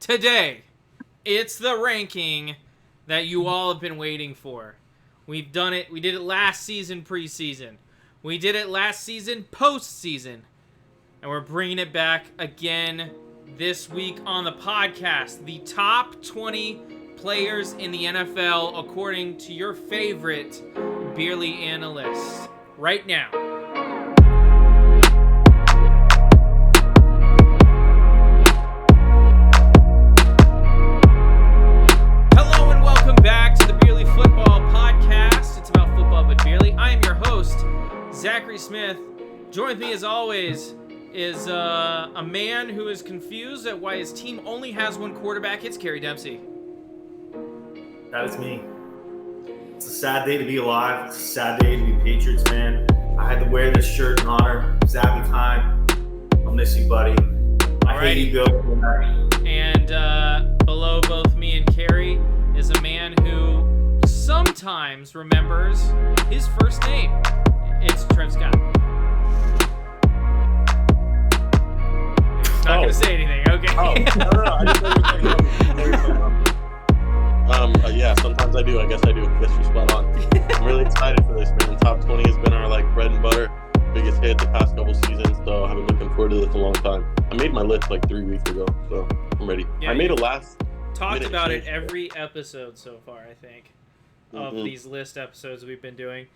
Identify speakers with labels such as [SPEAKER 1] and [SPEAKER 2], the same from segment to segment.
[SPEAKER 1] today, it's the ranking that you all have been waiting for. We've done it. We did it last season preseason. We did it last season postseason. And we're bringing it back again this week on the podcast. The top 20 players in the NFL according to your favorite Beerly analysts. Right now. Hello and welcome back to the Beerly Football Podcast. It's about football but Beerly. I am your host, Zachary Smith. Joined with me as always is a man who is confused at why his team only has one quarterback. It's Kerry Dempsey.
[SPEAKER 2] That is me. It's a sad day to be alive. It's a sad day to be a Patriots fan. I had to wear this shirt in honor of Zappy time. I'll miss you, buddy. I hate you, Bill.
[SPEAKER 1] And below both me and Kerry is a man who sometimes remembers his first name. It's Trev Scott. Not going to say anything, okay?
[SPEAKER 3] No. I just yeah, sometimes I do. I guess I do. I guess you're spot on. I'm really excited for this, man. Top 20 has been our bread and butter, biggest hit the past couple seasons, so I've been looking forward to this a long time. I made my list 3 weeks ago, so I'm ready.
[SPEAKER 1] Yeah,
[SPEAKER 3] I made a last
[SPEAKER 1] talked about it every episode so far, I think, of these list episodes we've been doing.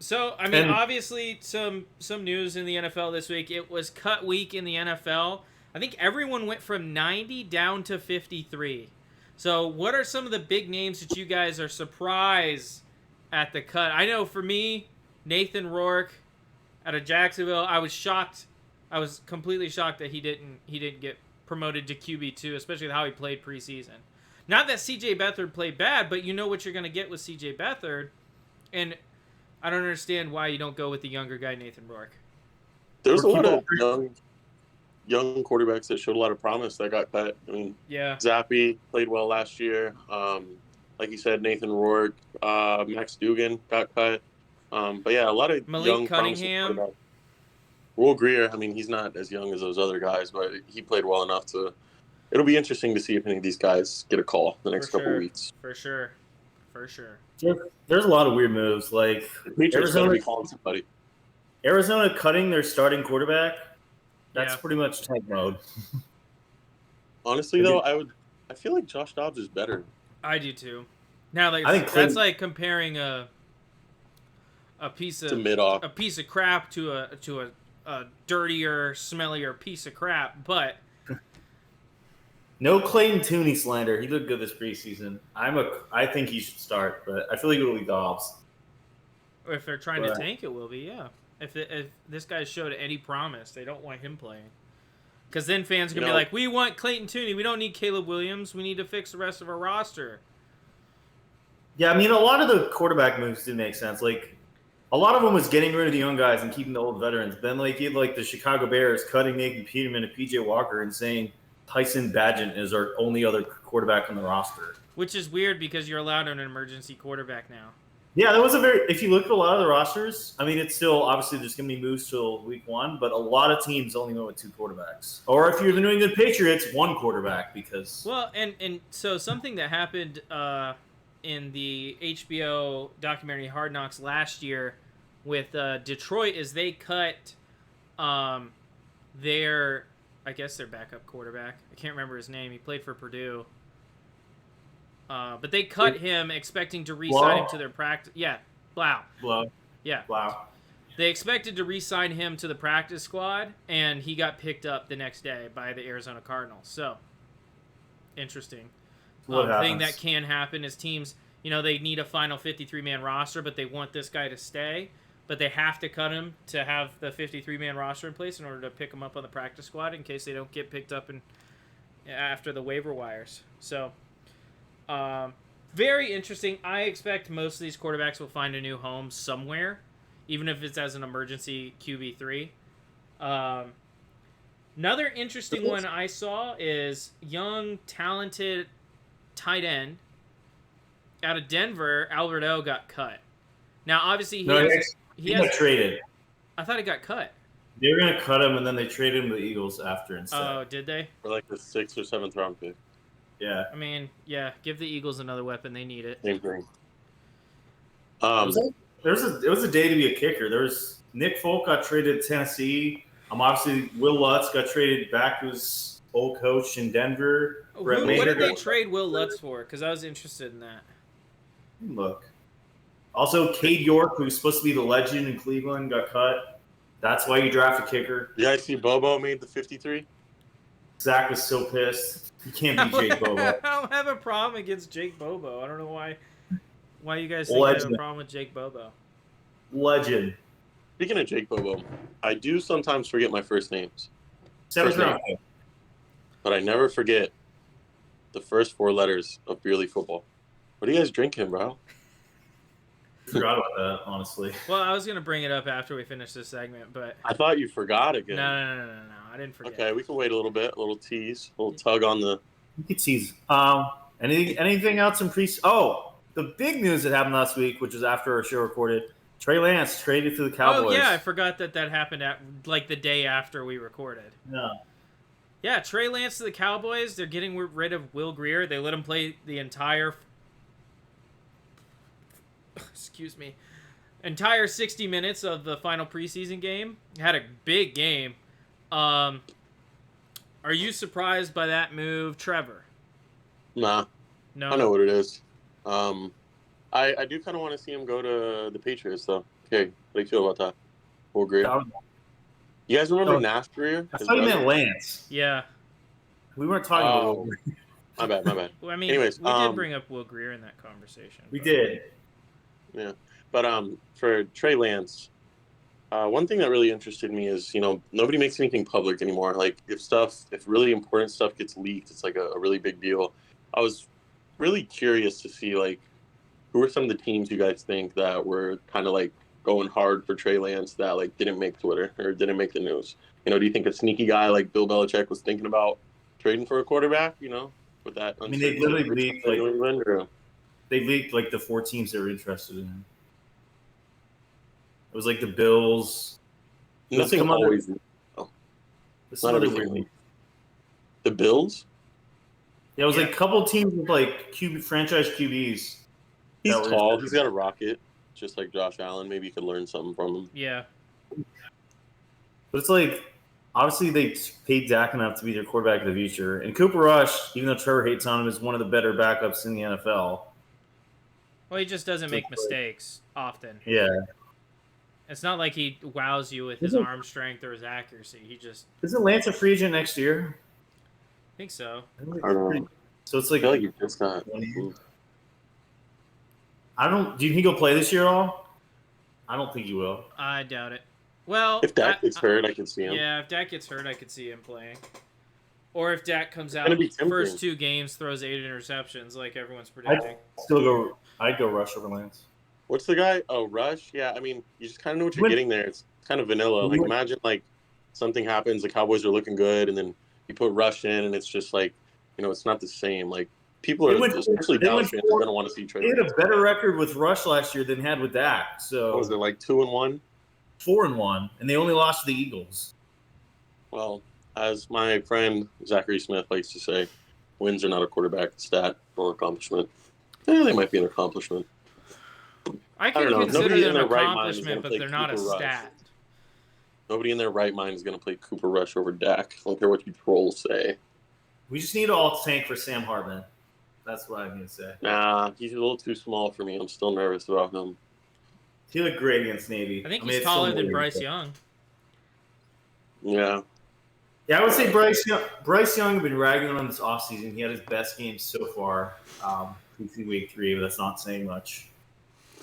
[SPEAKER 1] So, I mean, obviously, some news in the NFL this week. It was cut week in the NFL. I think everyone went from 90 down to 53. So, what are some of the big names that you guys are surprised at the cut? I know for me, Nathan Rourke out of Jacksonville, I was shocked. I was completely shocked that he didn't get promoted to QB2, especially with how he played preseason. Not that C.J. Beathard played bad, but you know what you're going to get with C.J. Beathard, and I don't understand why you don't go with the younger guy, Nathan Rourke.
[SPEAKER 3] There's a lot of young quarterbacks that showed a lot of promise that got cut. I mean,
[SPEAKER 1] yeah.
[SPEAKER 3] Zappy played well last year. Like you said, Nathan Rourke, Max Duggan got cut. But yeah, a lot of
[SPEAKER 1] Malik
[SPEAKER 3] young
[SPEAKER 1] Cunningham.
[SPEAKER 3] Will Greer, I mean, he's not as young as those other guys, but he played well enough to. It'll be interesting to see if any of these guys get a call the next couple weeks.
[SPEAKER 1] For sure.
[SPEAKER 2] There's a lot of weird moves. Like
[SPEAKER 3] Arizona be calling somebody.
[SPEAKER 2] Arizona cutting their starting quarterback. That's
[SPEAKER 1] Yeah.
[SPEAKER 2] pretty much tank mode.
[SPEAKER 3] Honestly, though, I feel like Josh Dobbs is better.
[SPEAKER 1] I do too. Now,
[SPEAKER 2] I think
[SPEAKER 1] that's like comparing a piece of crap to a dirtier, smellier piece of crap. But
[SPEAKER 2] no Clayton Tooney slander. He looked good this preseason. I think he should start, but I feel like it'll be Dobbs.
[SPEAKER 1] if they're trying to tank, it will be. Yeah. If this guy showed any promise, they don't want him playing. Because then fans are going to be like, we want Clayton Tooney. We don't need Caleb Williams. We need to fix the rest of our roster.
[SPEAKER 2] Yeah, I mean, a lot of the quarterback moves did make sense. Like, a lot of them was getting rid of the young guys and keeping the old veterans. Then, you had, the Chicago Bears cutting Nathan Peterman and P.J. Walker and saying Tyson Bagent is our only other quarterback on the roster.
[SPEAKER 1] Which is weird because you're allowed an emergency quarterback now.
[SPEAKER 2] Yeah, that was if you look at a lot of the rosters, I mean, it's still, obviously, there's going to be moves till week 1, but a lot of teams only go with 2 quarterbacks. Or if you're the New England Patriots, 1 quarterback because...
[SPEAKER 1] Well, and so something that happened in the HBO documentary Hard Knocks last year with Detroit is they cut their backup quarterback. I can't remember his name. He played for Purdue. But they cut him expecting to re-sign him to their practice. Yeah, Blau. Yeah.
[SPEAKER 2] Wow.
[SPEAKER 1] They expected to re-sign him to the practice squad, and he got picked up the next day by the Arizona Cardinals. So, interesting. Thing that can happen is teams, they need a final 53-man roster, but they want this guy to stay. But they have to cut him to have the 53-man roster in place in order to pick him up on the practice squad in case they don't get picked up after the waiver wires. So... very interesting. I expect most of these quarterbacks will find a new home somewhere, even if it's as an emergency QB3. Another interesting one I saw is young, talented tight end out of Denver. Albert O got cut. Now, obviously,
[SPEAKER 2] he got traded.
[SPEAKER 1] I thought he got cut.
[SPEAKER 2] They were gonna cut him, and then they traded him to the Eagles after instead.
[SPEAKER 1] Oh, did they?
[SPEAKER 3] For like the 6th or 7th round pick.
[SPEAKER 2] Yeah.
[SPEAKER 1] I mean, yeah. Give the Eagles another weapon. They need it.
[SPEAKER 3] Same thing.
[SPEAKER 2] It was a day to be a kicker. There was Nick Folk got traded to Tennessee. Obviously Will Lutz got traded back to his old coach in Denver. Brett
[SPEAKER 1] What
[SPEAKER 2] Maynard
[SPEAKER 1] did they
[SPEAKER 2] got-
[SPEAKER 1] trade Will Lutz for? Because I was interested in that.
[SPEAKER 2] Look. Also, Cade York, who's supposed to be the legend in Cleveland, got cut. That's why you draft a kicker.
[SPEAKER 3] You guys see Bobo made the 53?
[SPEAKER 2] Zach was so pissed. He can't be Jake Bobo.
[SPEAKER 1] I don't have a problem against Jake Bobo. I don't know why you guys think I have a
[SPEAKER 2] Legend.
[SPEAKER 1] problem with Jake Bobo.
[SPEAKER 2] Legend.
[SPEAKER 3] Speaking of Jake Bobo, I do sometimes forget my first names,
[SPEAKER 2] Seventh
[SPEAKER 3] First
[SPEAKER 2] round pick.
[SPEAKER 3] but I never forget the first 4 letters of Beer League football. What are you guys drinking, bro?
[SPEAKER 2] Forgot about that, honestly.
[SPEAKER 1] Well, I was gonna bring it up after we finish this segment, but
[SPEAKER 3] I thought you forgot
[SPEAKER 1] no,
[SPEAKER 3] again.
[SPEAKER 1] no. I didn't forget.
[SPEAKER 3] Okay, we can wait a little bit. A little tease, a little tug on the.
[SPEAKER 2] You could tease. Anything else in pre? Oh, the big news that happened last week, which was after our show recorded. Trey Lance traded to the Cowboys.
[SPEAKER 1] Oh yeah, I forgot that happened at like the day after we recorded.
[SPEAKER 2] Yeah.
[SPEAKER 1] Yeah, Trey Lance to the Cowboys. They're getting rid of Will Grier. They let him play the entire 60 minutes of the final preseason game. Had a big game. Are you surprised by that move, Trevor?
[SPEAKER 3] Nah,
[SPEAKER 1] No.
[SPEAKER 3] I know what it is. I do kind of want to see him go to the Patriots, though. Okay, what do you feel about that? Will Grier. You guys remember Nash Grier?
[SPEAKER 2] I thought you meant Lance.
[SPEAKER 1] Yeah.
[SPEAKER 2] We weren't talking about
[SPEAKER 3] Oh, my bad, my bad.
[SPEAKER 1] Well, I mean,
[SPEAKER 3] Anyways,
[SPEAKER 1] we did bring up Will Grier in that conversation.
[SPEAKER 2] We
[SPEAKER 1] but-
[SPEAKER 2] did.
[SPEAKER 3] But for Trey Lance, one thing that really interested me is, nobody makes anything public anymore. Like, if really important stuff gets leaked, it's like a really big deal. I was really curious to see, like, who are some of the teams you guys think that were kind of, like, going hard for Trey Lance that, like, didn't make Twitter or didn't make the news? Do you think a sneaky guy like Bill Belichick was thinking about trading for a quarterback, with that?
[SPEAKER 2] I mean, they literally leaked, like-
[SPEAKER 3] New England, or-
[SPEAKER 2] They leaked like the 4 teams that were interested in him. It was like the Bills.
[SPEAKER 3] Nothing
[SPEAKER 2] Some other-
[SPEAKER 3] always.
[SPEAKER 2] This
[SPEAKER 3] Not
[SPEAKER 2] other
[SPEAKER 3] everything.
[SPEAKER 2] weird-
[SPEAKER 3] The Bills?
[SPEAKER 2] Yeah, it was like a couple teams with like franchise QBs.
[SPEAKER 3] He's
[SPEAKER 2] That was-
[SPEAKER 3] tall. He's got a rocket, just like Josh Allen. Maybe you could learn something from him.
[SPEAKER 1] Yeah.
[SPEAKER 2] But it's like, obviously they paid Dak enough to be their quarterback of the future. And Cooper Rush, even though Trevor hates on him, is one of the better backups in the NFL.
[SPEAKER 1] Well, he just doesn't make mistakes often.
[SPEAKER 2] Yeah.
[SPEAKER 1] It's not like he wows you with his
[SPEAKER 2] Isn't-
[SPEAKER 1] arm strength or his accuracy. He just
[SPEAKER 2] Isn't Lance a free agent next year?
[SPEAKER 1] I think so.
[SPEAKER 3] I don't know.
[SPEAKER 2] So it's
[SPEAKER 3] I
[SPEAKER 2] like,
[SPEAKER 3] feel like you just got.
[SPEAKER 2] do you think he'll play this year at all? I don't think he will.
[SPEAKER 1] I doubt it. Well,
[SPEAKER 3] If Dak gets hurt, I can see him.
[SPEAKER 1] yeah, if Dak gets hurt, I could see him playing. Or if Dak comes out
[SPEAKER 3] gonna be tempting.
[SPEAKER 1] first 2 games, throws 8 interceptions, like everyone's predicting.
[SPEAKER 2] I'd go Rush over Lance.
[SPEAKER 3] What's the guy? Oh, Rush. Yeah, I mean, you just kind of know what you're
[SPEAKER 2] When-
[SPEAKER 3] getting there. It's kind of vanilla. Like, imagine like something happens, the Cowboys are looking good, and then you put Rush in, and it's just like, it's not the same. Like, people are,
[SPEAKER 2] They went-
[SPEAKER 3] especially
[SPEAKER 2] they
[SPEAKER 3] Dallas
[SPEAKER 2] went
[SPEAKER 3] fans, are going to want to see Trey.
[SPEAKER 2] They had a better record with Rush last year than he had with Dak. So
[SPEAKER 3] What was it, like 2-1?
[SPEAKER 2] 4-1, and they only lost to the Eagles.
[SPEAKER 3] Well, as my friend Zachary Smith likes to say, wins are not a quarterback stat or accomplishment. They might be an accomplishment.
[SPEAKER 1] I
[SPEAKER 3] don't
[SPEAKER 1] can
[SPEAKER 3] know.
[SPEAKER 1] consider
[SPEAKER 3] Nobody
[SPEAKER 1] them
[SPEAKER 3] in
[SPEAKER 1] an
[SPEAKER 3] their right mind is
[SPEAKER 1] accomplishment,
[SPEAKER 3] gonna
[SPEAKER 1] but
[SPEAKER 3] play
[SPEAKER 1] they're not a
[SPEAKER 3] Cooper Rush.
[SPEAKER 1] stat.
[SPEAKER 3] Nobody in their right mind is going to play Cooper Rush over Dak. I don't care what you trolls say.
[SPEAKER 2] We just need to all tank for Sam Hartman. That's what I'm going to say.
[SPEAKER 3] Nah, he's a little too small for me. I'm still nervous about him.
[SPEAKER 2] He looked great against Navy.
[SPEAKER 1] I think
[SPEAKER 2] mean,
[SPEAKER 1] he's
[SPEAKER 2] it's
[SPEAKER 1] taller
[SPEAKER 2] so
[SPEAKER 1] than
[SPEAKER 2] weird,
[SPEAKER 1] Bryce
[SPEAKER 2] but-
[SPEAKER 1] Young.
[SPEAKER 3] Yeah.
[SPEAKER 2] Yeah, I would say Bryce Young. Bryce Young have been ragging on him this offseason. He had his best game so far. PC week 3, but that's not saying much.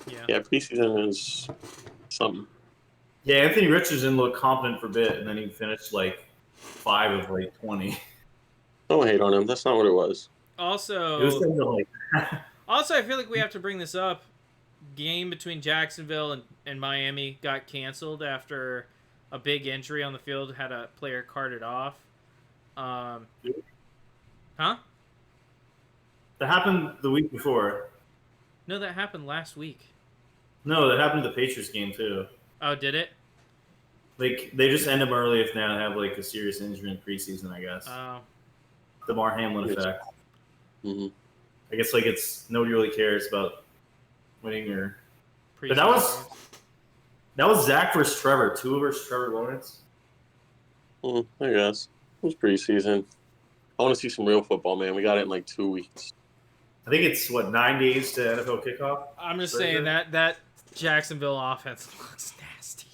[SPEAKER 1] Yeah.
[SPEAKER 3] Yeah, preseason is something.
[SPEAKER 2] Yeah, Anthony Richardson looked confident for a bit, and then he finished like 5 of like 20.
[SPEAKER 3] Don't hate on him. That's not what it was.
[SPEAKER 1] Also,
[SPEAKER 2] It was something like,
[SPEAKER 1] Also, I feel like we have to bring this up. Game between Jacksonville and Miami got canceled after a big injury on the field. Had a player carted off. Huh?
[SPEAKER 2] that happened the week before.
[SPEAKER 1] No, that happened last week.
[SPEAKER 2] No, that happened to the Patriots game too.
[SPEAKER 1] Oh, did it?
[SPEAKER 2] Like they just end them early if they have like a serious injury in preseason. I guess
[SPEAKER 1] Oh,
[SPEAKER 2] the Mar Hamlin effect.
[SPEAKER 3] Mm-hmm.
[SPEAKER 2] I guess like it's nobody really cares about winning or. But that
[SPEAKER 1] preseason.
[SPEAKER 2] was Zach versus Trevor. 2 versus Trevor Lawrence.
[SPEAKER 3] I guess it was preseason. I want to see some real football, man. We got it in like 2 weeks.
[SPEAKER 2] I think it's 9 days to NFL kickoff.
[SPEAKER 1] I'm just
[SPEAKER 2] Thursday?
[SPEAKER 1] saying that Jacksonville offense looks nasty.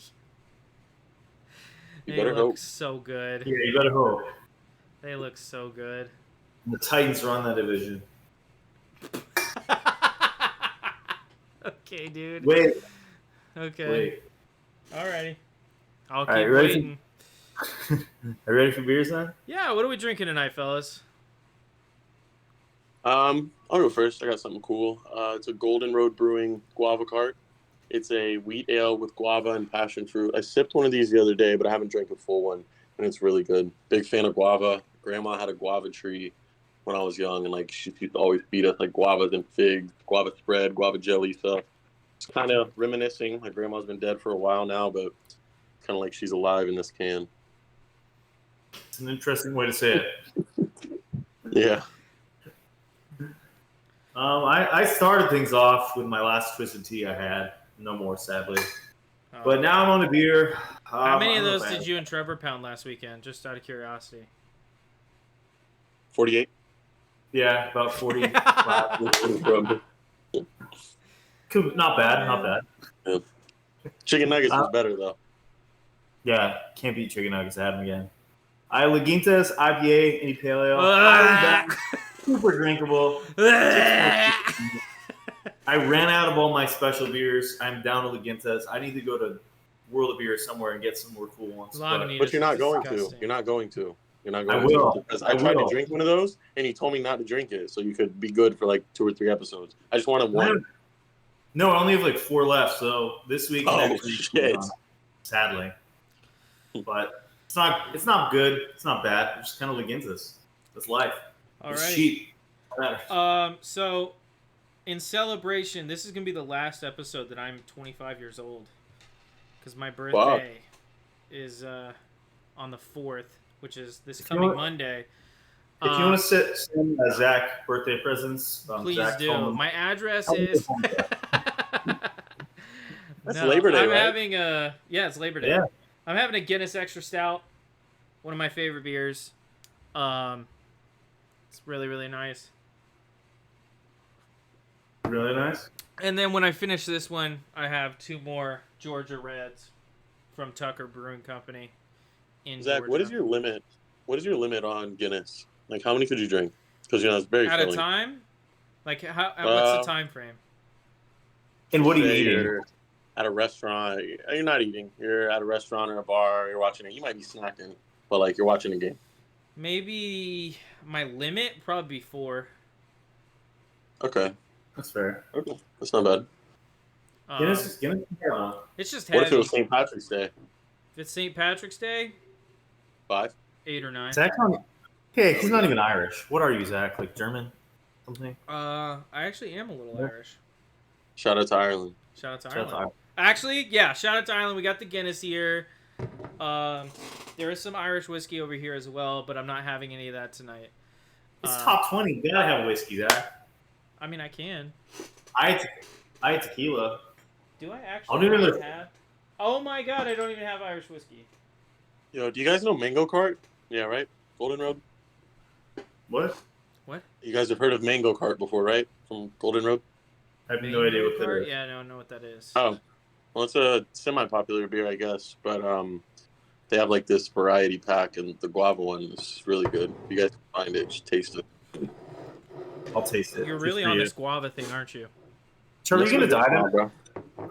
[SPEAKER 3] You
[SPEAKER 1] They
[SPEAKER 3] better
[SPEAKER 1] look
[SPEAKER 3] hope.
[SPEAKER 1] so good.
[SPEAKER 2] Yeah, you better hope.
[SPEAKER 1] They look so good.
[SPEAKER 2] The Titans run that division.
[SPEAKER 1] Okay, dude.
[SPEAKER 2] Wait.
[SPEAKER 1] Okay. Alrighty. I'll keep
[SPEAKER 2] right, ready for-
[SPEAKER 1] waiting.
[SPEAKER 2] Are you ready for beers then?
[SPEAKER 1] Yeah, what are we drinking tonight, fellas?
[SPEAKER 3] I'll go first. I got something cool. It's a Golden Road Brewing Guava Cart. It's a wheat ale with guava and passion fruit. I sipped one of these the other day, but I haven't drank a full one, and it's really good. Big fan of guava. Grandma had a guava tree when I was young, and like she used to always feed us like guavas and figs, guava spread, guava jelly. So it's kind of reminiscing. My grandma's been dead for a while now, but it's kind of like she's alive in this can.
[SPEAKER 2] It's an interesting way to say it.
[SPEAKER 3] Yeah.
[SPEAKER 2] I started things off with my last Twisted Tea I had. No more, sadly.
[SPEAKER 1] Oh.
[SPEAKER 2] But now I'm on a beer.
[SPEAKER 1] How many of
[SPEAKER 2] I'm a
[SPEAKER 1] those
[SPEAKER 2] fan.
[SPEAKER 1] did you and Trevor pound last weekend? Just out of curiosity.
[SPEAKER 3] 48.
[SPEAKER 2] Yeah, about 45.
[SPEAKER 3] Chicken
[SPEAKER 2] Not bad, not bad.
[SPEAKER 3] nuggets is better though.
[SPEAKER 2] Yeah, can't beat chicken nuggets. I had them again. I Lagintas, IPA, any paleo. Super drinkable. I ran out of all my special beers. I'm down to Lagintas. I need to go to World of Beer somewhere and get some more cool ones.
[SPEAKER 1] Lagunitas.
[SPEAKER 3] But you're not going to.
[SPEAKER 1] Disgusting.
[SPEAKER 3] You're not going to. You're not
[SPEAKER 2] I
[SPEAKER 3] going
[SPEAKER 2] will.
[SPEAKER 3] to. Because
[SPEAKER 2] I
[SPEAKER 3] I tried
[SPEAKER 2] will.
[SPEAKER 3] to drink one of those, and he told me not to drink it, so you could be good for like 2 or 3 episodes. I just wanted one.
[SPEAKER 2] No, I only have like 4 left. So this week,
[SPEAKER 3] Oh,
[SPEAKER 2] next week,
[SPEAKER 3] shit.
[SPEAKER 2] sadly. But it's not good. It's not bad. It's just kind of Lagintas. That's life. It's
[SPEAKER 1] Alrighty.
[SPEAKER 2] cheap. Matters.
[SPEAKER 1] So in celebration, this is gonna be the last episode that I'm 25 years old, because my birthday is on the 4th, which is this
[SPEAKER 2] If you
[SPEAKER 1] coming
[SPEAKER 2] want-
[SPEAKER 1] Monday.
[SPEAKER 2] If you want to send Zach birthday presents,
[SPEAKER 1] Please
[SPEAKER 2] Zach
[SPEAKER 1] do.
[SPEAKER 2] told him-
[SPEAKER 1] My address
[SPEAKER 2] I'll
[SPEAKER 1] is.
[SPEAKER 3] That's Labor Day,
[SPEAKER 1] I'm
[SPEAKER 3] right?
[SPEAKER 1] having a it's Labor Day.
[SPEAKER 2] Yeah.
[SPEAKER 1] I'm having a Guinness Extra Stout, one of my favorite beers. It's really really nice.
[SPEAKER 2] Really nice.
[SPEAKER 1] And then when I finish this one, I have 2 more Georgia Reds from Tucker Brewing Company in
[SPEAKER 3] Zach,
[SPEAKER 1] Georgia.
[SPEAKER 3] what is your limit? What is your limit on Guinness? Like, how many could you drink? Because it's very
[SPEAKER 1] at a
[SPEAKER 3] filling.
[SPEAKER 1] time? Like what's the time frame?
[SPEAKER 2] And what are you
[SPEAKER 3] Say
[SPEAKER 2] eating?
[SPEAKER 3] You're at a restaurant. You're not eating. You're at a restaurant or a bar. You're watching it. You might be snacking, but like you're watching a game.
[SPEAKER 1] Maybe my limit probably be 4.
[SPEAKER 3] Okay,
[SPEAKER 2] That's fair.
[SPEAKER 3] okay, that's not bad.
[SPEAKER 2] Guinness. Yeah.
[SPEAKER 1] It's just
[SPEAKER 3] What if
[SPEAKER 1] heavy.
[SPEAKER 3] it was St. Patrick's Day?
[SPEAKER 1] If it's St. Patrick's Day,
[SPEAKER 3] 5.
[SPEAKER 1] 8 or 9.
[SPEAKER 2] Zach's not. Hey, he's not even Irish. What are you, Zach? Like German? Something?
[SPEAKER 1] I actually am a little
[SPEAKER 2] Yeah.
[SPEAKER 1] Irish.
[SPEAKER 3] Shout out to Ireland.
[SPEAKER 1] Shout out to
[SPEAKER 2] Shout out
[SPEAKER 1] Ireland.
[SPEAKER 2] to
[SPEAKER 1] Actually, yeah, shout out to Ireland. We got the Guinness here. There is some Irish whiskey over here as well, but I'm not having any of that tonight.
[SPEAKER 2] It's top 20. You gotta have whiskey, Zach.
[SPEAKER 1] I mean, I can.
[SPEAKER 2] I had tequila.
[SPEAKER 1] Do I
[SPEAKER 2] I'll
[SPEAKER 1] actually
[SPEAKER 2] do another-
[SPEAKER 1] have? Oh my god, I don't even have Irish whiskey.
[SPEAKER 3] Yo, do you guys know Mango Cart? Yeah, right. Golden Road.
[SPEAKER 2] What?
[SPEAKER 3] You guys have heard of Mango Cart before, right? From Golden Road.
[SPEAKER 2] I have no idea what that
[SPEAKER 1] Cart?
[SPEAKER 2] is.
[SPEAKER 1] Yeah, I don't know what that is.
[SPEAKER 3] Oh, well, it's a semi-popular beer, I guess. But they have like this variety pack, and the guava one is really good. If you guys can find it, just taste it.
[SPEAKER 2] I'll taste it.
[SPEAKER 1] You're
[SPEAKER 2] Just
[SPEAKER 1] really
[SPEAKER 2] for
[SPEAKER 1] on
[SPEAKER 2] you.
[SPEAKER 1] this guava thing, aren't you?
[SPEAKER 2] Trevor, are you gonna die tonight?
[SPEAKER 3] bro?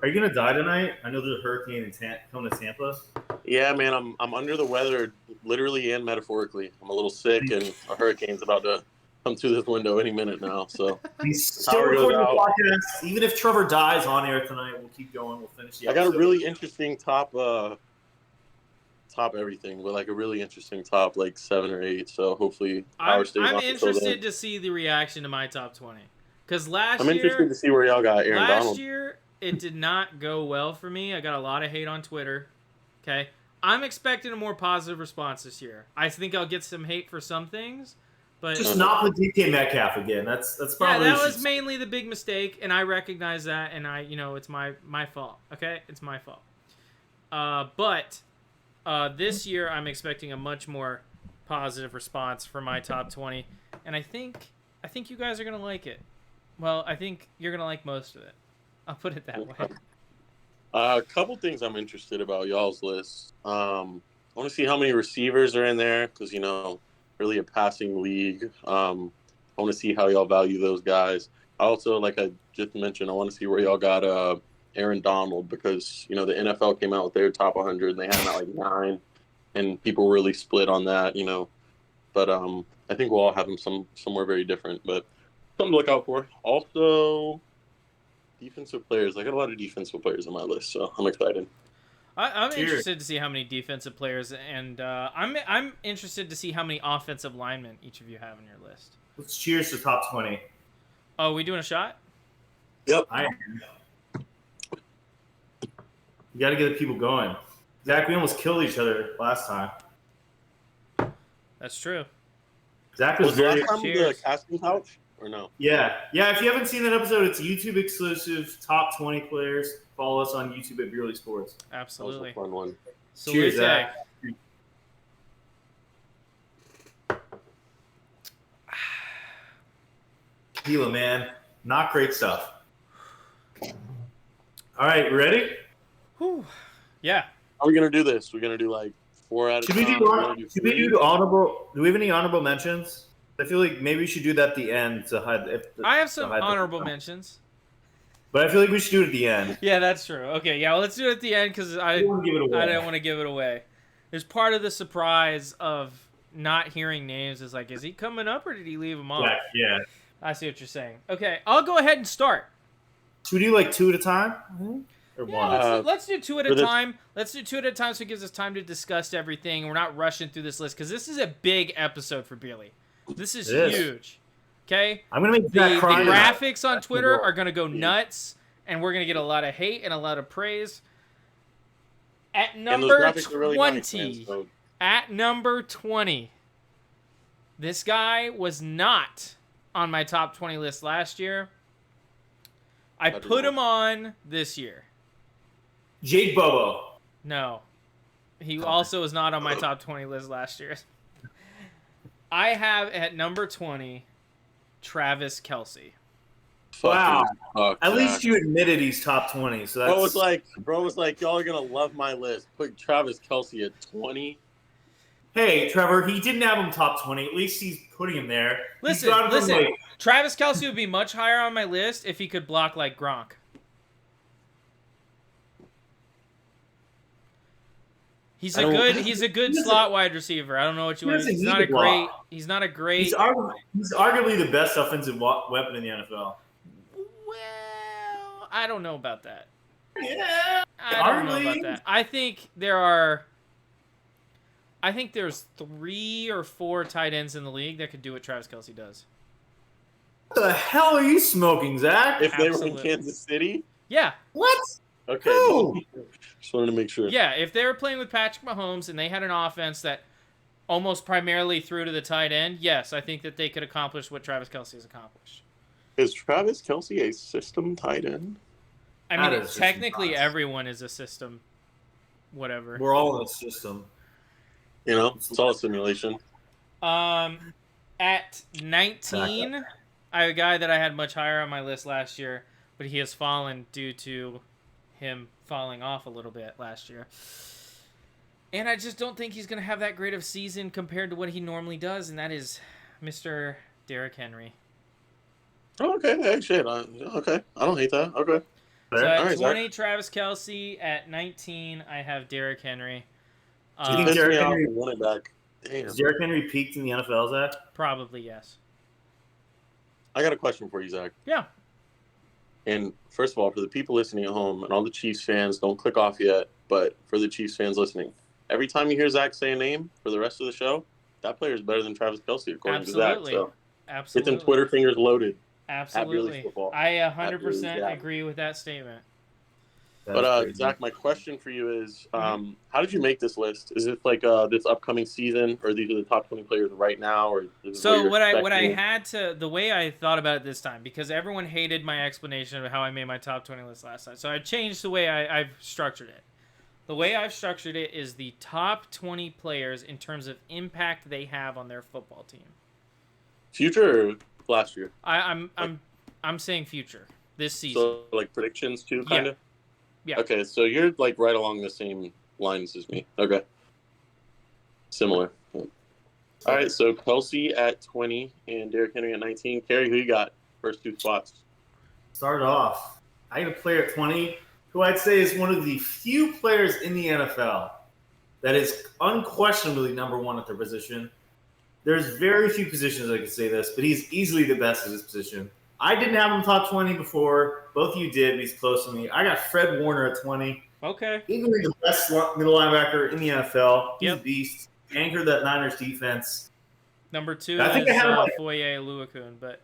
[SPEAKER 2] Are you gonna die tonight? I know there's a hurricane in coming to Tampa.
[SPEAKER 3] Yeah, man, I'm under the weather, literally and metaphorically. I'm a little sick, and a hurricane's about to come through this window any minute now. So
[SPEAKER 2] He's still
[SPEAKER 3] Power goes
[SPEAKER 2] recording the
[SPEAKER 3] out.
[SPEAKER 2] podcast. Even if Trevor dies on air tonight, we'll keep going. We'll finish the
[SPEAKER 3] I got a
[SPEAKER 2] episode.
[SPEAKER 3] really interesting top everything, but like a really interesting top, like 7 or 8. So hopefully power stays
[SPEAKER 1] I'm
[SPEAKER 3] on until
[SPEAKER 1] interested
[SPEAKER 3] then.
[SPEAKER 1] to see the reaction to my top 20. Because last
[SPEAKER 3] I'm interested
[SPEAKER 1] year,
[SPEAKER 3] to see where y'all got Aaron
[SPEAKER 1] last
[SPEAKER 3] Donald.
[SPEAKER 1] year it did not go well for me. I got a lot of hate on Twitter. Okay, I'm expecting a more positive response this year. I think I'll get some hate for some things, but
[SPEAKER 2] Just not with DK Metcalf again. That's probably
[SPEAKER 1] that was mainly the big mistake, and I recognize that, and it's my fault. Okay, it's my fault. But this year I'm expecting a much more positive response for my top 20, and I think you guys are gonna like it. Well, I think you're gonna like most of it. I'll put it that way.
[SPEAKER 3] A couple things I'm interested about y'all's list. I want to see how many receivers are in there because really a passing league. I want to see how y'all value those guys. I also, like I just mentioned, I want to see where y'all got Aaron Donald because the NFL came out with their top 100 and they had him at like 9, and people really split on that. But I think we'll all have him somewhere very different. But something to look out for. Also, defensive players. I got a lot of defensive players on my list, so I'm excited.
[SPEAKER 1] I'm interested to see how many defensive players, and I'm interested to see how many offensive linemen each of you have on your list.
[SPEAKER 2] Let's cheers to top 20.
[SPEAKER 1] Oh, we doing a shot?
[SPEAKER 3] Yep.
[SPEAKER 2] You got to get the people going. Zach, we almost killed each other last time.
[SPEAKER 1] That's true.
[SPEAKER 2] Zach was very.
[SPEAKER 3] Last time the casting couch or no?
[SPEAKER 2] Yeah. If you haven't seen that episode, it's YouTube exclusive. Top 20 players. Follow us on YouTube at Beerly Sports.
[SPEAKER 1] Absolutely.
[SPEAKER 3] That was a fun one.
[SPEAKER 2] Cheers, Zach. Tequila, man. Not great stuff. All right, you ready?
[SPEAKER 1] Whew. Yeah.
[SPEAKER 3] How are we gonna do this? We're gonna do like 4 out of 10.
[SPEAKER 2] Should we do honorable? Do we have any honorable mentions? I feel like maybe we should do that at the end to hide.
[SPEAKER 1] I have some honorable mentions.
[SPEAKER 2] But I feel like we should do it at the end.
[SPEAKER 1] Yeah, that's true. Okay, yeah, well, let's do it at the end because I don't want to give it away. There's part of the surprise of not hearing names is like, is he coming up or did he leave them off?
[SPEAKER 2] Yeah.
[SPEAKER 1] I see what you're saying. Okay, I'll go ahead and start.
[SPEAKER 2] Should we do like 2 at a time? Or
[SPEAKER 1] Yeah,
[SPEAKER 2] one?
[SPEAKER 1] let's do 2 at a time. Let's do 2 at a time so it gives us time to discuss everything. We're not rushing through this list because this is a big episode for Beerly. This is huge. Okay?
[SPEAKER 2] I'm going to make
[SPEAKER 1] the
[SPEAKER 2] cry
[SPEAKER 1] graphics on Twitter are going to go nuts, and we're going to get a lot of hate and a lot of praise. At number 20, really nice, man, so. At number 20, this guy was not on my top 20 list last year. I put him on this year.
[SPEAKER 2] Jake Bobo.
[SPEAKER 1] No. He also was not on my top 20 list last year. I have at number 20, Travis Kelce.
[SPEAKER 2] Wow. At least you admitted he's top 20. So that's...
[SPEAKER 3] Bro was like, y'all are going to love my list. Put Travis Kelce at 20.
[SPEAKER 2] Hey, Trevor, he didn't have him top 20. At least he's putting him there.
[SPEAKER 1] Listen. Travis Kelce would be much higher on my list if he could block like Gronk. He's a good slot wide receiver. I don't know what you want. He's not a great. He's
[SPEAKER 2] arguably the best offensive weapon in the NFL.
[SPEAKER 1] Well, I don't know about that.
[SPEAKER 2] Yeah.
[SPEAKER 1] I don't know about that. I think there's 3 or 4 tight ends in the league that could do what Travis Kelce does.
[SPEAKER 2] What the hell are you smoking, Zach?
[SPEAKER 3] If they were in Kansas City?
[SPEAKER 1] Yeah.
[SPEAKER 2] What?
[SPEAKER 3] Okay. Just wanted to make sure.
[SPEAKER 1] Yeah, if they were playing with Patrick Mahomes and they had an offense that almost primarily threw to the tight end, yes, I think that they could accomplish what Travis Kelce has accomplished.
[SPEAKER 3] Is Travis Kelce a system tight end?
[SPEAKER 1] I mean, technically everyone is a system. Whatever.
[SPEAKER 2] We're all in a system.
[SPEAKER 3] It's all a simulation.
[SPEAKER 1] At 19, I have a guy that I had much higher on my list last year, but he has fallen due to him falling off a little bit last year. And I just don't think he's going to have that great of a season compared to what he normally does, and that is Mr. Derrick Henry.
[SPEAKER 3] Oh, okay. Hey, shit. Okay. I don't hate that. Okay.
[SPEAKER 1] So at 20, Travis Kelce. At 19, I have Derrick Henry.
[SPEAKER 2] Do you think Derrick Henry
[SPEAKER 3] won it back? Damn.
[SPEAKER 2] Has Derrick Henry peaked in the NFL, Zach?
[SPEAKER 1] Probably, yes.
[SPEAKER 3] I got a question for you, Zach.
[SPEAKER 1] Yeah.
[SPEAKER 3] And first of all, for the people listening at home and all the Chiefs fans, don't click off yet, but for the Chiefs fans listening, every time you hear Zach say a name for the rest of the show, that player is better than Travis Kelce, according to Zach. So
[SPEAKER 1] Absolutely.
[SPEAKER 3] Get them Twitter fingers loaded.
[SPEAKER 1] Absolutely. I 100% agree with that statement.
[SPEAKER 3] But Zach, my question for you is, how did you make this list? Is it like this upcoming season, or these are the top 20 players right now, or
[SPEAKER 1] so what I had to, the way I thought about it this time, because everyone hated my explanation of how I made my top 20 list last time, so I changed the way I've structured it. The way I've structured it is the top 20 players in terms of impact they have on their football team.
[SPEAKER 3] Future or last year?
[SPEAKER 1] I'm saying future this season.
[SPEAKER 3] So like predictions too, kind of.
[SPEAKER 1] Yeah.
[SPEAKER 3] Okay, so you're like right along the same lines as me. Okay. Similar. All right, so Kelsey at 20 and Derrick Henry at 19. Kerry, who you got? First two spots.
[SPEAKER 2] Start off. I got a player at 20 who I'd say is one of the few players in the NFL that is unquestionably number one at their position. There's very few positions I could say this, but he's easily the best at his position. I didn't have him top 20 before. Both of you did, but he's close to me. I got Fred Warner at 20.
[SPEAKER 1] Okay.
[SPEAKER 2] Easily the best middle linebacker in the NFL. He's a beast. Anchored that Niners defense.
[SPEAKER 1] Number 2
[SPEAKER 2] I think
[SPEAKER 1] is
[SPEAKER 2] I had him
[SPEAKER 1] Foye Oluokun, but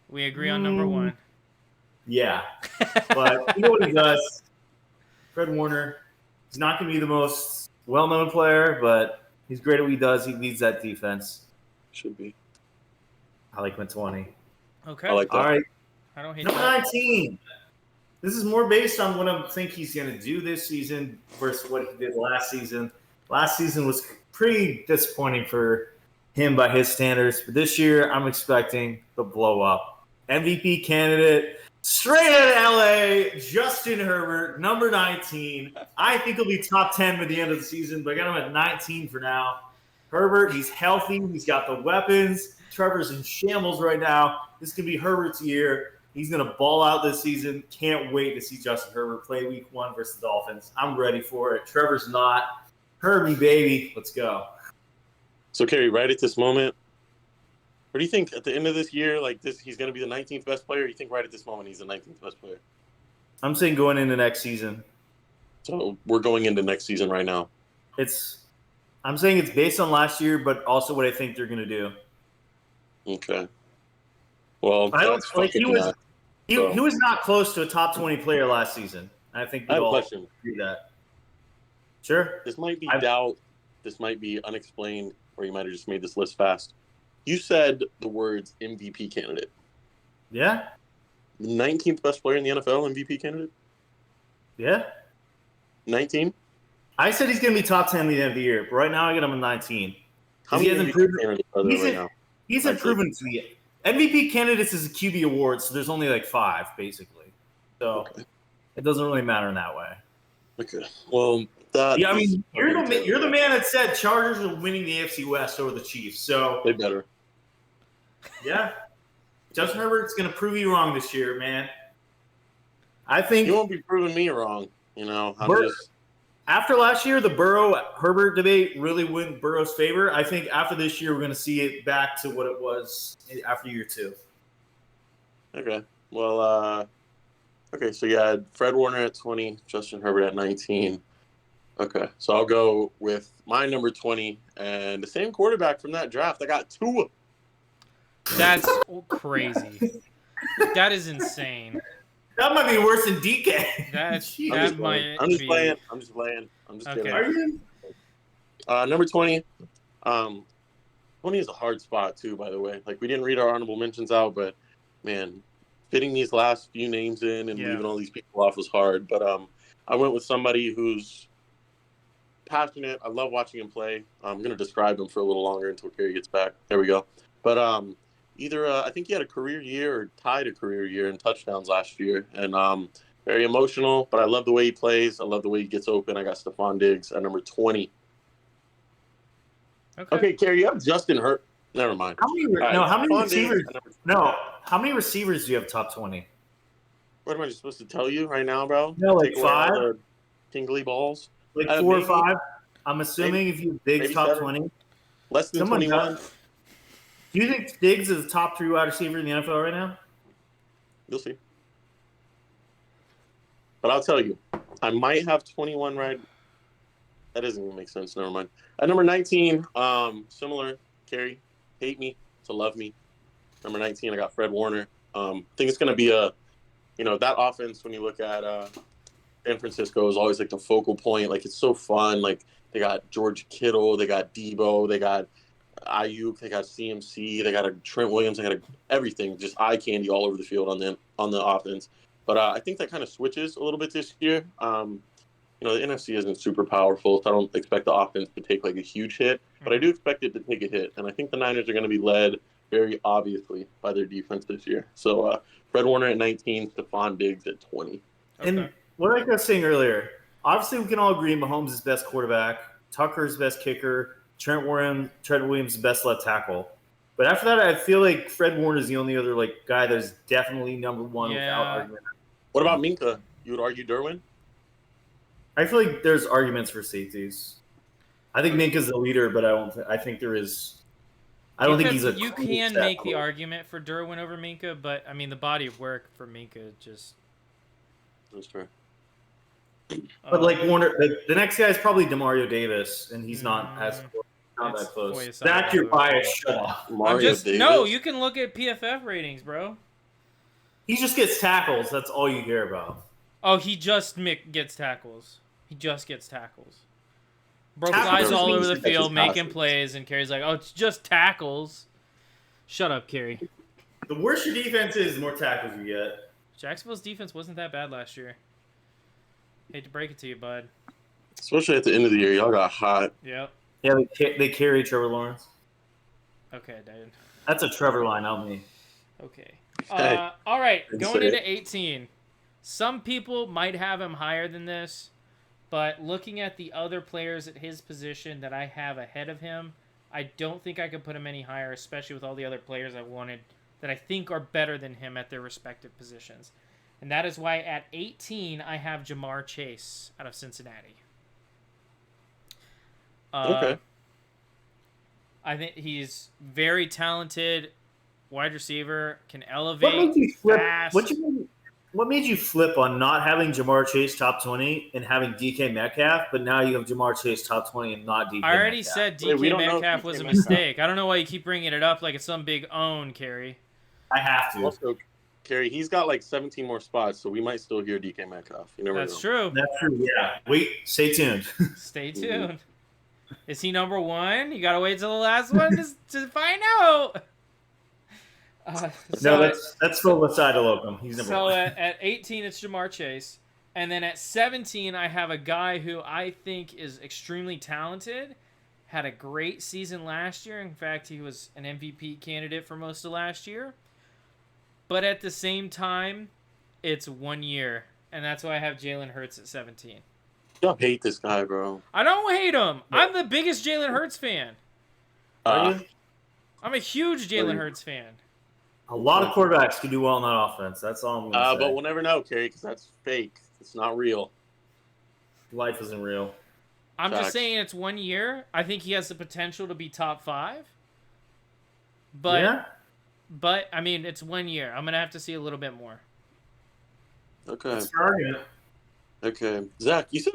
[SPEAKER 1] we agree on number 1.
[SPEAKER 2] Yeah. But you know what he does? Fred Warner. He's not going to be the most well-known player, but he's great at what he does. He leads that defense.
[SPEAKER 3] Should be.
[SPEAKER 2] I like him at 20.
[SPEAKER 1] Okay.
[SPEAKER 3] I like that.
[SPEAKER 2] All right.
[SPEAKER 1] I don't hate
[SPEAKER 2] Number
[SPEAKER 1] that.
[SPEAKER 2] 19. This is more based on what I think he's going to do this season versus what he did last season. Last season was pretty disappointing for him by his standards. But this year, I'm expecting the blow up. MVP candidate, straight out of LA, Justin Herbert, number 19. I think he'll be top 10 by the end of the season, but I got him at 19 for now. Herbert, he's healthy. He's got the weapons. Trevor's in shambles right now. This could be Herbert's year. He's going to ball out this season. Can't wait to see Justin Herbert play week 1 versus the Dolphins. I'm ready for it. Trevor's not. Herbie, baby. Let's go.
[SPEAKER 3] So, Kerry, right at this moment, what do you think at the end of this year, like this, he's going to be the 19th best player? Or you think right at this moment he's the 19th best player?
[SPEAKER 2] I'm saying going into next season.
[SPEAKER 3] So we're going into next season right now.
[SPEAKER 2] I'm saying it's based on last year, but also what I think they're going to do.
[SPEAKER 3] Okay. Well,
[SPEAKER 2] I don't
[SPEAKER 3] that's
[SPEAKER 2] like he
[SPEAKER 3] fucking
[SPEAKER 2] was. He was not close to a top 20 player last season. I think we
[SPEAKER 3] I have a
[SPEAKER 2] all
[SPEAKER 3] question.
[SPEAKER 2] agree that. Sure.
[SPEAKER 3] This might be doubt. This might be unexplained, or you might have just made this list fast. You said the words MVP candidate.
[SPEAKER 2] Yeah.
[SPEAKER 3] The 19th best player in the NFL, MVP candidate?
[SPEAKER 2] Yeah.
[SPEAKER 3] 19?
[SPEAKER 2] I said he's going to be top 10 at the end of the year, but right now I got him at 19.
[SPEAKER 3] How
[SPEAKER 2] He
[SPEAKER 3] many
[SPEAKER 2] hasn't
[SPEAKER 3] MVP
[SPEAKER 2] proven.
[SPEAKER 3] candidates are there right now?
[SPEAKER 2] He's proven to be it. MVP candidates is a QB award, so there's only like 5 basically. So it doesn't really matter in that way.
[SPEAKER 3] Okay. Well, that.
[SPEAKER 2] Yeah, I mean, you're the man that said Chargers are winning the AFC West over the Chiefs. So
[SPEAKER 3] They better.
[SPEAKER 2] yeah, Justin Herbert's going to prove you wrong this year, man. I think
[SPEAKER 3] You won't be proving me wrong. You know,
[SPEAKER 2] after last year, the Burrow-Herbert debate really went Burrow's favor. I think after this year, we're going to see it back to what it was after year 2.
[SPEAKER 3] Okay. Well, okay, so you had Fred Warner at 20, Justin Herbert at 19. Okay, so I'll go with my number 20 and the same quarterback from that draft. I got Tua.
[SPEAKER 1] That's crazy. That is insane.
[SPEAKER 2] That might be worse than DK.
[SPEAKER 1] That might
[SPEAKER 3] I'm just
[SPEAKER 1] be.
[SPEAKER 3] playing. I'm just kidding.
[SPEAKER 1] Okay.
[SPEAKER 2] Are you?
[SPEAKER 3] Number 20. 20 is a hard spot, too, by the way. Like, we didn't read our honorable mentions out, but, man, fitting these last few names in and leaving all these people off was hard. But I went with somebody who's passionate. I love watching him play. I'm going to describe him for a little longer until Kerry gets back. There we go. But I think he had a career year or tied a career year in touchdowns last year. And very emotional, but I love the way he plays. I love the way he gets open. I got Stephon Diggs at number 20. Okay, Kerry, you have Justin Herbert. Never mind.
[SPEAKER 2] How many
[SPEAKER 3] Stephon
[SPEAKER 2] receivers?
[SPEAKER 3] Diggs at number 20.
[SPEAKER 2] No, how many receivers do you have top 20?
[SPEAKER 3] What am I supposed to tell you right now, bro?
[SPEAKER 2] No, like
[SPEAKER 3] Take away all
[SPEAKER 2] 5?
[SPEAKER 3] the tingly balls?
[SPEAKER 2] Like 4 or 5? I'm assuming if you have Diggs
[SPEAKER 3] maybe
[SPEAKER 2] top
[SPEAKER 3] 7.
[SPEAKER 2] 20.
[SPEAKER 3] Less than 21?
[SPEAKER 2] Do you think Diggs is the top 3 wide receiver in the NFL right now?
[SPEAKER 3] You'll see. But I'll tell you, I might have 21 right. That doesn't even make sense. Never mind. At number 19, similar, Kerry, hate me to love me. Number 19, I got Fred Warner. I think it's going to be that offense when you look at San Francisco is always like the focal point. Like it's so fun. Like they got George Kittle, they got Debo, they got Ayuk, they got CMC, they got a Trent Williams, they got everything, just eye candy all over the field on the offense. But I think that kind of switches a little bit this year. The NFC isn't super powerful, so I don't expect the offense to take like a huge hit, but I do expect it to take a hit. And I think the Niners are going to be led very obviously by their defense this year. So Fred Warner at 19, Stephon Diggs at 20.
[SPEAKER 1] Okay.
[SPEAKER 2] And what I was saying earlier, obviously we can all agree Mahomes is best quarterback, Tucker's best kicker, Trent Williams is best left tackle. But after that, I feel like Fred Warner is the only other guy that is definitely number one without argument.
[SPEAKER 3] What about Minka? You would argue Derwin?
[SPEAKER 2] I feel like there's arguments for safeties. I think Minka's the leader, but I think there is. I don't think he's a.
[SPEAKER 1] You can make the argument for Derwin over Minka, but I mean the body of work for Minka just.
[SPEAKER 3] That's fair.
[SPEAKER 2] But Warner, the next guy is probably Demario Davis, and he's not that close. Zach, you're biased. Shut up.
[SPEAKER 1] No, you can look at PFF ratings, bro.
[SPEAKER 2] He just gets tackles. That's all you care about.
[SPEAKER 1] Oh, he just gets tackles. He just gets tackles. Bro
[SPEAKER 2] Tackles
[SPEAKER 1] flies all over the
[SPEAKER 3] means
[SPEAKER 1] field
[SPEAKER 3] he
[SPEAKER 1] making
[SPEAKER 3] passes.
[SPEAKER 1] plays, and Kerry's like, "Oh, it's just tackles." Shut up, Kerry.
[SPEAKER 2] The worse your defense is, the more tackles you get.
[SPEAKER 1] Jacksonville's defense wasn't that bad last year. Hate to break it to you, bud.
[SPEAKER 3] Especially at the end of the year, y'all got hot.
[SPEAKER 1] Yep.
[SPEAKER 2] Yeah, they carry Trevor Lawrence.
[SPEAKER 1] Okay, dude.
[SPEAKER 2] That's a Trevor line, not me.
[SPEAKER 1] Okay.
[SPEAKER 3] Hey,
[SPEAKER 1] all right,
[SPEAKER 3] didn't
[SPEAKER 1] going
[SPEAKER 3] say
[SPEAKER 1] into
[SPEAKER 3] it.
[SPEAKER 1] 18. Some people might have him higher than this, but looking at the other players at his position that I have ahead of him, I don't think I could put him any higher, especially with all the other players I wanted that I think are better than him at their respective positions. And that is why at 18, I have Jamar Chase out of Cincinnati.
[SPEAKER 3] Okay.
[SPEAKER 1] I think he's very talented wide receiver, can
[SPEAKER 2] What
[SPEAKER 1] elevate
[SPEAKER 2] made you flip?
[SPEAKER 1] fast.
[SPEAKER 2] What made you flip on not having Jamar Chase top 20 and having DK Metcalf, but now you have Jamar Chase top 20 and not DK
[SPEAKER 1] I already
[SPEAKER 2] Metcalf?
[SPEAKER 1] said
[SPEAKER 3] Wait, we
[SPEAKER 1] DK
[SPEAKER 3] don't know
[SPEAKER 1] Metcalf
[SPEAKER 3] DK
[SPEAKER 1] was a
[SPEAKER 3] Metcalf.
[SPEAKER 1] mistake. I don't know why you keep bringing it up like it's some big own, Kerry.
[SPEAKER 2] I have to.
[SPEAKER 3] Also, Kerry, he's got like 17 more spots, so we might still hear DK Metcalf. You never
[SPEAKER 1] That's
[SPEAKER 3] know.
[SPEAKER 1] true.
[SPEAKER 2] That's true, yeah. Wait, stay tuned.
[SPEAKER 1] Stay tuned. Is he number one? You gotta wait till the last one to find out.
[SPEAKER 2] No, that's Phil Lasida Locum. He's number
[SPEAKER 1] So
[SPEAKER 2] one.
[SPEAKER 1] at 18, it's Jamar Chase. And then at 17, I have a guy who I think is extremely talented. Had a great season last year. In fact, he was an MVP candidate for most of last year. But at the same time, it's 1 year. And that's why I have Jalen Hurts at 17.
[SPEAKER 3] Y'all hate this guy, bro.
[SPEAKER 1] I don't hate him. I'm the biggest Jalen Hurts fan.
[SPEAKER 2] Are you?
[SPEAKER 1] I'm a huge Jalen Hurts fan.
[SPEAKER 2] A lot of quarterbacks can do well in that offense. That's all I'm going to say.
[SPEAKER 3] But we'll never know, Kerry, because that's fake. It's not real.
[SPEAKER 2] Life isn't real.
[SPEAKER 1] I'm just
[SPEAKER 3] Facts.
[SPEAKER 1] saying it's 1 year. I think he has the potential to be top 5. But
[SPEAKER 2] Yeah?
[SPEAKER 1] But I mean, it's 1 year. I'm gonna have to see a little bit more.
[SPEAKER 3] Okay.
[SPEAKER 2] That's fair argument.
[SPEAKER 3] Okay. Zach, you said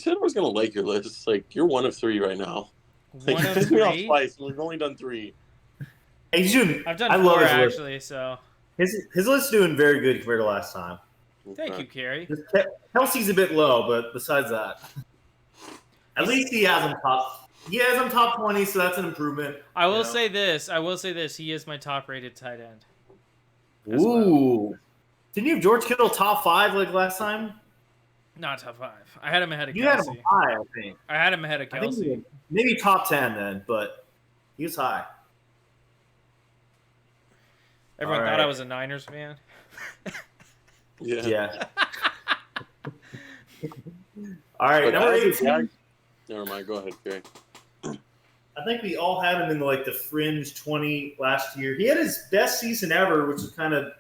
[SPEAKER 3] I was gonna like your list. Like you're 1 of 3 right now. Like,
[SPEAKER 1] One
[SPEAKER 3] you
[SPEAKER 1] of
[SPEAKER 3] pissed me off
[SPEAKER 1] 3.
[SPEAKER 3] twice, and we've only done 3.
[SPEAKER 2] Hey, he's doing,
[SPEAKER 1] I've done
[SPEAKER 2] I
[SPEAKER 1] 4
[SPEAKER 2] love his list.
[SPEAKER 1] actually. So
[SPEAKER 2] His list's doing very good compared to last time.
[SPEAKER 1] thank you, Kerry.
[SPEAKER 2] Kelsey's a bit low, but besides that, at least he has him top. He has him top 20, so that's an improvement.
[SPEAKER 1] I will
[SPEAKER 2] you know?
[SPEAKER 1] say this. He is my top-rated tight end. as
[SPEAKER 2] Ooh. Didn't you have George Kittle top 5 like last time?
[SPEAKER 1] Not top 5. I had him ahead of
[SPEAKER 2] You had
[SPEAKER 1] Kelsey.
[SPEAKER 2] him high, I think.
[SPEAKER 1] I had him ahead of
[SPEAKER 2] I think
[SPEAKER 1] Kelsey.
[SPEAKER 2] maybe top 10 then, but he was high.
[SPEAKER 1] Everyone
[SPEAKER 2] All
[SPEAKER 1] thought
[SPEAKER 2] right.
[SPEAKER 1] I was a Niners fan.
[SPEAKER 3] Yeah.
[SPEAKER 2] Yeah. All right,
[SPEAKER 3] But
[SPEAKER 2] number
[SPEAKER 3] as a
[SPEAKER 2] 18.
[SPEAKER 3] Jag- Never mind. Go ahead, Kerry.
[SPEAKER 2] I think we all had him in the fringe 20 last year. He had his best season ever, which is kind of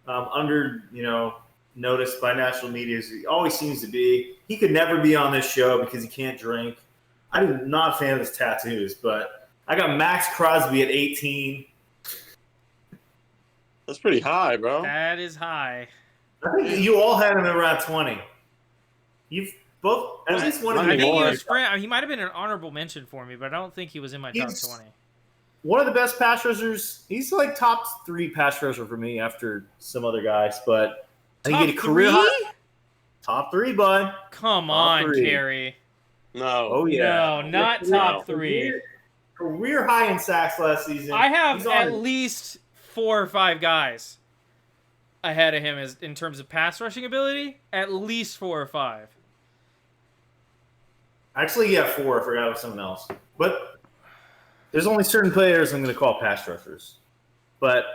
[SPEAKER 2] under noticed by national media. As he always seems to be. He could never be on this show because he can't drink. I'm not a fan of his tattoos, but I got Max Crosby at 18.
[SPEAKER 3] That's pretty high, bro.
[SPEAKER 1] That is high.
[SPEAKER 2] I think you all had him around 20. You've both at least one of
[SPEAKER 3] Not
[SPEAKER 1] I
[SPEAKER 2] you.
[SPEAKER 1] think he
[SPEAKER 3] anymore.
[SPEAKER 1] he might have been an honorable mention for me, but I don't think he was in my top
[SPEAKER 2] He's-
[SPEAKER 1] 20.
[SPEAKER 2] One of the best pass rushers. He's like top 3 pass rusher for me after some other guys, but I think he had a career high. Top 3, bud.
[SPEAKER 1] Come
[SPEAKER 2] Top
[SPEAKER 1] on,
[SPEAKER 2] 3.
[SPEAKER 1] Carey.
[SPEAKER 3] No.
[SPEAKER 2] Oh yeah.
[SPEAKER 1] No, not top 3.
[SPEAKER 2] Career high in sacks last season.
[SPEAKER 1] I have
[SPEAKER 2] He's
[SPEAKER 1] at
[SPEAKER 2] on-
[SPEAKER 1] least 4 or 5 guys ahead of him as in terms of pass rushing ability. At least 4 or 5.
[SPEAKER 2] Actually, yeah, 4. I forgot it was someone else. But there's only certain players I'm going to call pass rushers. But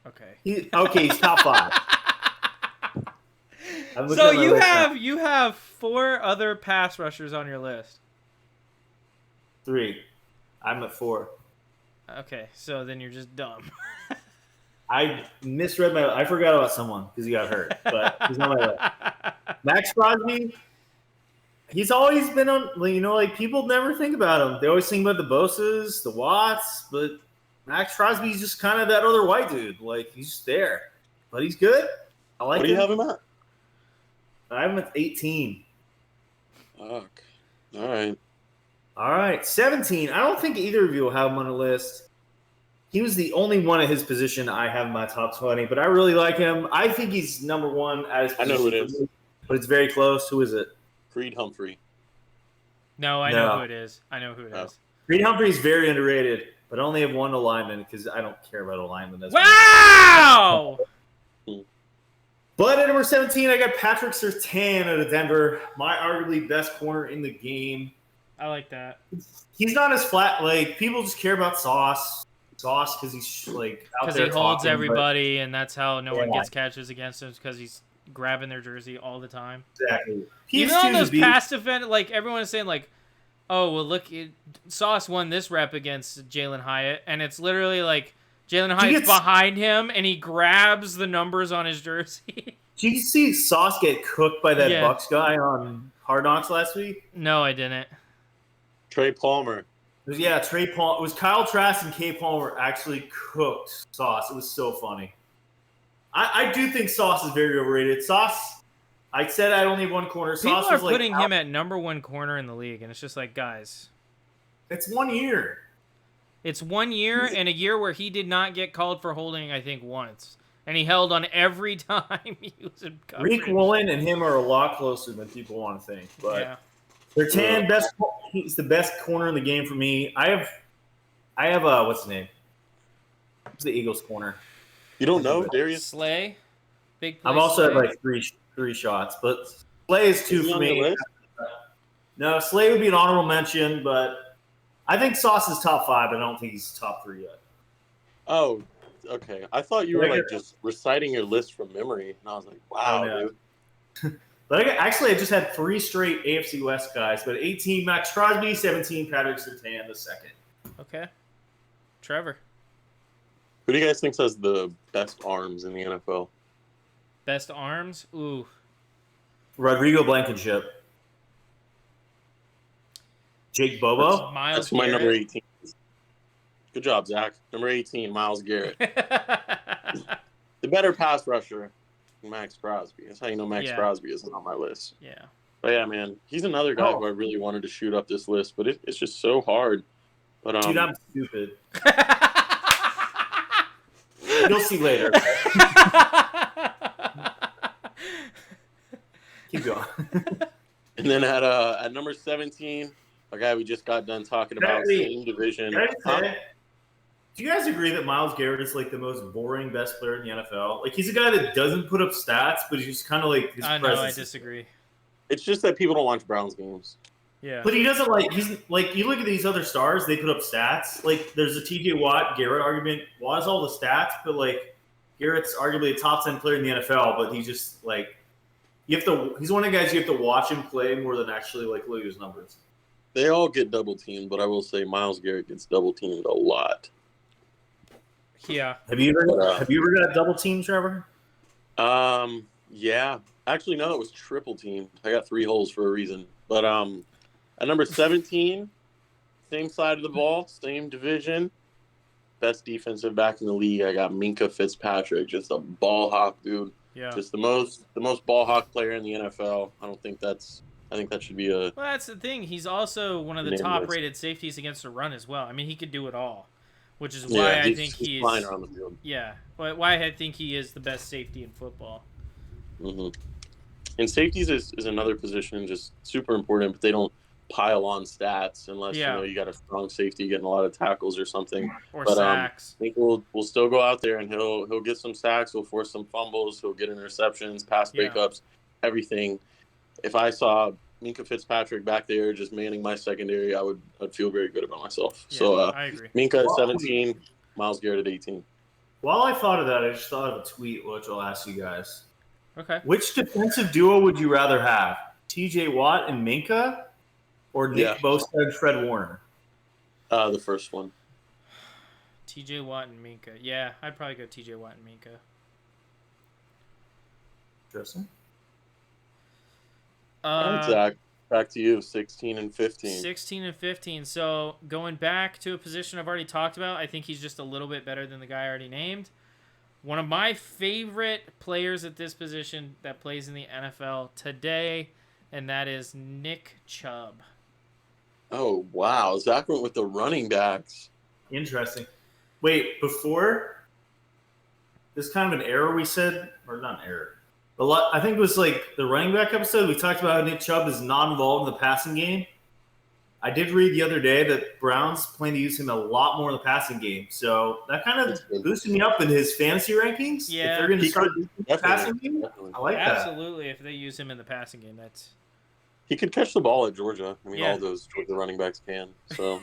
[SPEAKER 1] Okay.
[SPEAKER 2] he's top 5. I'm looking
[SPEAKER 1] So
[SPEAKER 2] at my
[SPEAKER 1] you
[SPEAKER 2] list now.
[SPEAKER 1] you have 4 other pass rushers on your list.
[SPEAKER 2] 3. I'm at 4.
[SPEAKER 1] Okay, so then you're just dumb.
[SPEAKER 2] I misread I forgot about someone because he got hurt, but he's on my list. Max Crosby, he's always been on, like people never think about him. They always think about the Bosas, the Watts, but Max Crosby's just kind of that other white dude. Like, he's just there. But he's good. I like
[SPEAKER 3] What do you
[SPEAKER 2] him.
[SPEAKER 3] have him at?
[SPEAKER 2] I have him at 18.
[SPEAKER 3] Fuck. All right.
[SPEAKER 2] All right, 17. I don't think either of you will have him on the list. He was the only one at his position I have in my top 20, but I really like him. I think he's number 1 at his
[SPEAKER 3] I
[SPEAKER 2] position.
[SPEAKER 3] know who it is.
[SPEAKER 2] But it's very close. Who is it?
[SPEAKER 3] Creed Humphrey.
[SPEAKER 1] No, I know
[SPEAKER 2] No.
[SPEAKER 1] who it is. I know who it
[SPEAKER 3] Oh.
[SPEAKER 1] is.
[SPEAKER 2] Reed Humphrey's very underrated, but I only have 1 alignment because I don't care about alignment. That's much.
[SPEAKER 1] Wow!
[SPEAKER 2] But at number 17, I got Patrick Surtain out of Denver, my arguably best corner in the game.
[SPEAKER 1] I like that.
[SPEAKER 2] He's not as flat. Like, people just care about Sauce because he's like out
[SPEAKER 1] Because
[SPEAKER 2] there
[SPEAKER 1] he holds
[SPEAKER 2] talking, but-
[SPEAKER 1] everybody, and that's how no one
[SPEAKER 2] Yeah.
[SPEAKER 1] gets catches against him, because he's grabbing their jersey all the time.
[SPEAKER 2] Exactly.
[SPEAKER 1] Even on those pass defend, like everyone is saying, like, oh well, look, Sauce won this rep against Jalen Hyatt, and it's literally like Jalen Hyatt's
[SPEAKER 2] gets-
[SPEAKER 1] behind him, and he grabs the numbers on his jersey.
[SPEAKER 2] Did you see Sauce get cooked by that
[SPEAKER 1] Yeah.
[SPEAKER 2] Bucks guy on Hard Knocks last week?
[SPEAKER 1] No, I didn't.
[SPEAKER 3] Trey Palmer.
[SPEAKER 2] It was, Trey Palmer. It was Kyle Trask and Kay Palmer actually cooked Sauce. It was so funny. I do think Sauce is very overrated. Sauce, I said I only have 1 corner.
[SPEAKER 1] People
[SPEAKER 2] Sauce
[SPEAKER 1] are
[SPEAKER 2] was like,
[SPEAKER 1] putting him at number 1 corner in the league, and it's just like, guys,
[SPEAKER 2] it's 1 year.
[SPEAKER 1] it's 1 year and a year where he did not get called for holding, I think, once. And he held on every time he was in coverage.
[SPEAKER 2] Reek Woolen and him are a lot closer than people want to think. But
[SPEAKER 1] Yeah.
[SPEAKER 2] Bertan, he's the best corner in the game for me. I have what's his name? Who's the Eagles corner?
[SPEAKER 3] You don't know Darius?
[SPEAKER 1] Slay. Big play
[SPEAKER 2] I'm also
[SPEAKER 1] Slay.
[SPEAKER 2] at like three shots, but Slay is 2
[SPEAKER 3] Is he
[SPEAKER 2] for
[SPEAKER 3] on your
[SPEAKER 2] me.
[SPEAKER 3] list?
[SPEAKER 2] No, Slay would be an honorable mention, but I think Sauce is top 5. I don't think he's top 3 yet.
[SPEAKER 3] Oh, okay. I thought you were
[SPEAKER 2] Yeah.
[SPEAKER 3] like just reciting your list from memory, and I was like, wow,
[SPEAKER 2] Oh, no.
[SPEAKER 3] dude.
[SPEAKER 2] But I just had 3 straight AFC West guys. But 18, Max Crosby. 17, Patrick Surtain, the second.
[SPEAKER 1] Okay. Trevor.
[SPEAKER 3] Who do you guys think has the best arms in the NFL?
[SPEAKER 1] Best arms? Ooh.
[SPEAKER 2] Rodrigo Blankenship. Jake Bobo.
[SPEAKER 1] Miles
[SPEAKER 3] That's my
[SPEAKER 1] Garrett.
[SPEAKER 3] number 18. Good job, Zach. Number 18, Myles Garrett. The better pass rusher, Max Crosby. That's how you know Max
[SPEAKER 1] Yeah.
[SPEAKER 3] Crosby isn't on my list.
[SPEAKER 1] Yeah.
[SPEAKER 3] But yeah, man, he's another guy
[SPEAKER 2] Oh.
[SPEAKER 3] who I really wanted to shoot up this list, but it's just so hard. But
[SPEAKER 2] Dude, I'm stupid. You'll see later. Keep going.
[SPEAKER 3] and then at number 17, a guy we just got done talking about,
[SPEAKER 2] Wait,
[SPEAKER 3] same division.
[SPEAKER 2] Can I just say, do you guys agree that Myles Garrett is like the most boring best player in the NFL? Like, he's a guy that doesn't put up stats, but he's just kind of like his
[SPEAKER 1] I know, I
[SPEAKER 2] presence.
[SPEAKER 1] disagree.
[SPEAKER 3] It's just that people don't watch Browns games.
[SPEAKER 1] Yeah.
[SPEAKER 2] But he doesn't he's like, you look at these other stars, they put up stats. Like, there's a TJ Watt Garrett argument. Watt has all the stats, but like, Garrett's arguably a top 10 player in the NFL, but he's just like, he's one of the guys you have to watch him play more than actually like look at his numbers.
[SPEAKER 3] They all get double teamed, but I will say Myles Garrett gets double teamed a lot.
[SPEAKER 1] Yeah.
[SPEAKER 2] Have you ever got a double team, Trevor?
[SPEAKER 3] Yeah. Actually, no, it was triple teamed. I got 3 holes for a reason. But at number 17, same side of the ball, same division, best defensive back in the league. I got Minka Fitzpatrick, just a ball hawk dude.
[SPEAKER 1] Yeah.
[SPEAKER 3] Just the most ball hawk player in the NFL. I think that should be a
[SPEAKER 1] Well, that's the thing. He's also one of the
[SPEAKER 3] Name
[SPEAKER 1] top-rated safeties against the run as well. I mean, he could do it all, which is why I think
[SPEAKER 3] he's
[SPEAKER 1] he's
[SPEAKER 3] flying around the field.
[SPEAKER 1] yeah. Why I think he is the best safety in football.
[SPEAKER 3] hmm And safeties is another position just super important, but they don't pile on stats unless you got a strong safety getting a lot of tackles or something.
[SPEAKER 1] Or
[SPEAKER 3] But
[SPEAKER 1] sacks.
[SPEAKER 3] I think we'll still go out there and he'll get some sacks, he'll force some fumbles, he'll get interceptions, pass breakups, everything. If I saw Minkah Fitzpatrick back there just manning my secondary, I'd feel very good about myself.
[SPEAKER 1] Yeah,
[SPEAKER 3] So
[SPEAKER 1] I agree.
[SPEAKER 3] Minkah at 17, Myles Garrett at 18.
[SPEAKER 2] While I thought of that, I just thought of a tweet, which I'll ask you guys.
[SPEAKER 1] Okay.
[SPEAKER 2] Which defensive duo would you rather have? TJ Watt and Minkah, or Nick Bosa and Fred Warner?
[SPEAKER 3] The first one.
[SPEAKER 1] TJ Watt and Minkah. Yeah, I'd probably go TJ Watt and Minkah.
[SPEAKER 2] Interesting.
[SPEAKER 3] All right, Zach, back to you. 16 and 15.
[SPEAKER 1] 16 and 15. So going back to a position I've already talked about, I think he's just a little bit better than the guy I already named. One of my favorite players at this position that plays in the NFL today, and that is Nick Chubb.
[SPEAKER 3] Oh, wow. Zach went with the running backs.
[SPEAKER 2] Interesting. Wait, before this kind of an error we said, or not an error. I think it was like the running back episode. We talked about how Nick Chubb is not involved in the passing game. I did read the other day that Browns plan to use him a lot more in the passing game. So that kind of boosted me up in his fantasy rankings.
[SPEAKER 1] Yeah.
[SPEAKER 2] If they're going to start using the passing game, I like that.
[SPEAKER 1] Absolutely. If they use him in the passing game, that's...
[SPEAKER 3] He could catch the ball at Georgia. I mean, all those Georgia running backs can. So.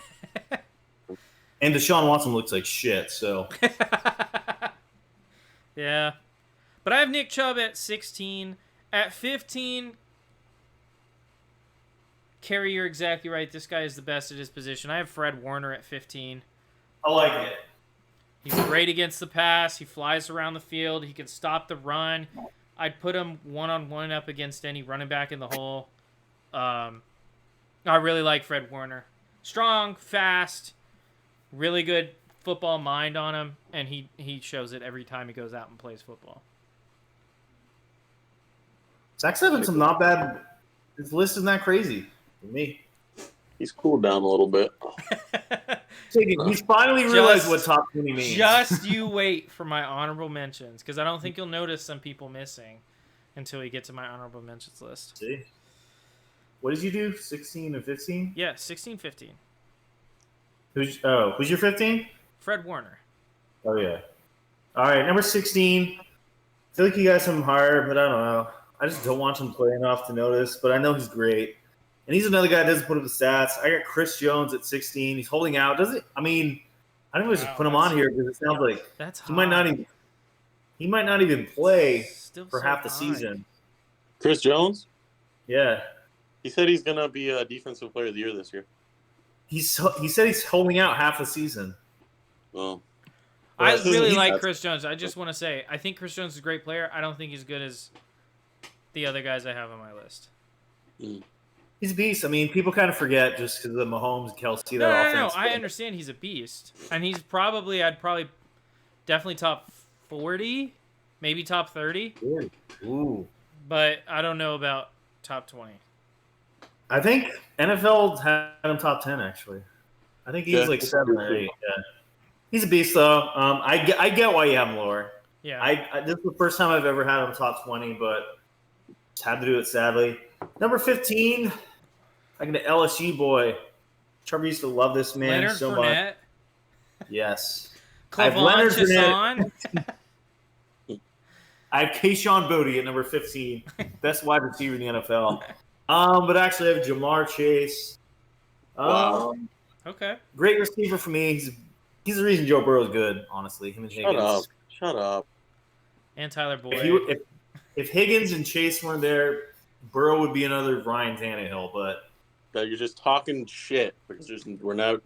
[SPEAKER 2] And Deshaun Watson looks like shit, so.
[SPEAKER 1] Yeah. But I have Nick Chubb at 16. At 15, Kerry, you're exactly right. This guy is the best at his position. I have Fred Warner at 15.
[SPEAKER 2] I like it.
[SPEAKER 1] He's great against the pass. He flies around the field. He can stop the run. I'd put him one-on-one up against any running back in the hole. I really like Fred Warner. Strong, fast, really good football mind on him, and he shows it every time he goes out and plays football.
[SPEAKER 2] Zach's having some not bad. His list isn't that crazy for me.
[SPEAKER 3] He's cooled down a little bit.
[SPEAKER 2] He's finally realized what top 20 means.
[SPEAKER 1] Just you wait for my honorable mentions, because I don't think you'll notice some people missing until we get to my honorable mentions list.
[SPEAKER 2] See? What did you do? 16 and 15?
[SPEAKER 1] Yeah, 16, 15.
[SPEAKER 2] Who's your 15?
[SPEAKER 1] Fred Warner.
[SPEAKER 2] Oh, yeah. All right, number 16. I feel like you guys have him higher, but I don't know. I just don't watch him play enough to notice, but I know he's great. And he's another guy that doesn't put up the stats. I got Chris Jones at 16. He's holding out. I don't know if I should put him on here because it sounds like he might not even play for half the season.
[SPEAKER 3] Chris Jones?
[SPEAKER 2] Yeah.
[SPEAKER 3] He said he's going to be a defensive player of the year this year.
[SPEAKER 2] He said he's holding out half the season.
[SPEAKER 3] Well,
[SPEAKER 1] I really like Chris Jones. I just want to say, I think Chris Jones is a great player. I don't think he's good as the other guys I have on my list.
[SPEAKER 2] He's a beast. I mean, people kind of forget just because of the Mahomes and Kelsey.
[SPEAKER 1] No. I understand he's a beast. And he's I'd probably definitely top 40, maybe top 30.
[SPEAKER 2] Ooh.
[SPEAKER 1] But I don't know about top 20.
[SPEAKER 2] I think NFL had him top 10, actually. I think he's like 7 or 8. Yeah. He's a beast, though. I get why you have him lower.
[SPEAKER 1] Yeah.
[SPEAKER 2] This is the first time I've ever had him top 20, but just had to do it, sadly. Number 15, I got an LSU boy. Trevor used to love this man
[SPEAKER 1] Leonard
[SPEAKER 2] so
[SPEAKER 1] Fournette.
[SPEAKER 2] much. Yes.
[SPEAKER 1] Clavon Chaisson.
[SPEAKER 2] I have Keyshawn Bodie at number 15. Best wide receiver in the NFL. But actually I have Jamar Chase.
[SPEAKER 3] Wow.
[SPEAKER 1] Okay.
[SPEAKER 2] Great receiver for me. He's the reason Joe Burrow is good, honestly. Him and Higgins.
[SPEAKER 3] Shut up.
[SPEAKER 1] And Tyler Boyd.
[SPEAKER 2] If Higgins and Chase weren't there, Burrow would be another Ryan Tannehill, but
[SPEAKER 3] you're just talking shit because we're not,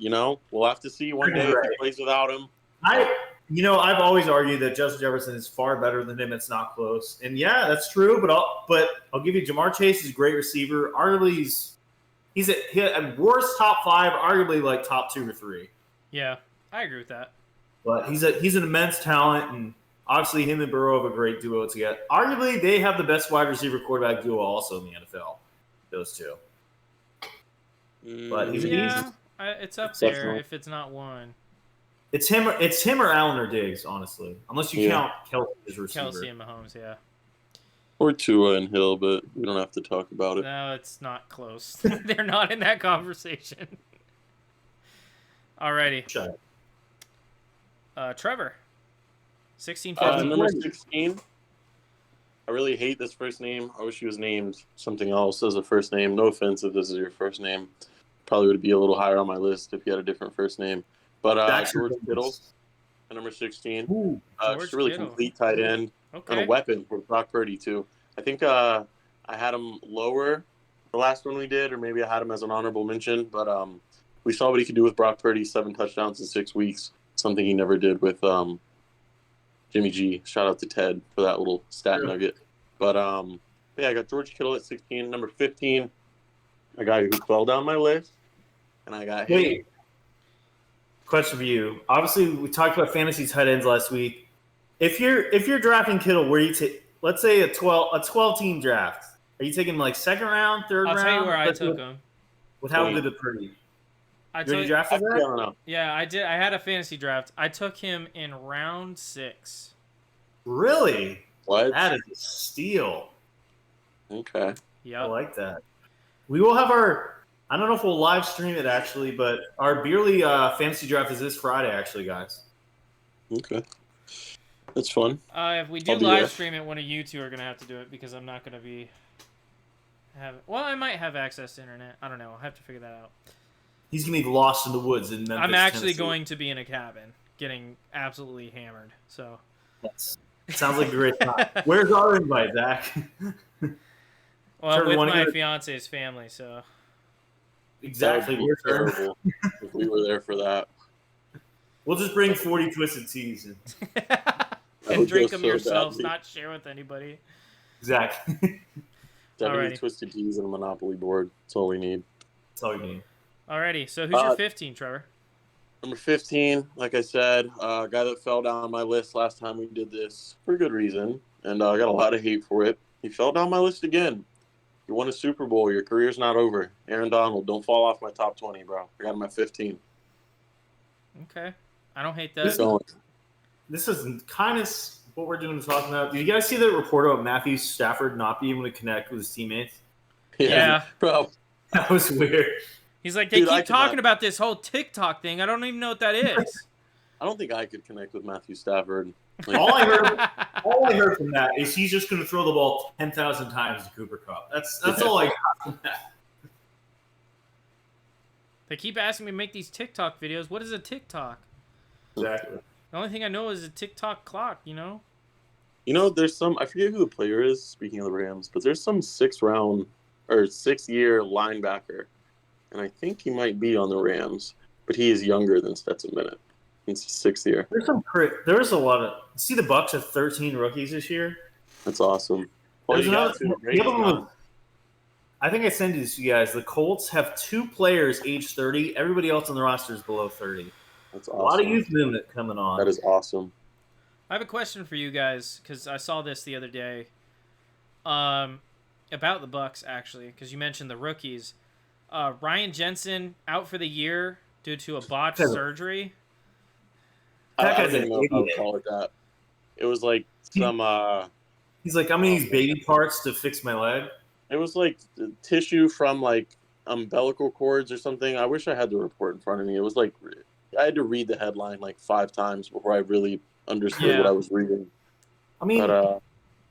[SPEAKER 3] we'll have to see one day if he plays without him.
[SPEAKER 2] I've always argued that Justin Jefferson is far better than him. It's not close. And yeah, that's true, but I'll give you Jamar Chase is a great receiver. Arguably he's at worst top 5, arguably like top 2 or 3.
[SPEAKER 1] Yeah, I agree with that.
[SPEAKER 2] But he's an immense talent, and obviously him and Burrow have a great duo together. Arguably, they have the best wide receiver quarterback duo also in the NFL. Those two. But he's
[SPEAKER 1] it's up there if it's not one.
[SPEAKER 2] It's him or Allen or Diggs, honestly. Unless you count Kelsey as receiver.
[SPEAKER 1] Kelsey and Mahomes, yeah.
[SPEAKER 3] Or Tua and Hill, but we don't have to talk about it.
[SPEAKER 1] No, it's not close. They're not in that conversation. Alrighty.
[SPEAKER 2] Shut up.
[SPEAKER 1] Trevor. 16,
[SPEAKER 3] Number 16. I really hate this first name. I wish he was named something else as a first name. No offense if this is your first name. Probably would be a little higher on my list if you had a different first name. But George Kittle, at number 16. Just a really complete tight end.
[SPEAKER 1] Okay.
[SPEAKER 3] And a weapon for Brock Purdy, too. I think I had him lower the last one we did, or maybe I had him as an honorable mention. But we saw what he could do with Brock Purdy, 7 touchdowns in 6 weeks, something he never did with Jimmy G. Shout out to Ted for that little stat nugget. But, yeah, I got George Kittle at 16. Number 15, a guy who fell down my list. And I got him.
[SPEAKER 2] Wait. Question for you. Obviously, we talked about fantasy tight ends last week. If you're drafting Kittle, where you take, let's say a 12 team draft, are you taking like second round, third round?
[SPEAKER 1] I'll tell you where I took him.
[SPEAKER 2] With how good the Purdy?
[SPEAKER 1] I
[SPEAKER 2] You already
[SPEAKER 1] took,
[SPEAKER 2] drafted
[SPEAKER 3] I
[SPEAKER 2] that?
[SPEAKER 3] don't know.
[SPEAKER 1] yeah, I did. I had a fantasy draft. I took him in round 6.
[SPEAKER 2] Really?
[SPEAKER 3] What?
[SPEAKER 2] That is a steal.
[SPEAKER 3] Okay.
[SPEAKER 2] I
[SPEAKER 1] Yep.
[SPEAKER 2] like that. We will have I don't know if we'll live stream it actually, but our Beerly fantasy draft is this Friday actually, guys.
[SPEAKER 3] Okay. That's fun.
[SPEAKER 1] If we do
[SPEAKER 3] I'll be
[SPEAKER 1] live
[SPEAKER 3] there.
[SPEAKER 1] stream it, one of you two are gonna have to do it because I'm not gonna be well, I might have access to internet. I don't know. I'll have to figure that out.
[SPEAKER 2] He's gonna be lost in the woods in Memphis.
[SPEAKER 1] I'm actually
[SPEAKER 2] Tennessee.
[SPEAKER 1] going to be in a cabin, getting absolutely hammered. So
[SPEAKER 2] Sounds like a great time. Where's our invite, Zach?
[SPEAKER 1] well,
[SPEAKER 2] Trevor,
[SPEAKER 1] with
[SPEAKER 2] wanna
[SPEAKER 1] my
[SPEAKER 2] go to-
[SPEAKER 1] fiance's family. So
[SPEAKER 2] Exactly.
[SPEAKER 3] That would
[SPEAKER 2] Your
[SPEAKER 3] be
[SPEAKER 2] turn.
[SPEAKER 3] terrible if we were there for that.
[SPEAKER 2] We'll just bring 40 twisted teas. And...
[SPEAKER 1] and
[SPEAKER 3] would
[SPEAKER 1] drink
[SPEAKER 3] go
[SPEAKER 1] them
[SPEAKER 3] so
[SPEAKER 1] yourselves,
[SPEAKER 3] badly.
[SPEAKER 1] not share with anybody.
[SPEAKER 2] Exactly.
[SPEAKER 3] 70
[SPEAKER 1] Alrighty.
[SPEAKER 3] twisted teas and a Monopoly board. That's all we need.
[SPEAKER 2] That's all you need.
[SPEAKER 1] Alrighty. So who's your 15, Trevor?
[SPEAKER 3] Number 15, like I said, a guy that fell down my list last time we did this for good reason, and I got a lot of hate for it. He fell down my list again. You won a Super Bowl. Your career's not over. Aaron Donald, don't fall off my top 20, bro. I got him at 15.
[SPEAKER 1] Okay. I don't hate
[SPEAKER 2] This-
[SPEAKER 1] that.
[SPEAKER 2] This is kind of what we're doing talking about. Did you guys see the report about Matthew Stafford not being able to connect with his teammates?
[SPEAKER 1] Yeah.
[SPEAKER 3] Bro.
[SPEAKER 2] That was weird.
[SPEAKER 1] He's like, they
[SPEAKER 3] Dude, I
[SPEAKER 1] keep
[SPEAKER 3] could
[SPEAKER 1] talking
[SPEAKER 3] not-
[SPEAKER 1] about this whole TikTok thing. I don't even know what that is.
[SPEAKER 3] I don't think I could connect with Matthew Stafford. Like,
[SPEAKER 2] All I heard from that is he's just going to throw the ball 10,000 times to Cooper Kupp. That's all I got from that.
[SPEAKER 1] They keep asking me to make these TikTok videos. What is a TikTok?
[SPEAKER 2] Exactly.
[SPEAKER 1] The only thing I know is a TikTok clock, you know?
[SPEAKER 3] You know, there's some, I forget who the player is, speaking of the Rams, but there's some 6-year linebacker. And I think he might be on the Rams, but he is younger than Stetson Bennett. It's his 6th year.
[SPEAKER 2] There's a lot of. See, the Bucks have 13 rookies this year.
[SPEAKER 3] That's awesome. Well,
[SPEAKER 2] There's
[SPEAKER 3] you got
[SPEAKER 2] another.
[SPEAKER 3] to.
[SPEAKER 2] The other one was- I think I sent this to you guys. The Colts have 2 players age 30. Everybody else on the roster is below 30.
[SPEAKER 3] That's
[SPEAKER 2] A
[SPEAKER 3] awesome.
[SPEAKER 2] lot of youth movement coming on.
[SPEAKER 3] That is awesome.
[SPEAKER 1] I have a question for you guys because I saw this the other day. About the Bucks actually, because you mentioned the rookies. Ryan Jensen out for the year due to a botched
[SPEAKER 2] Kevin.
[SPEAKER 1] surgery.
[SPEAKER 2] That
[SPEAKER 3] I
[SPEAKER 2] guy's
[SPEAKER 3] don't
[SPEAKER 2] an
[SPEAKER 3] even know if I would
[SPEAKER 2] idiot.
[SPEAKER 3] call it that. It was like some,
[SPEAKER 2] He's like, I'm gonna use baby parts to fix my leg.
[SPEAKER 3] it was like tissue from like umbilical cords or something. I wish I had the report in front of me. It was like, I had to read the headline like 5 times before I really understood
[SPEAKER 1] Yeah.
[SPEAKER 3] what I was reading.
[SPEAKER 2] I mean,
[SPEAKER 3] But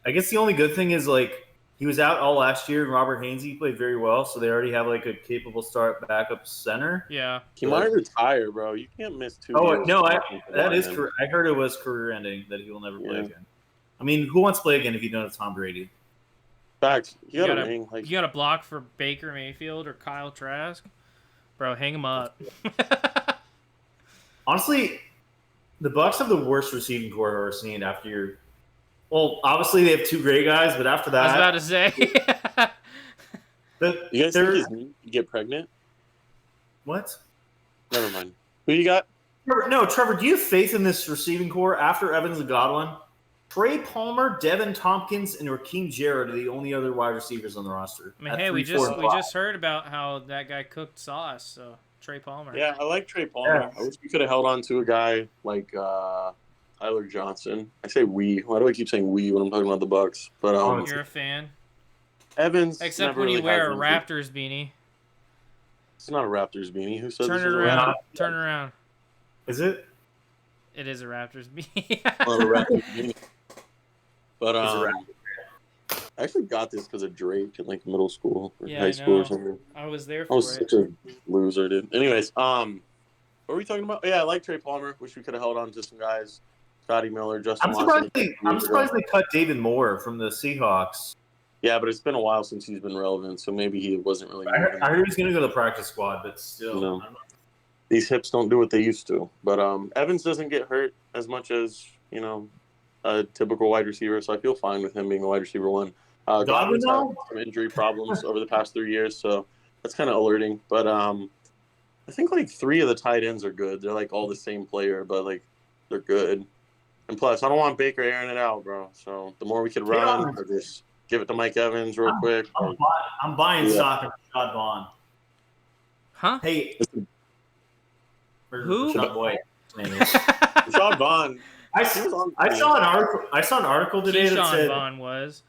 [SPEAKER 2] I guess the only good thing is like he was out all last year, and Robert Hainsey played very well, so they already have like a capable start backup center.
[SPEAKER 1] Yeah.
[SPEAKER 3] he might retire, bro. You can't miss 2
[SPEAKER 2] Oh
[SPEAKER 3] years.
[SPEAKER 2] no,
[SPEAKER 3] of
[SPEAKER 2] that is
[SPEAKER 3] lineman.
[SPEAKER 2] career. I heard it was career ending that he will never play
[SPEAKER 3] Yeah.
[SPEAKER 2] again. I mean, who wants to play again if you don't have Tom Brady?
[SPEAKER 3] Fact, you got
[SPEAKER 1] gotta-
[SPEAKER 3] a ring. Like,
[SPEAKER 1] You got a block for Baker Mayfield or Kyle Trask? Bro, hang him up.
[SPEAKER 2] Honestly, the Bucks have the worst receiving core I've ever seen. After your, well, obviously they have 2 great guys, but after
[SPEAKER 1] I was about
[SPEAKER 2] that,
[SPEAKER 1] to say.
[SPEAKER 3] you guys
[SPEAKER 2] they're-
[SPEAKER 3] think his knee could get pregnant?
[SPEAKER 2] what?
[SPEAKER 3] Never mind. Who you got?
[SPEAKER 2] Trevor, do you have faith in this receiving core after Evans and Godwin? Trey Palmer, Devin Tompkins, and Raheem Jarrett are the only other wide receivers on the roster.
[SPEAKER 1] I mean,
[SPEAKER 2] at
[SPEAKER 1] hey,
[SPEAKER 2] 3,
[SPEAKER 1] we
[SPEAKER 2] 4, and 5.
[SPEAKER 1] just heard about how that guy cooked sauce. So Trey Palmer.
[SPEAKER 3] Yeah, I like Trey Palmer.
[SPEAKER 2] Yeah.
[SPEAKER 3] I wish we could have held on to a guy like Tyler Johnson. I say we. Why do I keep saying we when I'm talking about the Bucks? But
[SPEAKER 1] You're a fan.
[SPEAKER 3] Evans.
[SPEAKER 1] Except
[SPEAKER 3] never
[SPEAKER 1] when you
[SPEAKER 3] really
[SPEAKER 1] wear a
[SPEAKER 3] has
[SPEAKER 1] Raptors beanie.
[SPEAKER 3] It's not a Raptors beanie. Who said
[SPEAKER 1] Turn
[SPEAKER 3] this
[SPEAKER 1] it
[SPEAKER 3] was a
[SPEAKER 1] around.
[SPEAKER 3] Raptors?
[SPEAKER 1] Turn it around.
[SPEAKER 2] Is it?
[SPEAKER 1] It is a Raptors beanie.
[SPEAKER 3] Not a Raptors beanie. But
[SPEAKER 2] It's a
[SPEAKER 3] I actually got this because of Drake in like middle school or
[SPEAKER 1] Yeah,
[SPEAKER 3] high
[SPEAKER 1] I
[SPEAKER 3] school
[SPEAKER 1] know.
[SPEAKER 3] or something.
[SPEAKER 1] I was there
[SPEAKER 3] I
[SPEAKER 1] for
[SPEAKER 3] was
[SPEAKER 1] it.
[SPEAKER 3] such a loser, dude. Anyways, what were we talking about? Yeah, I like Trey Palmer. Wish we could have held on to some guys. Scotty Miller, Justin Watson.
[SPEAKER 2] I'm surprised they cut David Moore from the Seahawks.
[SPEAKER 3] Yeah, but it's been a while since he's been relevant, so maybe he wasn't really.
[SPEAKER 2] I heard he was going to go to the practice squad, but still.
[SPEAKER 3] No.
[SPEAKER 2] I don't know.
[SPEAKER 3] These hips don't do what they used to. But Evans doesn't get hurt as much as a typical wide receiver, so I feel fine with him being a wide receiver one. Godwin's had some injury problems over the past 3 years, so that's kind of alerting. But I think like 3 of the tight ends are good. They're like all the same player, but like they're good. And plus, I don't want Baker airing it out, bro. So the more we could run, or just give it to Mike Evans real quick.
[SPEAKER 2] I'm buying stock in Rashad Vaughn.
[SPEAKER 1] Huh?
[SPEAKER 2] Hey,
[SPEAKER 1] Who?
[SPEAKER 2] Rashad Boyd.
[SPEAKER 3] Rashad Vaughn.
[SPEAKER 2] I saw an article today that
[SPEAKER 1] Keyshawn
[SPEAKER 2] said
[SPEAKER 1] Vaughn was.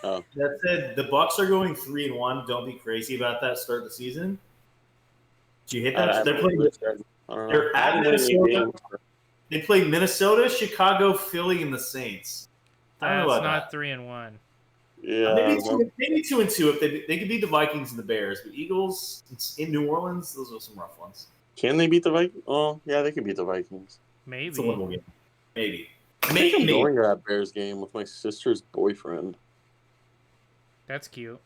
[SPEAKER 2] the Bucks are going 3-1. Don't be crazy about that. Start the season. Did you hit that? They're playing. They're at Minnesota. They played Minnesota, Chicago, Philly, and the Saints. I don't know
[SPEAKER 1] That's
[SPEAKER 2] about
[SPEAKER 1] not 3-1.
[SPEAKER 3] Yeah,
[SPEAKER 2] maybe 2-2 if they could beat the Vikings and the Bears, but Eagles in New Orleans, those are some rough ones.
[SPEAKER 3] Can they beat the Vikings? Oh, yeah, they can beat the Vikings.
[SPEAKER 1] Maybe.
[SPEAKER 2] It's a winnable game. Maybe.
[SPEAKER 3] I'm going to that Bears game with my sister's boyfriend.
[SPEAKER 1] That's cute.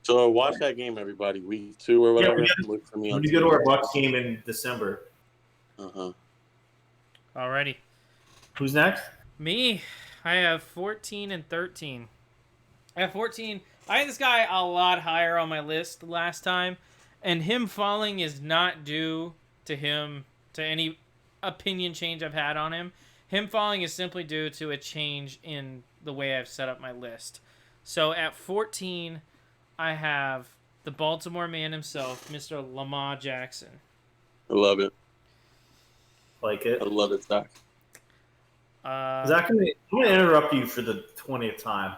[SPEAKER 3] So watch that game, everybody. Week 2 or whatever. Look for me on
[SPEAKER 2] We go to our Bucks game in December.
[SPEAKER 1] Alrighty.
[SPEAKER 2] Who's next?
[SPEAKER 1] Me. I have 14 and 13. I have 14. I had this guy a lot higher on my list last time, and him falling is not due to any opinion change I've had on him. Him falling is simply due to a change in the way I've set up my list. So at 14, I have the Baltimore man himself, Mr. Lamar Jackson.
[SPEAKER 3] I love it.
[SPEAKER 2] Like it.
[SPEAKER 3] I love it, Zach.
[SPEAKER 2] Zach, I'm going to interrupt you for the 20th time.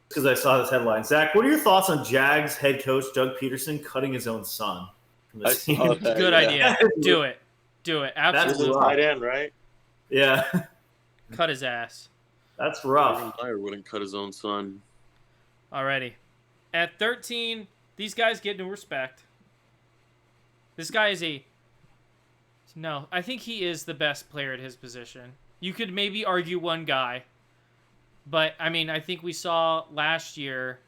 [SPEAKER 2] Because I saw this headline. Zach, what are your thoughts on Jags head coach Doug Peterson cutting his own son?
[SPEAKER 1] Good idea. Do it. Absolutely.
[SPEAKER 3] Tight end, right?
[SPEAKER 2] Yeah.
[SPEAKER 1] Cut his ass.
[SPEAKER 2] That's rough.
[SPEAKER 3] Urban Meyer wouldn't cut his own son.
[SPEAKER 1] Alrighty. At 13, these guys get no respect. This guy is No, I think he is the best player at his position. You could maybe argue one guy. But, I mean, I think we saw last year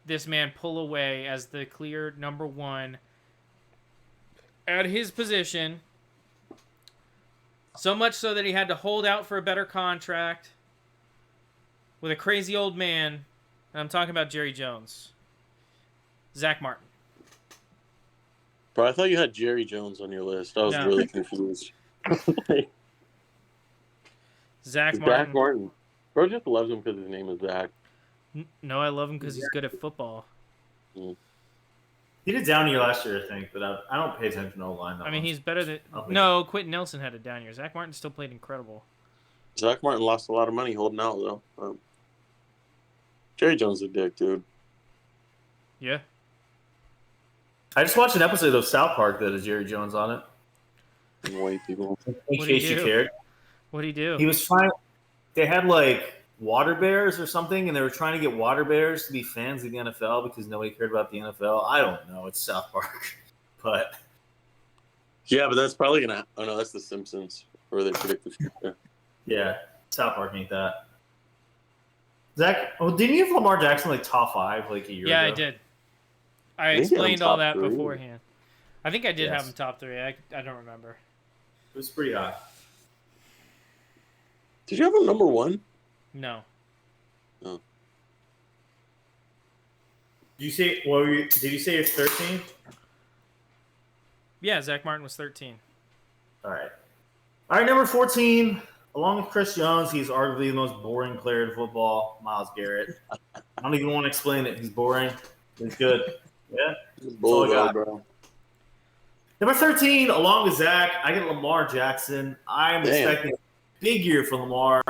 [SPEAKER 1] this man pull away as the clear number 1 at his position. So much so that he had to hold out for a better contract with a crazy old man. And I'm talking about Jerry Jones. Zach Martin.
[SPEAKER 3] Bro, I thought you had Jerry Jones on your list. I was really confused.
[SPEAKER 1] Zach Martin.
[SPEAKER 3] Bro just loves him because his name is Zach.
[SPEAKER 1] No, I love him because he's good at football.
[SPEAKER 2] He did down year last year, I think, but I don't pay attention to O-line.
[SPEAKER 1] I mean, he's better than... No, Quentin Nelson had a down year. Zach Martin still played incredible.
[SPEAKER 3] Zach Martin lost a lot of money holding out, though. Jerry Jones is a dick, dude.
[SPEAKER 1] Yeah.
[SPEAKER 2] I just watched an episode of South Park that has Jerry Jones on it.
[SPEAKER 3] And white people.
[SPEAKER 2] In case you cared.
[SPEAKER 1] What'd he do?
[SPEAKER 2] He was trying... They had, like, water bears or something, and they were trying to get water bears to be fans of the NFL because nobody cared about the NFL. I don't know. It's South Park. But...
[SPEAKER 3] Yeah, but that's probably going to... Oh, no, that's The Simpsons, where they predict the future.
[SPEAKER 2] Yeah, South Park ain't that. Zach, didn't you have Lamar Jackson, like, top 5, like, a year ago?
[SPEAKER 1] Yeah, I did. I explained all that
[SPEAKER 3] 3.
[SPEAKER 1] beforehand. I think I did have him top 3. I don't remember.
[SPEAKER 2] It was pretty high.
[SPEAKER 3] Did you have him number 1?
[SPEAKER 1] No.
[SPEAKER 3] Oh.
[SPEAKER 2] Did you say you're 13?
[SPEAKER 1] Yeah, Zach Martin was 13.
[SPEAKER 2] All right, number 14. Along with Chris Jones, he's arguably the most boring player in football, Myles Garrett. I don't even want to explain it. He's boring. He's good. Yeah.
[SPEAKER 3] Bro.
[SPEAKER 2] Number 13, along with Zach, I get Lamar Jackson. I'm expecting big year for Lamar.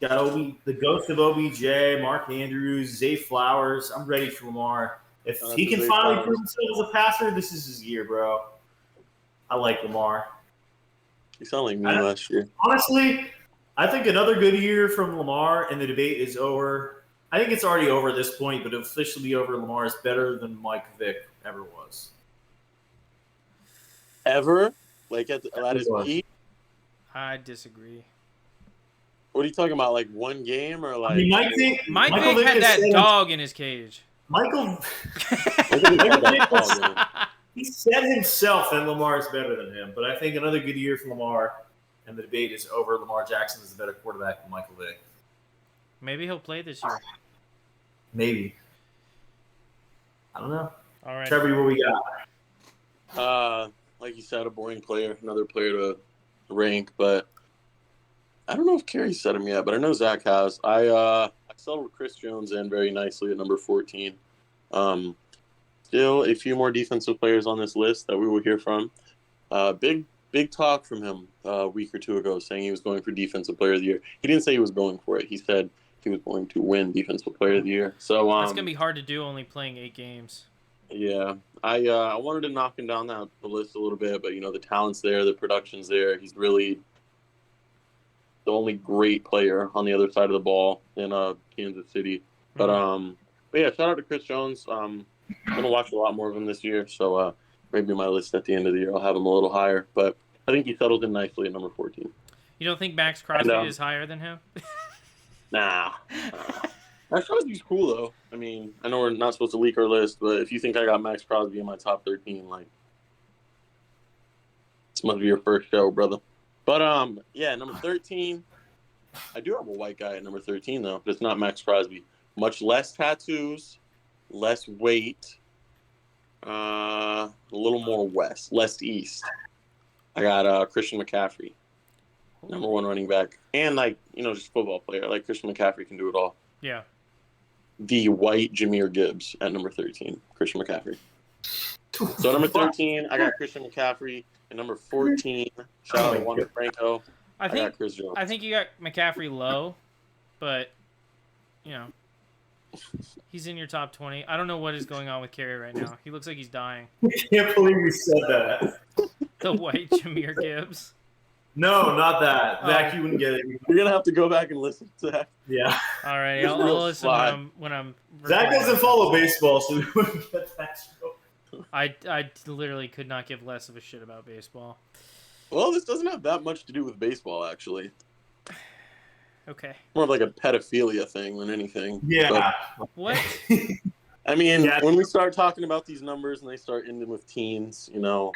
[SPEAKER 2] Got the ghost of OBJ, Mark Andrews, Zay Flowers. I'm ready for Lamar. If he can finally prove himself as a passer, this is his year, bro. I like Lamar.
[SPEAKER 3] You sound like me last year.
[SPEAKER 2] Honestly, I think another good year from Lamar, and the debate is over. I think it's already over at this point, but officially over. Lamar is better than Mike Vick ever was.
[SPEAKER 3] Ever? Like at his peak?
[SPEAKER 1] I disagree.
[SPEAKER 3] What are you talking about? Like one game or like?
[SPEAKER 2] I mean,
[SPEAKER 1] Mike Vick had that dog in his cage.
[SPEAKER 2] Michael. He said himself that Lamar is better than him, but I think another good year for Lamar, and the debate is over. Lamar Jackson is a better quarterback than Michael Vick.
[SPEAKER 1] Maybe he'll play this year.
[SPEAKER 2] Maybe. I don't know.
[SPEAKER 1] All right.
[SPEAKER 2] Trevor, what we got?
[SPEAKER 3] Like you said, a boring player, another player to rank, but I don't know if Kerry said him yet, but I know Zach has. I settled Chris Jones in very nicely at number 14. Still a few more defensive players on this list that we will hear from. Big talk from him a week or two ago saying he was going for Defensive Player of the Year. He didn't say he was going for it. He said he was going to win Defensive Player of the Year. So
[SPEAKER 1] that's going to be hard to do only playing 8 games.
[SPEAKER 3] Yeah. I wanted to knock him down the list a little bit, but, the talent's there, the production's there. He's really the only great player on the other side of the ball in Kansas City. But yeah, shout out to Chris Jones. I'm gonna watch a lot more of him this year, so maybe my list at the end of the year I'll have him a little higher. But I think he settled in nicely at number 14.
[SPEAKER 1] You don't think Max Crosby is higher than him?
[SPEAKER 3] Nah. Max Crosby's cool though. I mean, I know we're not supposed to leak our list, but if you think I got Max Crosby in my top 13, like, this must be your first show, brother. But yeah, number 13. I do have a white guy at number 13 though, but it's not Max Crosby. Much less tattoos, less weight, a little more west, less east. I got Christian McCaffrey, number 1 running back, and just football player. Like Christian McCaffrey can do it all.
[SPEAKER 1] Yeah.
[SPEAKER 3] The white Jahmyr Gibbs at number 13, Christian McCaffrey. So number 13, I got Christian McCaffrey. And number 14, shout out to Wander Franco. I got Chris Jones.
[SPEAKER 1] I think you got McCaffrey low, but he's in your top 20. I don't know what is going on with Kerry right now. He looks like he's dying.
[SPEAKER 2] I can't believe you said that.
[SPEAKER 1] The white Jahmyr Gibbs.
[SPEAKER 2] No, not that. Zach, you wouldn't get it.
[SPEAKER 3] You're gonna have to go back and listen to that.
[SPEAKER 2] Yeah.
[SPEAKER 1] All right, I'll listen when I'm.
[SPEAKER 2] Zach doesn't follow baseball, so we wouldn't get that show.
[SPEAKER 1] I literally could not give less of a shit about baseball.
[SPEAKER 3] Well, this doesn't have that much to do with baseball, actually.
[SPEAKER 1] Okay.
[SPEAKER 3] More of like a pedophilia thing than anything.
[SPEAKER 2] Yeah.
[SPEAKER 3] But,
[SPEAKER 1] what?
[SPEAKER 3] I mean, when we start talking about these numbers and they start ending with teens, well,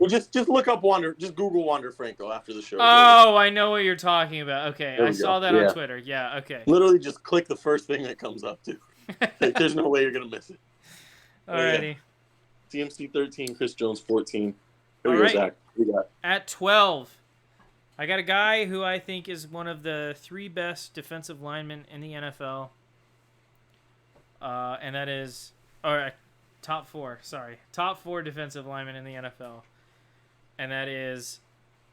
[SPEAKER 3] just look up just Google Wander Franco after the show.
[SPEAKER 1] Oh, I know what you're talking about. Okay, I saw that on
[SPEAKER 3] Yeah.
[SPEAKER 1] Twitter. Yeah, okay.
[SPEAKER 3] Literally just click the first thing that comes up, too. There's no way you're going to miss it.
[SPEAKER 1] Alrighty.
[SPEAKER 3] CMC 13, Chris Jones 14.
[SPEAKER 1] All right.
[SPEAKER 3] Zach? Who you got?
[SPEAKER 1] At 12, I got a guy who I think is one of the 3 best defensive linemen in the NFL. And that is, top 4 defensive linemen in the NFL. And that is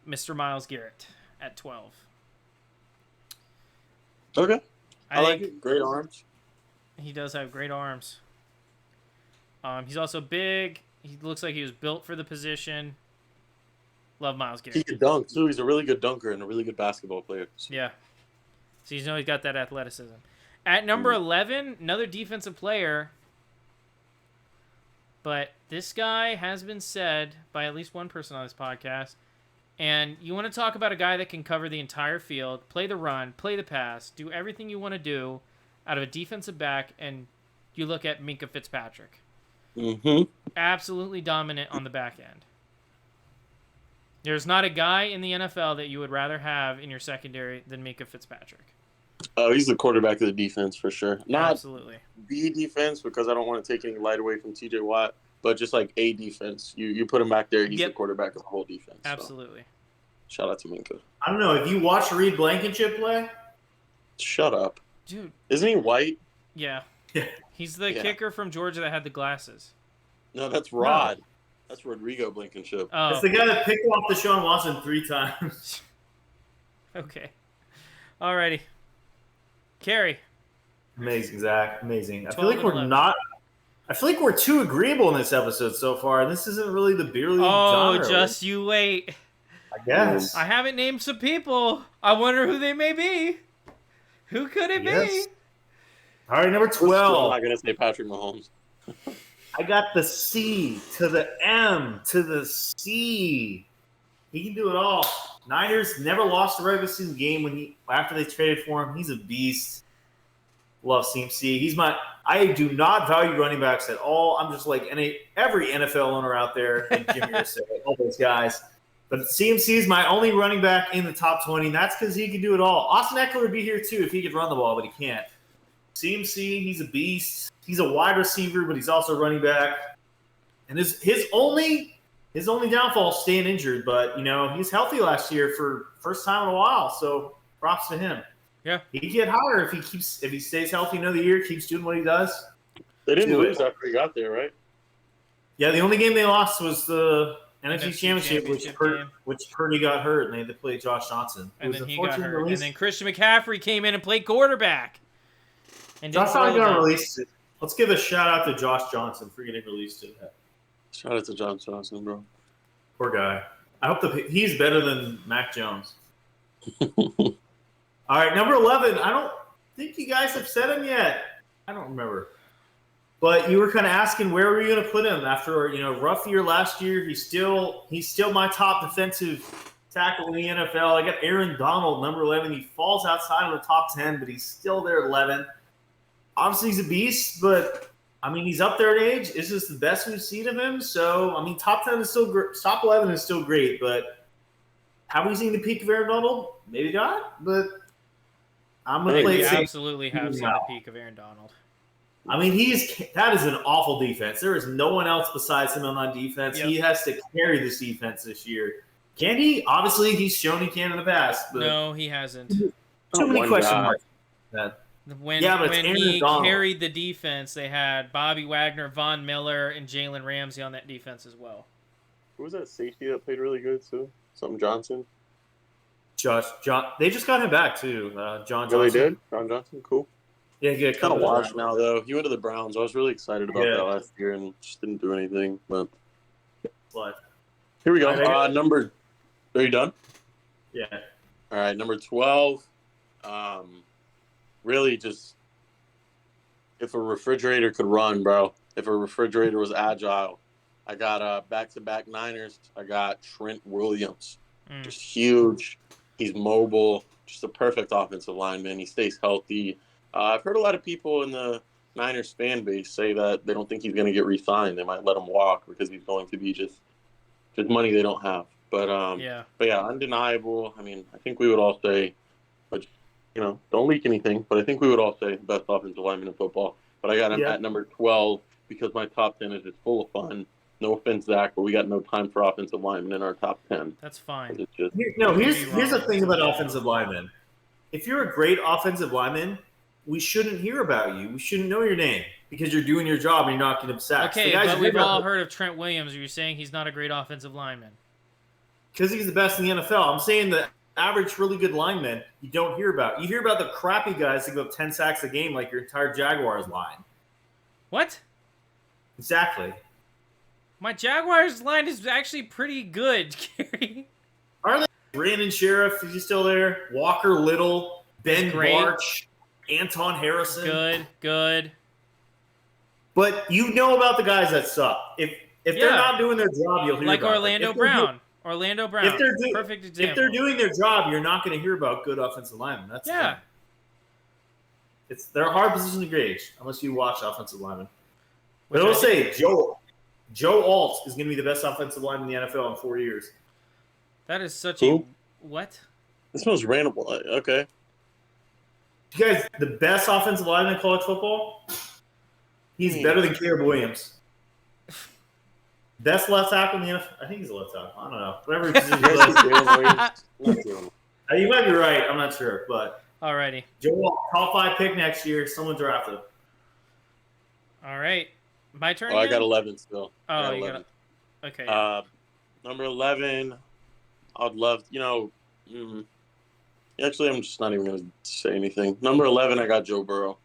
[SPEAKER 1] Mr. Myles Garrett at 12.
[SPEAKER 3] Okay. I like
[SPEAKER 1] think
[SPEAKER 3] it. Great arms.
[SPEAKER 1] He does have great arms. He's also big. He looks like he was built for the position. Love Myles Garrett.
[SPEAKER 3] He can dunk, too. He's a really good dunker and a really good basketball player. So.
[SPEAKER 1] Yeah. So he's got that athleticism. At number 11, another defensive player. But this guy has been said by at least one person on this podcast. And you want to talk about a guy that can cover the entire field, play the run, play the pass, do everything you want to do out of a defensive back, and you look at Minkah Fitzpatrick.
[SPEAKER 3] Mm-hmm.
[SPEAKER 1] Absolutely dominant on the back end. There's not a guy in the NFL that you would rather have in your secondary than Minkah Fitzpatrick.
[SPEAKER 3] Oh, he's the quarterback of the defense for sure. Not
[SPEAKER 1] Absolutely.
[SPEAKER 3] the defense, because I don't want to take any light away from TJ Watt, but just like a defense. You put him back there, he's the quarterback of the whole defense.
[SPEAKER 1] Absolutely.
[SPEAKER 3] So. Shout out to Minkah.
[SPEAKER 2] I don't know. Have you watched Reed Blankenship play?
[SPEAKER 3] Shut up.
[SPEAKER 1] Dude.
[SPEAKER 3] Isn't he white?
[SPEAKER 1] Yeah.
[SPEAKER 2] Yeah.
[SPEAKER 1] He's the kicker from Georgia that had the glasses.
[SPEAKER 3] No, that's Rod. No. That's Rodrigo Blankenship.
[SPEAKER 1] Oh.
[SPEAKER 2] It's the guy that picked off Deshaun Watson 3 times.
[SPEAKER 1] Okay. Alrighty. Carrie.
[SPEAKER 2] Amazing, Zach. Amazing. I feel
[SPEAKER 1] 12
[SPEAKER 2] like
[SPEAKER 1] and
[SPEAKER 2] we're
[SPEAKER 1] 11.
[SPEAKER 2] not. I feel like we're too agreeable in this episode so far. This isn't really the beer league
[SPEAKER 1] Oh,
[SPEAKER 2] genre.
[SPEAKER 1] just you wait.
[SPEAKER 2] I guess.
[SPEAKER 1] I haven't named some people. I wonder who they may be. Who could it
[SPEAKER 2] Yes.
[SPEAKER 1] be?
[SPEAKER 2] All right, number
[SPEAKER 3] I'm
[SPEAKER 2] 12.
[SPEAKER 3] not gonna say Patrick Mahomes.
[SPEAKER 2] I got the C to the M to the C. He can do it all. Niners never lost a regular season game after they traded for him. He's a beast. Love CMC. I do not value running backs at all. I'm just like every NFL owner out there, and Jimmy Irsay, all those guys. But CMC is my only running back in the top 20. And that's because he can do it all. Austin Eckler would be here too if he could run the ball, but he can't. CMC, he's a beast. He's a wide receiver, but he's also a running back. And his only downfall is staying injured. But he's healthy last year for first time in a while. So props to him.
[SPEAKER 1] Yeah.
[SPEAKER 2] He can get higher if he stays healthy another year, keeps doing what he does.
[SPEAKER 3] They didn't
[SPEAKER 2] Do it.
[SPEAKER 3] lose after he got there, right?
[SPEAKER 2] Yeah, the only game they lost was the NFC
[SPEAKER 1] NFC
[SPEAKER 2] Championship,
[SPEAKER 1] game.
[SPEAKER 2] which Purdy got hurt, and they had to play Josh Johnson.
[SPEAKER 1] And
[SPEAKER 2] It
[SPEAKER 1] then
[SPEAKER 2] was
[SPEAKER 1] he got
[SPEAKER 2] unfortunate
[SPEAKER 1] hurt.
[SPEAKER 2] release.
[SPEAKER 1] And then Christian McCaffrey came in and played quarterback. And
[SPEAKER 2] Josh
[SPEAKER 1] didn't
[SPEAKER 2] Allen
[SPEAKER 1] throw
[SPEAKER 2] got
[SPEAKER 1] well.
[SPEAKER 2] released. Let's give a shout out to Josh Johnson for getting released today.
[SPEAKER 3] Shout out to John Johnson, bro.
[SPEAKER 2] Poor guy. I hope he's better than Mac Jones. All right, number 11. I don't think you guys have said him yet. I don't remember. But you were kind of asking where were you going to put him after rough year last year. He's still my top defensive tackle in the NFL. I got Aaron Donald, number 11. He falls outside of the top 10, but he's still there at 11. Obviously, he's a beast, but he's up there in age. This is the best we've seen of him. So top 10 is still great. Top 11 is still great, but have we seen the peak of Aaron Donald? Maybe not, but I'm going to play
[SPEAKER 1] We
[SPEAKER 2] it safe.
[SPEAKER 1] absolutely have seen the peak of Aaron Donald.
[SPEAKER 2] That is an awful defense. There is no one else besides him on that defense.
[SPEAKER 1] Yep.
[SPEAKER 2] He has to carry this defense this year. Can he? Obviously, he's shown he can in the past. But
[SPEAKER 1] No, he hasn't.
[SPEAKER 2] too
[SPEAKER 3] Not
[SPEAKER 2] many
[SPEAKER 3] one
[SPEAKER 2] question
[SPEAKER 3] guy.
[SPEAKER 2] marks. Yeah.
[SPEAKER 1] When
[SPEAKER 2] but it's Aaron
[SPEAKER 1] he
[SPEAKER 2] Donald.
[SPEAKER 1] carried the defense, they had Bobby Wagner, Von Miller, and Jalen Ramsey on that defense as well.
[SPEAKER 3] Who was that safety that played really good too? Something Johnson.
[SPEAKER 2] John. They just got him back too. John Johnson.
[SPEAKER 3] Really did? John Johnson, cool.
[SPEAKER 2] Yeah, he got a
[SPEAKER 3] Kind of
[SPEAKER 2] couple
[SPEAKER 3] washed now though. He went to the Browns. I was really excited about
[SPEAKER 2] Yeah.
[SPEAKER 3] that last year and just didn't do anything. But
[SPEAKER 2] But
[SPEAKER 3] here we go.
[SPEAKER 2] All right,
[SPEAKER 3] Number. Are you done?
[SPEAKER 2] yeah,
[SPEAKER 3] All right, number 12. Really just if a refrigerator could run, bro. If a refrigerator was agile. I got back-to-back Niners. I got Trent Williams. Just huge. He's mobile. Just a perfect offensive lineman. He stays healthy. I've heard a lot of people in the Niners fan base say that they don't think he's going to get re-signed. They might let him walk because he's going to be just money they don't have. But yeah, undeniable. I think we would all say, but don't leak anything. But I think we would all say best offensive lineman in football. But I got him at number 12 because my top 10 is just full of fun. No offense, Zach, but we got no time for offensive linemen in our top 10.
[SPEAKER 1] That's fine.
[SPEAKER 3] It's just,
[SPEAKER 2] here's the thing about offensive linemen. If you're a great offensive lineman, we shouldn't hear about you. We shouldn't know your name because you're doing your job and you're not getting sacks.
[SPEAKER 1] Okay, but we've all heard of Trent Williams. You're saying he's not a great offensive lineman.
[SPEAKER 2] Because he's the best in the NFL. I'm saying the average really good lineman you don't hear about. You hear about the crappy guys that go up 10 sacks a game like your entire Jaguars line.
[SPEAKER 1] What?
[SPEAKER 2] Exactly.
[SPEAKER 1] My Jaguars line is actually pretty good, Gary.
[SPEAKER 2] Are they? Brandon Sheriff, is he still there? Walker Little, Ben
[SPEAKER 1] Great.
[SPEAKER 2] Barch, Anton Harrison.
[SPEAKER 1] Good.
[SPEAKER 2] But you know about the guys that suck. If they're not doing their job, you'll hear
[SPEAKER 1] like
[SPEAKER 2] about
[SPEAKER 1] Orlando
[SPEAKER 2] them. If they're
[SPEAKER 1] Brown. Orlando Brown.
[SPEAKER 2] If they're do-
[SPEAKER 1] Perfect example.
[SPEAKER 2] If they're doing their job, you're not going to hear about good offensive linemen. That's the
[SPEAKER 1] Yeah.
[SPEAKER 2] thing. They're a hard position to gauge unless you watch offensive linemen.
[SPEAKER 1] Which
[SPEAKER 2] But I will
[SPEAKER 1] I
[SPEAKER 2] say Joe Alt is going to be the best offensive lineman in the NFL in 4 years.
[SPEAKER 1] That is such
[SPEAKER 3] Who?
[SPEAKER 1] a what?
[SPEAKER 3] this one's random. Okay.
[SPEAKER 2] You guys, the best offensive lineman in college football? He's better than Caleb Williams. Best left tackle in the NFL? I think he's a left tackle. I don't know. Whatever position he
[SPEAKER 3] Yes,
[SPEAKER 2] plays.
[SPEAKER 3] Jalen Williams.
[SPEAKER 2] You might be right. I'm not sure. But
[SPEAKER 1] Alrighty.
[SPEAKER 2] Joe Alt, top 5 pick next year. Someone drafted.
[SPEAKER 1] All right. My turn.
[SPEAKER 3] Oh, I
[SPEAKER 1] again?
[SPEAKER 3] got 11 still.
[SPEAKER 1] Oh,
[SPEAKER 3] I got
[SPEAKER 1] you
[SPEAKER 3] 11.
[SPEAKER 1] got. Okay.
[SPEAKER 3] Number 11, I'd love, Actually, I'm just not even going to say anything. Number 11, I got Joe Burrow.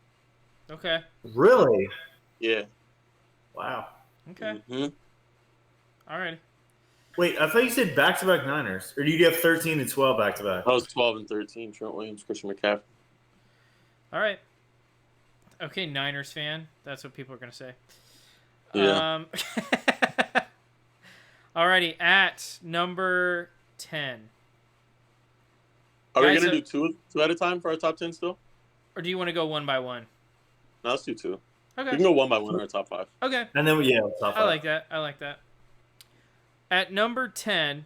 [SPEAKER 1] Okay.
[SPEAKER 2] Really?
[SPEAKER 3] Yeah.
[SPEAKER 2] Wow.
[SPEAKER 1] Okay.
[SPEAKER 3] Mm-hmm.
[SPEAKER 1] All right.
[SPEAKER 2] Wait, I thought you said back-to-back Niners. Or do you have 13 and 12 back-to-back?
[SPEAKER 3] I was 12 and 13. Trent Williams, Christian McCaffrey.
[SPEAKER 1] All right. Okay, Niners fan. That's what people are going to say.
[SPEAKER 3] Yeah.
[SPEAKER 1] Alrighty, at number 10.
[SPEAKER 3] Are we
[SPEAKER 1] Guys,
[SPEAKER 3] going to do two at a time for our top 10 still?
[SPEAKER 1] Or do you want to go one by one?
[SPEAKER 3] No, let's do two. We
[SPEAKER 1] Okay.
[SPEAKER 3] can go one by one in our top 5.
[SPEAKER 1] Okay.
[SPEAKER 2] And then, top
[SPEAKER 1] I like that. At number 10,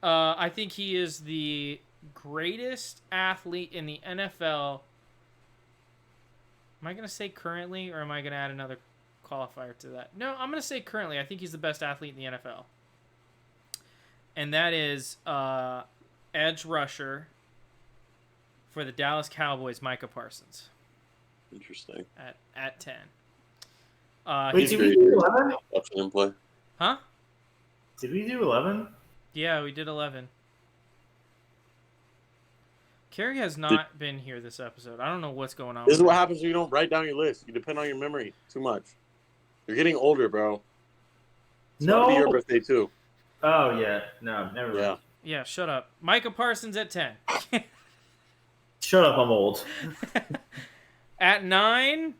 [SPEAKER 1] I think he is the greatest athlete in the NFL. Am I going to say currently, or am I going to add another qualifier to that? No, I'm going to say currently. I think he's the best athlete in the NFL. And that is edge rusher for the Dallas Cowboys, Micah Parsons.
[SPEAKER 3] Interesting.
[SPEAKER 1] At 10.
[SPEAKER 2] Wait, did we do 11?
[SPEAKER 3] Watching him play.
[SPEAKER 1] Huh?
[SPEAKER 2] Did we do 11?
[SPEAKER 1] Yeah, we did 11. Carrie has not been here this episode. I don't know what's going on.
[SPEAKER 3] This is
[SPEAKER 1] with
[SPEAKER 3] what
[SPEAKER 1] her.
[SPEAKER 3] happens when you don't write down your list. You depend on your memory too much. You're getting older, bro. It's about to be your birthday, too.
[SPEAKER 2] Oh, yeah. No, never mind.
[SPEAKER 3] Yeah.
[SPEAKER 1] Yeah, shut up. Micah Parsons at 10.
[SPEAKER 2] Shut up, I'm old.
[SPEAKER 1] At 9,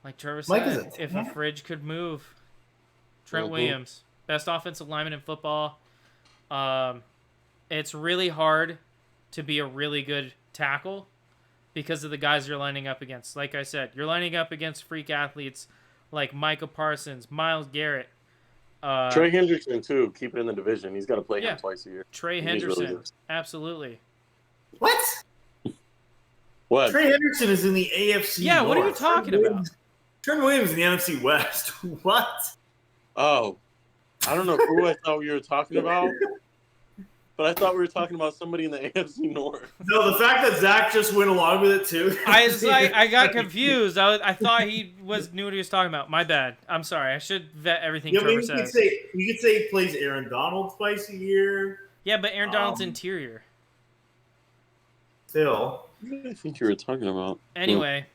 [SPEAKER 1] like Trevor
[SPEAKER 2] Mike is
[SPEAKER 1] said,
[SPEAKER 2] at
[SPEAKER 1] if
[SPEAKER 2] 10?
[SPEAKER 1] a fridge could move, Trent
[SPEAKER 3] Mhm.
[SPEAKER 1] Williams, best offensive lineman in football. It's really hard to be a really good tackle because of the guys you're lining up against. Like I said, you're lining up against freak athletes like Micah Parsons, Myles Garrett,
[SPEAKER 3] Trey Hendrickson, too. Keep it in the division. He's got to play
[SPEAKER 1] Yeah.
[SPEAKER 3] him twice a year.
[SPEAKER 1] Trey
[SPEAKER 3] He's really
[SPEAKER 1] Henderson.
[SPEAKER 3] good.
[SPEAKER 1] Absolutely.
[SPEAKER 2] What?
[SPEAKER 3] What?
[SPEAKER 2] Trey Henderson is in the AFC
[SPEAKER 1] Yeah, what are you
[SPEAKER 2] North.
[SPEAKER 1] talking
[SPEAKER 2] Trent
[SPEAKER 1] about?
[SPEAKER 2] Williams- Trent Williams in the NFC West. What?
[SPEAKER 3] Oh. I don't know who I thought we were talking about, but I thought we were talking about somebody in the AFC North.
[SPEAKER 2] No, the fact that Zach just went along with it, too.
[SPEAKER 1] I got confused. I thought he knew what he was talking about. My bad. I'm sorry. I should vet everything
[SPEAKER 2] Yeah, I mean,
[SPEAKER 1] Trevor says.
[SPEAKER 2] you could say he plays Aaron Donald twice a year.
[SPEAKER 1] Yeah, but Aaron Donald's interior.
[SPEAKER 2] Still.
[SPEAKER 3] What did I think you were talking about?
[SPEAKER 1] Anyway,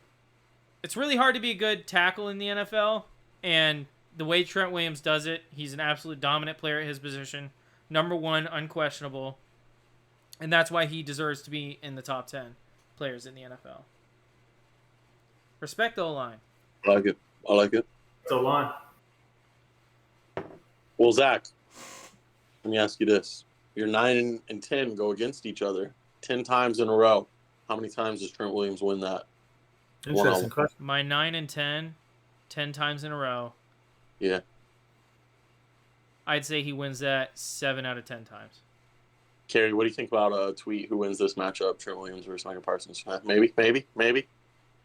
[SPEAKER 1] it's really hard to be a good tackle in the NFL, and the way Trent Williams does it, he's an absolute dominant player at his position. Number 1, unquestionable. And that's why he deserves to be in the top 10 players in the NFL. Respect the O-line.
[SPEAKER 3] I like it.
[SPEAKER 2] So line.
[SPEAKER 3] Well, Zach, let me ask you this. Your 9 and 10 go against each other 10 times in a row. How many times does Trent Williams win that?
[SPEAKER 2] Interesting question.
[SPEAKER 1] My 9 and 10 times in a row.
[SPEAKER 3] Yeah.
[SPEAKER 1] I'd say he wins that 7 out of 10 times.
[SPEAKER 3] Carrie, what do you think about a tweet? Who wins this matchup? Trent Williams versus Micah Parsons? Maybe.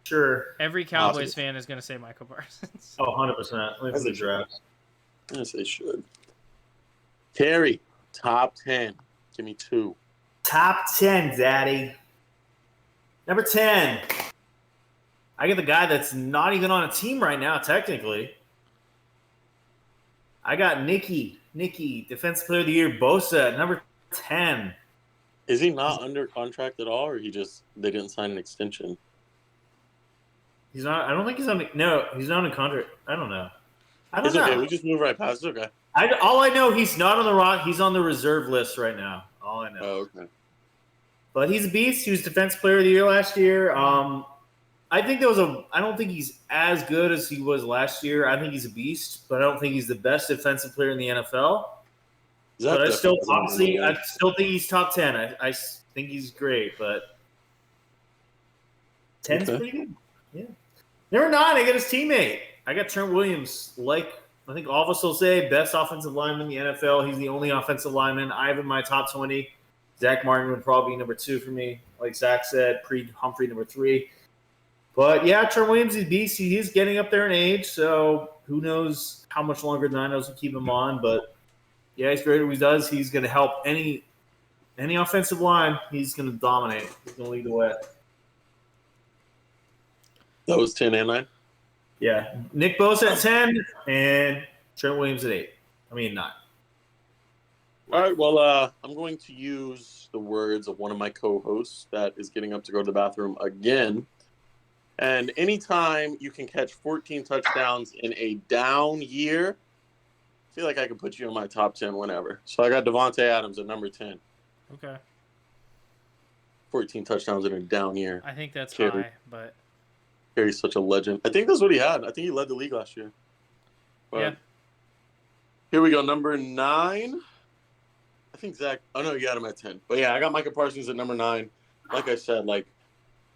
[SPEAKER 2] Sure.
[SPEAKER 1] Every Cowboys
[SPEAKER 3] Awesome.
[SPEAKER 1] fan is going to say Michael Parsons.
[SPEAKER 2] Oh, 100%. Let's the draft.
[SPEAKER 3] Yes, they should. Carrie, top 10. Give me 2.
[SPEAKER 2] Top 10, Daddy. Number 10. I get the guy that's not even on a team right now, technically. I got Nicky, Defensive Player of the Year, Bosa, at number 10.
[SPEAKER 3] Is he not under contract at all, or they didn't sign an extension?
[SPEAKER 2] He's not. I don't think he's on. No, he's not in contract. I don't know.
[SPEAKER 3] It's okay. We just move right past. It's okay.
[SPEAKER 2] All I know, he's not on the rock. He's on the reserve list right now. All I know.
[SPEAKER 3] Oh, okay.
[SPEAKER 2] But he's a beast. He was Defensive Player of the Year last year. I think I don't think he's as good as he was last year. I think he's a beast, but I don't think he's the best defensive player in the NFL. But I still think he's top 10. I think he's great, but 10's pretty good. Yeah. Number 9, I got his teammate. I got Trent Williams. Like I think all of us will say, best offensive lineman in the NFL. He's the only offensive lineman I have in my top 20. Zach Martin would probably be number 2 for me. Like Zach said, Humphrey number 3. But yeah, Trent Williams is a beast. He is getting up there in age, so who knows how much longer the Niners will keep him on. But yeah, he's great at what he does. He's going to help any offensive line. He's going to dominate. He's going to lead the way.
[SPEAKER 3] That was 10 and 9?
[SPEAKER 2] Yeah. Nick Bosa at 10 and Trent Williams at 8. I mean, 9.
[SPEAKER 3] All right, well, I'm going to use the words of one of my co-hosts that is getting up to go to the bathroom again. And anytime you can catch 14 touchdowns in a down year, I feel like I can put you in my top 10 whenever. So I got Devontae Adams at number 10.
[SPEAKER 1] Okay.
[SPEAKER 3] 14 touchdowns in a down year.
[SPEAKER 1] I think that's
[SPEAKER 3] Carey.
[SPEAKER 1] high, but
[SPEAKER 3] Carey's such a legend. I think that's what he had. I think he led the league last year. But
[SPEAKER 1] yeah.
[SPEAKER 3] Here we go. Number 9. I think Zach. Oh, no, you got him at 10. But yeah, I got Micah Parsons at number 9. Like I said, like,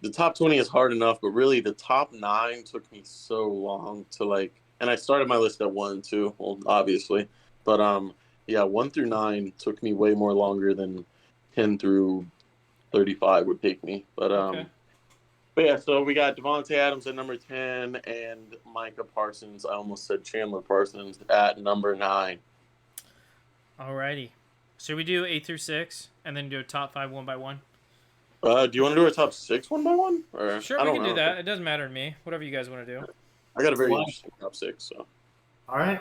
[SPEAKER 3] the top 20 is hard enough, but really the top 9 took me so long to, like, and I started my list at 1 too, well, obviously. But, yeah, 1 through 9 took me way more longer than 10 through 35 would take me. But,
[SPEAKER 1] Okay.
[SPEAKER 3] But yeah, so we got Devontae Adams at number 10 and Micah Parsons. I almost said Chandler Parsons at number 9.
[SPEAKER 1] Alrighty. Should we do 8 through 6 and then do a top 5 one by one?
[SPEAKER 3] Do you want to do a top 6 one by one? Or
[SPEAKER 1] Sure,
[SPEAKER 3] I
[SPEAKER 1] we
[SPEAKER 3] don't
[SPEAKER 1] can do
[SPEAKER 3] know.
[SPEAKER 1] that. It doesn't matter to me. Whatever you guys want to do.
[SPEAKER 3] I got a very
[SPEAKER 2] What?
[SPEAKER 3] interesting top 6. So
[SPEAKER 2] All right.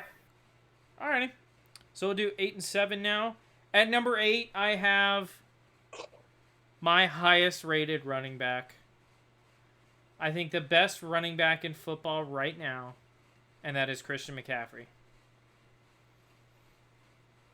[SPEAKER 1] Alrighty. So we'll do 8 and 7 now. At number 8, I have my highest rated running back. I think the best running back in football right now, and that is Christian McCaffrey.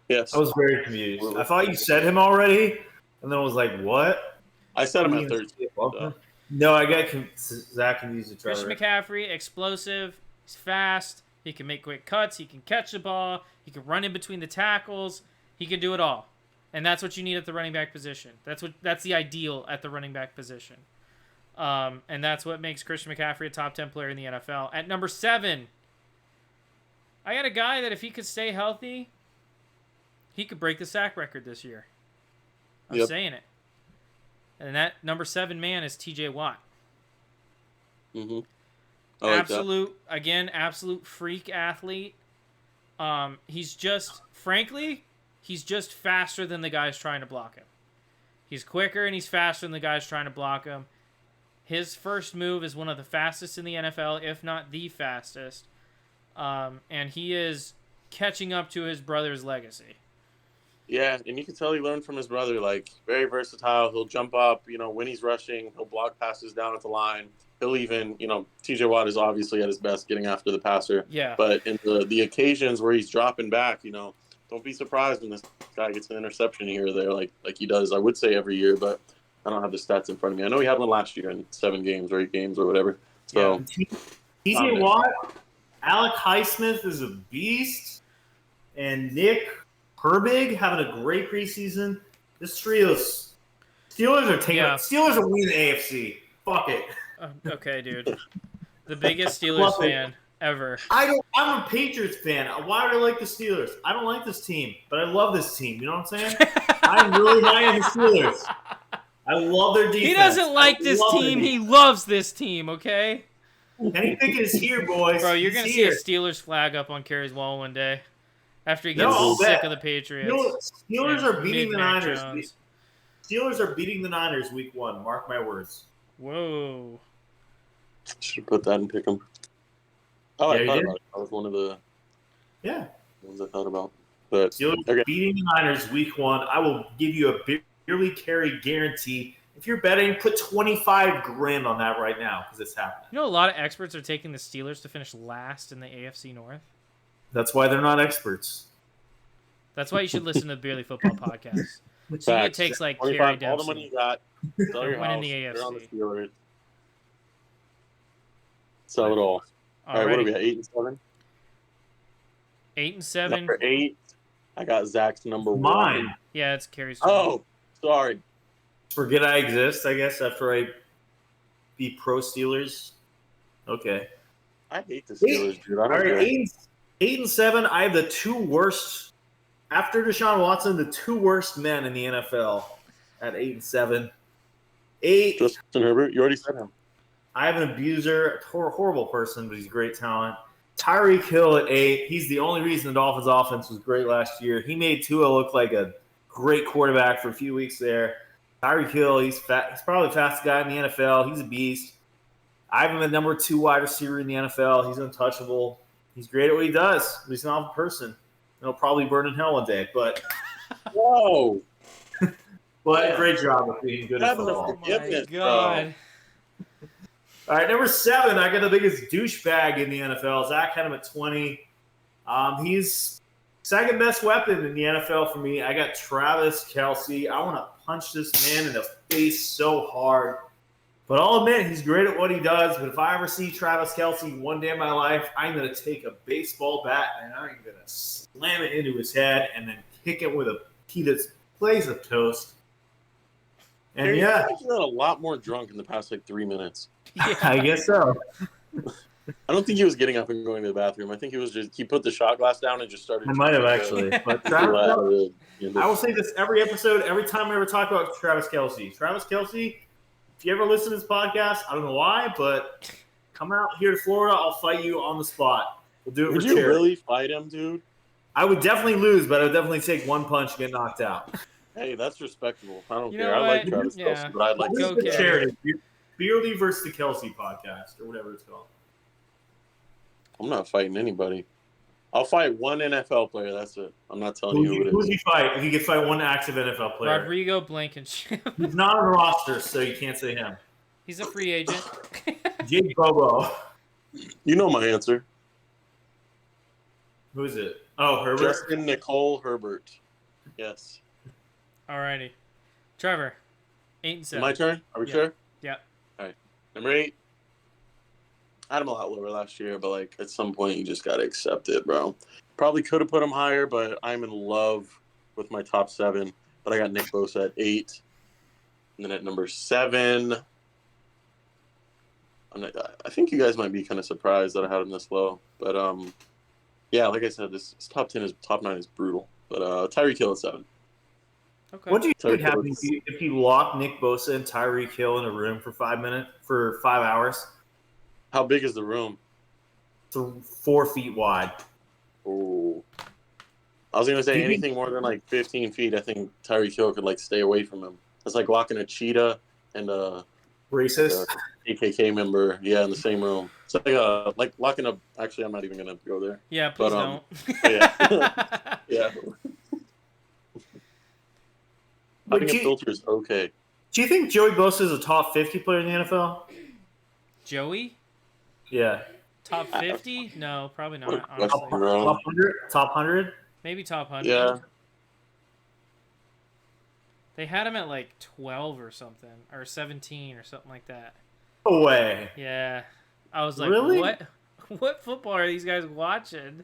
[SPEAKER 3] yes,
[SPEAKER 2] I was very confused. I thought you said him already, and then I was like, what?
[SPEAKER 3] I said him at
[SPEAKER 2] You
[SPEAKER 3] 13.
[SPEAKER 2] mean- No, I got Zach confused with Trevor.
[SPEAKER 1] Christian McCaffrey, explosive, he's fast, he can make quick cuts, he can catch the ball, he can run in between the tackles, he can do it all. And that's what you need at the running back position. That's the ideal at the running back position. And that's what makes Christian McCaffrey a top 10 player in the NFL. At number 7, I got a guy that if he could stay healthy, he could break the sack record this year. I'm
[SPEAKER 3] Yep.
[SPEAKER 1] saying it. And that number 7 man is TJ Watt.
[SPEAKER 3] Mm-hmm. I like
[SPEAKER 1] Absolute freak athlete. He's just faster than the guys trying to block him. He's quicker and he's faster than the guys trying to block him. His first move is one of the fastest in the NFL, if not the fastest. And he is catching up to his brother's legacy.
[SPEAKER 3] Yeah, and you can tell he learned from his brother. Like, very versatile. He'll jump up, when he's rushing. He'll block passes down at the line. He'll even, TJ Watt is obviously at his best getting after the passer.
[SPEAKER 1] Yeah.
[SPEAKER 3] But in the occasions where he's dropping back, don't be surprised when this guy gets an interception here or there, like he does. I would say every year, but I don't have the stats in front of me. I know he had one last year in 7 games or 8 games or whatever. So
[SPEAKER 2] TJ Watt, Alec Highsmith is a beast, and Nick Herbig having a great preseason. This trio's Steelers are taking.
[SPEAKER 1] Yeah.
[SPEAKER 2] Steelers are winning the AFC. Fuck it.
[SPEAKER 1] Okay, dude. The biggest Steelers fan ever.
[SPEAKER 2] I'm a Patriots fan. Why do I like the Steelers? I don't like this team, but I love this team. You know what I'm saying? I'm really high on the Steelers. I love their defense.
[SPEAKER 1] He doesn't like
[SPEAKER 2] I
[SPEAKER 1] this
[SPEAKER 2] love their
[SPEAKER 1] team. He
[SPEAKER 2] defense.
[SPEAKER 1] loves this team, okay?
[SPEAKER 2] Kenny Pickett is here, boys.
[SPEAKER 1] Bro, you're
[SPEAKER 2] He's
[SPEAKER 1] going to see
[SPEAKER 2] here.
[SPEAKER 1] a Steelers flag up on Carey's wall one day after he
[SPEAKER 2] No,
[SPEAKER 1] gets
[SPEAKER 2] I'll
[SPEAKER 1] sick
[SPEAKER 2] bet.
[SPEAKER 1] of the Patriots.
[SPEAKER 2] Steelers
[SPEAKER 1] and
[SPEAKER 2] are beating the
[SPEAKER 1] Mac
[SPEAKER 2] Niners.
[SPEAKER 1] Jones.
[SPEAKER 2] Steelers are beating the Niners week 1. Mark my words.
[SPEAKER 1] Whoa.
[SPEAKER 3] should put that and pick him. Oh,
[SPEAKER 2] Yeah,
[SPEAKER 3] I
[SPEAKER 2] you
[SPEAKER 3] thought
[SPEAKER 2] did?
[SPEAKER 3] about it. That was one of the
[SPEAKER 2] Yeah.
[SPEAKER 3] ones I thought about. But
[SPEAKER 2] Steelers
[SPEAKER 3] okay.
[SPEAKER 2] beating the Niners week 1. I will give you a barely carry guarantee. If you're betting, put 25 grand on that right now because it's happening.
[SPEAKER 1] You know, a lot of experts are taking the Steelers to finish last in the AFC North.
[SPEAKER 2] That's why they're not experts.
[SPEAKER 1] That's why you should listen to the Barely Football podcast. So it
[SPEAKER 3] Facts.
[SPEAKER 1] takes like Carey
[SPEAKER 3] 25, all the money
[SPEAKER 1] Dempsey.
[SPEAKER 3] you got, sell your
[SPEAKER 1] Winning
[SPEAKER 3] house,
[SPEAKER 1] the
[SPEAKER 3] you're on the
[SPEAKER 1] AFC.
[SPEAKER 3] Steelers. Sell it all. All right, what are we at? 8 and 7?
[SPEAKER 1] 8 and 7.
[SPEAKER 3] Number 8. I got Zach's number 1.
[SPEAKER 2] Mine.
[SPEAKER 1] Yeah, it's Carey's.
[SPEAKER 3] Oh, sorry.
[SPEAKER 2] Forget I exist, I guess, after I be pro Steelers. Okay.
[SPEAKER 3] I hate the Steelers, dude. I
[SPEAKER 2] All
[SPEAKER 3] don't
[SPEAKER 2] right,
[SPEAKER 3] care.
[SPEAKER 2] 8 and 7. I have the 2 worst, after Deshaun Watson, the 2 worst men in the NFL at 8 and 7. 8,
[SPEAKER 3] Justin Herbert, you already said him.
[SPEAKER 2] I have an abuser, a horrible person, but he's a great talent. Tyreek Hill at 8. He's the only reason the Dolphins' offense was great last year. He made Tua look like a great quarterback for a few weeks there. Tyreek Hill, he's probably the fastest guy in the NFL. He's a beast. I have him at number 2 wide receiver in the NFL. He's untouchable. He's great at what he does. He's not a person. He'll probably burn in hell one day. But
[SPEAKER 3] Whoa.
[SPEAKER 2] But great job of being good at
[SPEAKER 3] Having a
[SPEAKER 2] football.
[SPEAKER 1] Oh my
[SPEAKER 3] Forgiveness,
[SPEAKER 1] god.
[SPEAKER 2] All right, number 7. I got the biggest douchebag in the NFL. Zach had him at 20. He's second best weapon in the NFL for me. I got Travis Kelce. I want to punch this man in the face so hard. But I'll admit, he's great at what he does. But if I ever see Travis Kelce one day in my life, I'm going to take a baseball bat and I'm going to slam it into his head and then kick it with a piece of toast. And
[SPEAKER 3] Harry,
[SPEAKER 2] yeah,
[SPEAKER 3] you got a lot more drunk in the past 3 minutes.
[SPEAKER 1] Yeah.
[SPEAKER 2] I guess so.
[SPEAKER 3] I don't think he was getting up and going to the bathroom. I think he put the shot glass down and just started.
[SPEAKER 2] I might have actually. But Travis Kelce, I will say this every episode, every time I ever talk about Travis Kelce. Travis Kelce, if you ever listen to this podcast, I don't know why, but come out here to Florida. I'll fight you on the spot. We'll do it
[SPEAKER 3] Would
[SPEAKER 2] for
[SPEAKER 3] you
[SPEAKER 2] charity.
[SPEAKER 3] really fight him, dude?
[SPEAKER 2] I would definitely lose, but I would definitely take one punch and get knocked out.
[SPEAKER 3] Hey, that's respectable. I don't
[SPEAKER 1] You
[SPEAKER 3] care.
[SPEAKER 1] know
[SPEAKER 3] I like
[SPEAKER 1] what?
[SPEAKER 3] Travis
[SPEAKER 1] Yeah.
[SPEAKER 3] Kelce, but I'd like
[SPEAKER 2] This
[SPEAKER 1] Go
[SPEAKER 2] is the
[SPEAKER 1] get it.
[SPEAKER 2] charity. Beardy versus the Kelce podcast, or whatever it's called.
[SPEAKER 3] I'm not fighting anybody. I'll fight one NFL player. That's it. I'm not telling you who it
[SPEAKER 2] Who would
[SPEAKER 3] is.
[SPEAKER 2] you fight if you could fight one active NFL player?
[SPEAKER 1] Rodrigo Blankenship.
[SPEAKER 2] He's not on the roster, so you can't say him.
[SPEAKER 1] He's a free agent.
[SPEAKER 2] Jake Bobo.
[SPEAKER 3] You know my answer.
[SPEAKER 2] Who is it? Oh, Herbert.
[SPEAKER 3] Justin Nicole Herbert. Yes.
[SPEAKER 1] Alrighty. Trevor. 8 and 7.
[SPEAKER 3] My turn? Are we
[SPEAKER 1] Yeah.
[SPEAKER 3] sure?
[SPEAKER 1] Yeah.
[SPEAKER 3] All right. Number 8. I had him a lot lower last year, but at some point you just gotta accept it, bro. Probably could have put him higher, but I'm in love with my top 7. But I got Nick Bosa at 8, and then at number 7, I think you guys might be kind of surprised that I had him this low, but yeah, like I said, this top 9 is brutal. But Tyreek Hill at 7.
[SPEAKER 1] Okay.
[SPEAKER 2] What do you think
[SPEAKER 3] Tyreek
[SPEAKER 2] would happen
[SPEAKER 3] Hill.
[SPEAKER 2] if you lock Nick Bosa and Tyreek Hill in a room for 5 hours?
[SPEAKER 3] How big is the room?
[SPEAKER 2] It's 4 feet wide.
[SPEAKER 3] Oh, I was gonna say
[SPEAKER 2] Do you think-
[SPEAKER 3] anything more than 15 feet. I think Tyreek Hill could stay away from him. It's like locking a cheetah and a
[SPEAKER 2] Racist.
[SPEAKER 3] KKK member, in the same room. It's like locking up. Actually, I'm not even gonna go there.
[SPEAKER 1] Yeah, please
[SPEAKER 3] But,
[SPEAKER 1] don't.
[SPEAKER 3] yeah. Yeah,
[SPEAKER 2] But
[SPEAKER 3] having a filter is okay.
[SPEAKER 2] do you think Joey Bosa is a top 50 player in the NFL?
[SPEAKER 1] Joey?
[SPEAKER 2] Yeah.
[SPEAKER 1] Top 50? No, probably
[SPEAKER 3] What a
[SPEAKER 1] not,
[SPEAKER 3] question,
[SPEAKER 1] honestly.
[SPEAKER 3] bro.
[SPEAKER 2] Top 100? Top 100?
[SPEAKER 1] Maybe top 100.
[SPEAKER 3] Yeah,
[SPEAKER 1] They had him at 12 or something. Or 17 or something like that.
[SPEAKER 2] No way.
[SPEAKER 1] Yeah. I was like,
[SPEAKER 2] Really?
[SPEAKER 1] What football are these guys watching?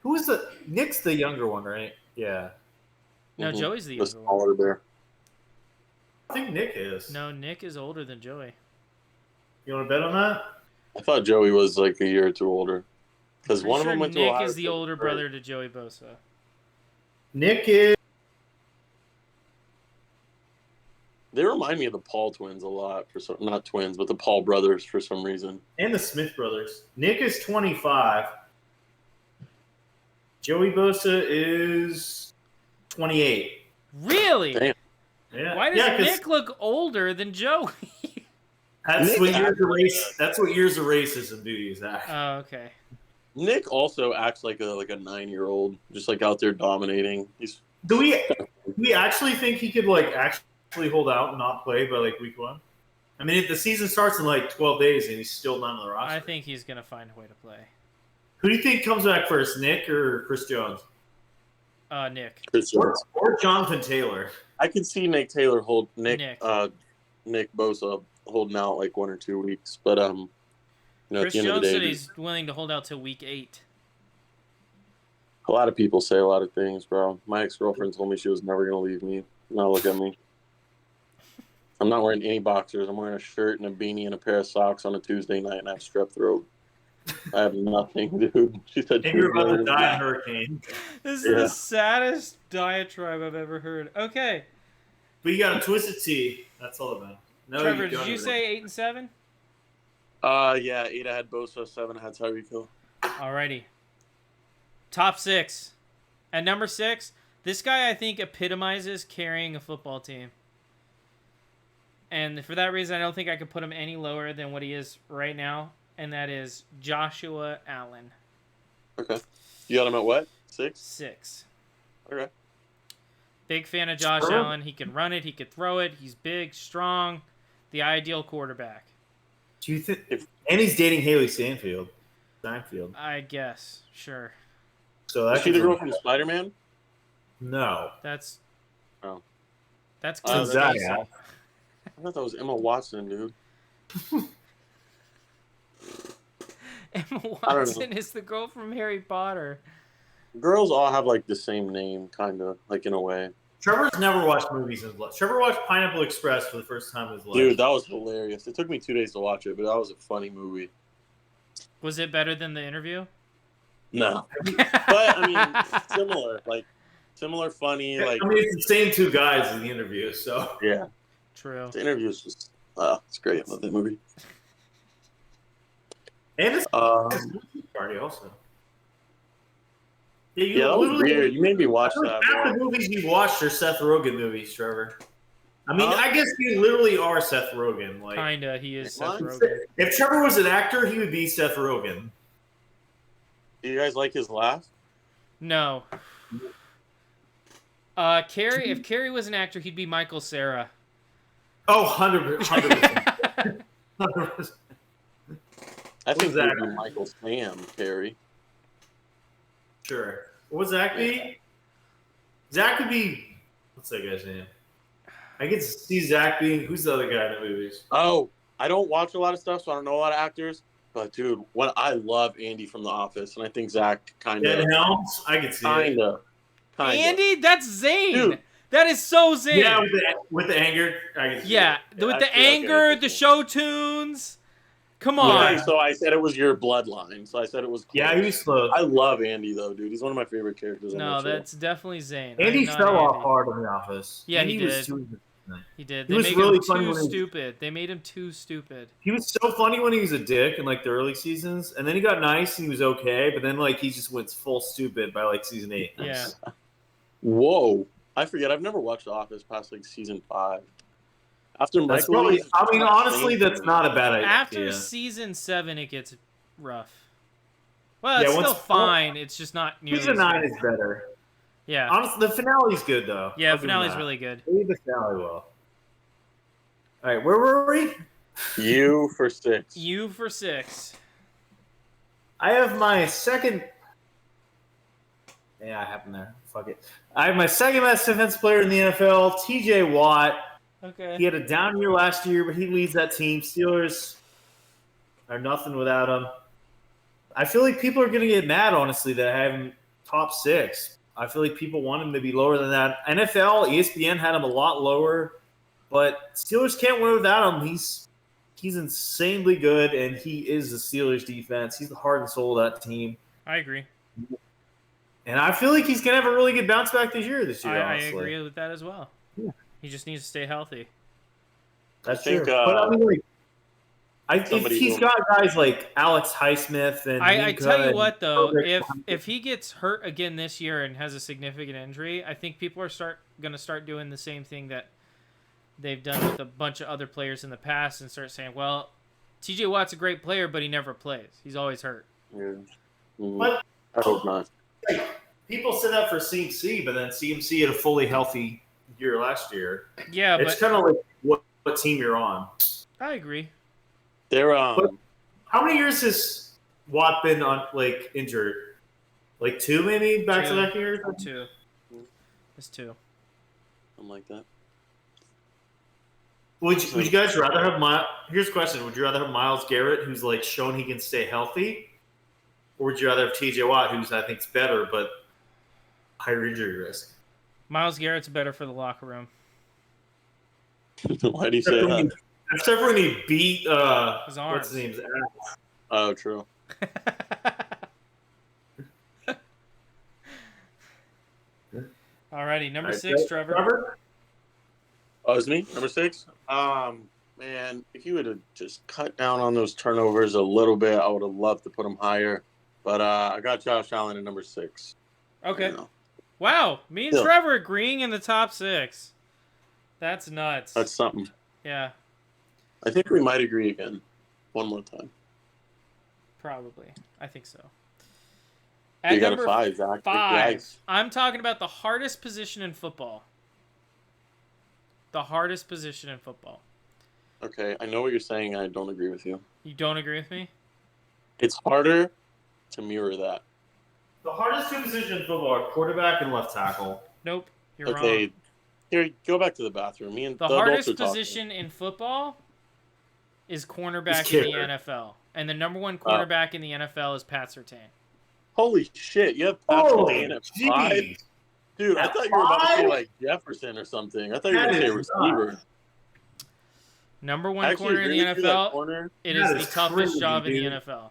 [SPEAKER 2] Who is the Nick's the younger one, right? Yeah.
[SPEAKER 1] No,
[SPEAKER 3] Mhm.
[SPEAKER 1] Joey's the
[SPEAKER 3] the
[SPEAKER 1] younger one.
[SPEAKER 3] smaller bear.
[SPEAKER 2] I think Nick is.
[SPEAKER 1] No, Nick is older than Joey.
[SPEAKER 2] You want to bet on that?
[SPEAKER 3] I thought Joey was a year or two older because
[SPEAKER 1] Pretty
[SPEAKER 3] one of
[SPEAKER 1] sure
[SPEAKER 3] them went to
[SPEAKER 1] Nick
[SPEAKER 3] Ohio
[SPEAKER 1] is the
[SPEAKER 3] State.
[SPEAKER 1] older brother to Joey Bosa.
[SPEAKER 2] Nick is.
[SPEAKER 3] They remind me of the Paul twins a lot not twins, but the Paul brothers for some reason.
[SPEAKER 2] And the Smith brothers. Nick is 25. Joey Bosa is 28.
[SPEAKER 1] Really?
[SPEAKER 3] Damn.
[SPEAKER 2] Yeah.
[SPEAKER 1] Why does
[SPEAKER 2] yeah, 'cause
[SPEAKER 1] Nick look older than Joey?
[SPEAKER 2] That's
[SPEAKER 3] Nick
[SPEAKER 2] what years
[SPEAKER 3] acts
[SPEAKER 2] of race. That's what years of racism do to you, Zach.
[SPEAKER 1] Oh, okay.
[SPEAKER 3] Nick also acts like a 9-year-old, just out there dominating. He's
[SPEAKER 2] Do we actually think he could actually hold out and not play by week 1? I mean, if the season starts in 12 days and he's still not on the roster.
[SPEAKER 1] I think he's going to find a way to play.
[SPEAKER 2] Who do you think comes back first, Nick or Chris Jones?
[SPEAKER 1] Nick.
[SPEAKER 3] Chris
[SPEAKER 2] Or,
[SPEAKER 3] Jones.
[SPEAKER 2] or Jonathan Taylor?
[SPEAKER 3] I could see Nick Taylor
[SPEAKER 1] Nick.
[SPEAKER 3] Nick Bosa holding out 1 or 2 weeks, but at
[SPEAKER 1] Chris
[SPEAKER 3] the end of
[SPEAKER 1] Jones
[SPEAKER 3] the
[SPEAKER 1] said
[SPEAKER 3] day,
[SPEAKER 1] he's willing to hold out till week 8.
[SPEAKER 3] a lot of people say a lot of things, bro. My ex-girlfriend told me she was never gonna leave me. Now look at me. I'm not wearing any boxers. I'm wearing a shirt and a beanie and a pair of socks on a Tuesday night, and I have strep throat. I have nothing, dude. She said
[SPEAKER 2] And you're about to die in a hurricane.
[SPEAKER 1] This is
[SPEAKER 3] Yeah.
[SPEAKER 1] the saddest diatribe I've ever heard. Okay.
[SPEAKER 2] But you got a twisted T. That's all about. No,
[SPEAKER 1] Trevor,
[SPEAKER 2] don't
[SPEAKER 1] did you
[SPEAKER 2] even.
[SPEAKER 1] say 8 and 7?
[SPEAKER 3] Yeah, 8 I had Bosa, 7 I had Tyreek Hill.
[SPEAKER 1] Alrighty. Top 6. At number 6, this guy I think epitomizes carrying a football team. And for that reason, I don't think I could put him any lower than what he is right now. And that is Joshua Allen.
[SPEAKER 3] Okay. You got him at what? 6?
[SPEAKER 1] 6.
[SPEAKER 3] Okay.
[SPEAKER 1] Big fan of Josh
[SPEAKER 2] Sure.
[SPEAKER 1] Allen. He can run it. He could throw it. He's big, strong. The ideal quarterback.
[SPEAKER 2] Do you think? And he's dating Haley Steinfeld.
[SPEAKER 1] I guess. Sure.
[SPEAKER 2] So
[SPEAKER 3] Is
[SPEAKER 2] that's
[SPEAKER 3] she the girl from Spider-Man?
[SPEAKER 2] No.
[SPEAKER 1] That's.
[SPEAKER 3] Oh.
[SPEAKER 1] That's
[SPEAKER 3] Oh,
[SPEAKER 1] Gwen
[SPEAKER 2] Zach,
[SPEAKER 1] Stacy.
[SPEAKER 2] yeah.
[SPEAKER 3] I thought that was Emma Watson, dude.
[SPEAKER 1] Emma
[SPEAKER 3] I don't know.
[SPEAKER 1] Watson is the girl from Harry Potter.
[SPEAKER 3] Girls all have like the same name, kind of, like in a way.
[SPEAKER 2] Trevor's never watched movies in his life. Trevor watched Pineapple Express for the first time in his life.
[SPEAKER 3] Dude, that was hilarious. It took me 2 days to watch it, but that was a funny movie.
[SPEAKER 1] Was it better than the interview?
[SPEAKER 3] No. But, I mean, similar, funny, like,
[SPEAKER 2] I mean, it's the same two guys in the interview, so.
[SPEAKER 3] yeah.
[SPEAKER 1] True.
[SPEAKER 3] The interview is just, it's great. I love that movie.
[SPEAKER 2] And it's party also.
[SPEAKER 3] Yeah, that was weird. You made me watch that,
[SPEAKER 2] Half the
[SPEAKER 3] bro.
[SPEAKER 2] movies you watched are Seth Rogen movies, Trevor. I mean,
[SPEAKER 3] Huh?
[SPEAKER 2] I guess you literally are Seth Rogen. Like,
[SPEAKER 1] Kinda. He is Seth
[SPEAKER 3] What?
[SPEAKER 1] Rogen.
[SPEAKER 2] if Trevor was an actor, he would be Seth Rogen.
[SPEAKER 3] Do you guys like his laugh?
[SPEAKER 1] No. Carrie. If Carrie was an actor, he'd be Michael Cera.
[SPEAKER 2] Oh, 100%. 100%.
[SPEAKER 3] I think
[SPEAKER 2] Zach?
[SPEAKER 3] it would be Michael Sam, Carey.
[SPEAKER 2] Sure. What would Zach be? Zach could be. What's that guy's name? I get to see Zach being. Who's the other guy in the movies?
[SPEAKER 3] Oh, I don't watch a lot of stuff, so I don't know a lot of actors. But, dude, I love Andy from The Office, and I think Zach kind
[SPEAKER 2] Ed
[SPEAKER 3] of.
[SPEAKER 2] Helms? I could see it.
[SPEAKER 3] Kind of.
[SPEAKER 1] Andy, that's Zane.
[SPEAKER 3] Dude.
[SPEAKER 1] That is so Zane.
[SPEAKER 2] Yeah, with the anger. I could see
[SPEAKER 1] Yeah,
[SPEAKER 2] it.
[SPEAKER 1] with the
[SPEAKER 3] Okay,
[SPEAKER 1] anger, the
[SPEAKER 3] okay.
[SPEAKER 1] show tunes. Come on.
[SPEAKER 3] Okay, so I said it was your bloodline. So I said it was close.
[SPEAKER 2] Yeah, he was slow.
[SPEAKER 3] I love Andy, though, dude. He's one of my favorite characters on
[SPEAKER 1] No,
[SPEAKER 3] that show.
[SPEAKER 1] that's definitely Zane.
[SPEAKER 2] Andy
[SPEAKER 1] I'm not
[SPEAKER 2] fell off
[SPEAKER 1] Andy.
[SPEAKER 2] hard in the office.
[SPEAKER 1] Yeah, he
[SPEAKER 2] was
[SPEAKER 1] did.
[SPEAKER 2] too-
[SPEAKER 1] He did.
[SPEAKER 2] He
[SPEAKER 1] They
[SPEAKER 2] was
[SPEAKER 1] made
[SPEAKER 2] really
[SPEAKER 1] him
[SPEAKER 2] funny
[SPEAKER 1] too
[SPEAKER 2] when he-
[SPEAKER 1] stupid. They made him too stupid.
[SPEAKER 2] He was so funny when he was a dick in like the early seasons, and then he got nice and he was okay, but then like he just went full stupid by like season 8.
[SPEAKER 1] Yeah.
[SPEAKER 3] Whoa. I forget. I've never watched The Office past, like, season 5. After
[SPEAKER 2] That's
[SPEAKER 3] Michael
[SPEAKER 2] probably.
[SPEAKER 3] leaves,
[SPEAKER 2] I mean,
[SPEAKER 3] it's not
[SPEAKER 2] honestly,
[SPEAKER 3] the same
[SPEAKER 2] that's
[SPEAKER 3] thing.
[SPEAKER 2] not a bad idea.
[SPEAKER 1] After season 7, it gets rough. Well,
[SPEAKER 2] Yeah,
[SPEAKER 1] it's
[SPEAKER 2] once-
[SPEAKER 1] still fine. It's just not nearly
[SPEAKER 2] Season
[SPEAKER 1] as
[SPEAKER 2] 9
[SPEAKER 1] good.
[SPEAKER 2] is better.
[SPEAKER 1] Yeah.
[SPEAKER 2] Honestly, the finale's good though.
[SPEAKER 1] Yeah,
[SPEAKER 2] I'll give him
[SPEAKER 1] finale's
[SPEAKER 2] that.
[SPEAKER 1] really good.
[SPEAKER 2] Leave the finale well. All right, where were we?
[SPEAKER 3] You for 6.
[SPEAKER 1] U for 6.
[SPEAKER 2] I have my second. Yeah, I have him there. Fuck it. I have my second best defensive player in the NFL, T.J. Watt.
[SPEAKER 1] Okay.
[SPEAKER 2] He had a down year last year, but he leads that team. Steelers are nothing without him. I feel like people are going to get mad, honestly, that I have him top 6. I feel like people want him to be lower than that. NFL, ESPN had him a lot lower, but Steelers can't win without him. He's insanely good, and he is the Steelers defense. He's the heart and soul of that team.
[SPEAKER 1] I agree.
[SPEAKER 2] And I feel like he's going to have a really good bounce back this year,
[SPEAKER 1] I
[SPEAKER 2] honestly.
[SPEAKER 1] agree with that as well.
[SPEAKER 2] Yeah.
[SPEAKER 1] He just needs to stay healthy.
[SPEAKER 2] That's
[SPEAKER 3] I think,
[SPEAKER 2] true. But I mean, like, if
[SPEAKER 3] somebody
[SPEAKER 2] he's
[SPEAKER 3] who-
[SPEAKER 2] got guys like Alex Highsmith and
[SPEAKER 1] I
[SPEAKER 2] Minka
[SPEAKER 1] tell you
[SPEAKER 2] and
[SPEAKER 1] what though,
[SPEAKER 2] Roderick-
[SPEAKER 1] if he gets hurt again this year and has a significant injury, I think people are gonna start doing the same thing that they've done with a bunch of other players in the past and start saying, well, TJ Watt's a great player, but he never plays. He's always hurt.
[SPEAKER 3] Yeah. Mhm.
[SPEAKER 2] But
[SPEAKER 3] I hope not.
[SPEAKER 2] people said that for CMC, but then CMC had a fully healthy year last year.
[SPEAKER 1] Yeah,
[SPEAKER 2] It's
[SPEAKER 1] but
[SPEAKER 2] kind of like what team you're on.
[SPEAKER 1] I agree.
[SPEAKER 3] They're
[SPEAKER 2] How many years has Watt been on like injured? Like 2 maybe back to back years?
[SPEAKER 1] 2. It's 2.
[SPEAKER 3] something like that.
[SPEAKER 2] Would you guys rather have Miles? Here's a question: would you rather have Miles Garrett, who's like shown he can stay healthy, or would you rather have TJ Watt, who's I think's better but higher injury risk?
[SPEAKER 1] Miles Garrett's better for the locker room.
[SPEAKER 3] Why do you say that?
[SPEAKER 2] Except for when he beat
[SPEAKER 1] His
[SPEAKER 2] what's
[SPEAKER 1] arms.
[SPEAKER 2] his name's ass.
[SPEAKER 3] Oh, true.
[SPEAKER 1] Alrighty, number
[SPEAKER 2] All right,
[SPEAKER 1] 6, Trevor.
[SPEAKER 3] Oh, it's me, number 6. Man, if you would have just cut down on those turnovers a little bit, I would have loved to put them higher. But I got Josh Allen at number 6.
[SPEAKER 1] Okay.
[SPEAKER 3] You know,
[SPEAKER 1] Wow, me and
[SPEAKER 3] Yeah.
[SPEAKER 1] Trevor agreeing in the top 6. That's nuts.
[SPEAKER 3] that's something.
[SPEAKER 1] Yeah,
[SPEAKER 3] I think we might agree again, one more time.
[SPEAKER 1] probably. I think so.
[SPEAKER 3] You
[SPEAKER 1] At
[SPEAKER 3] got
[SPEAKER 1] number
[SPEAKER 3] a 5, Zach.
[SPEAKER 1] 5,
[SPEAKER 3] Yikes.
[SPEAKER 1] I'm talking about the hardest position in football. The hardest position in football.
[SPEAKER 3] Okay, I know what you're saying. I don't agree with you.
[SPEAKER 1] You don't agree with me?
[SPEAKER 3] It's harder to mirror that.
[SPEAKER 2] The hardest two positions in football are quarterback and left tackle.
[SPEAKER 1] Nope. You're
[SPEAKER 3] Okay,
[SPEAKER 1] wrong.
[SPEAKER 3] here, go back to the bathroom. Me and
[SPEAKER 1] The
[SPEAKER 3] adults
[SPEAKER 1] hardest
[SPEAKER 3] are talking.
[SPEAKER 1] position in football is cornerback
[SPEAKER 2] Is
[SPEAKER 1] in the
[SPEAKER 2] kicker.
[SPEAKER 1] NFL. And the number one cornerback in the NFL is Pat Surtain.
[SPEAKER 3] Holy shit! You have Pat
[SPEAKER 2] Holy
[SPEAKER 3] Surtain at 5?
[SPEAKER 2] jeez.
[SPEAKER 3] Dude, I
[SPEAKER 2] At
[SPEAKER 3] thought you were about to say
[SPEAKER 2] 5?
[SPEAKER 3] like Jefferson or something. I thought you were
[SPEAKER 2] That
[SPEAKER 3] going to say
[SPEAKER 2] is
[SPEAKER 3] receiver.
[SPEAKER 1] Number
[SPEAKER 3] I
[SPEAKER 1] one
[SPEAKER 3] actually
[SPEAKER 1] corner in
[SPEAKER 3] agree
[SPEAKER 1] the
[SPEAKER 3] with you, that
[SPEAKER 1] NFL.
[SPEAKER 3] corner.
[SPEAKER 1] It
[SPEAKER 2] That
[SPEAKER 1] is
[SPEAKER 2] is
[SPEAKER 1] the toughest
[SPEAKER 2] crazy,
[SPEAKER 1] job in
[SPEAKER 2] dude.
[SPEAKER 1] the NFL.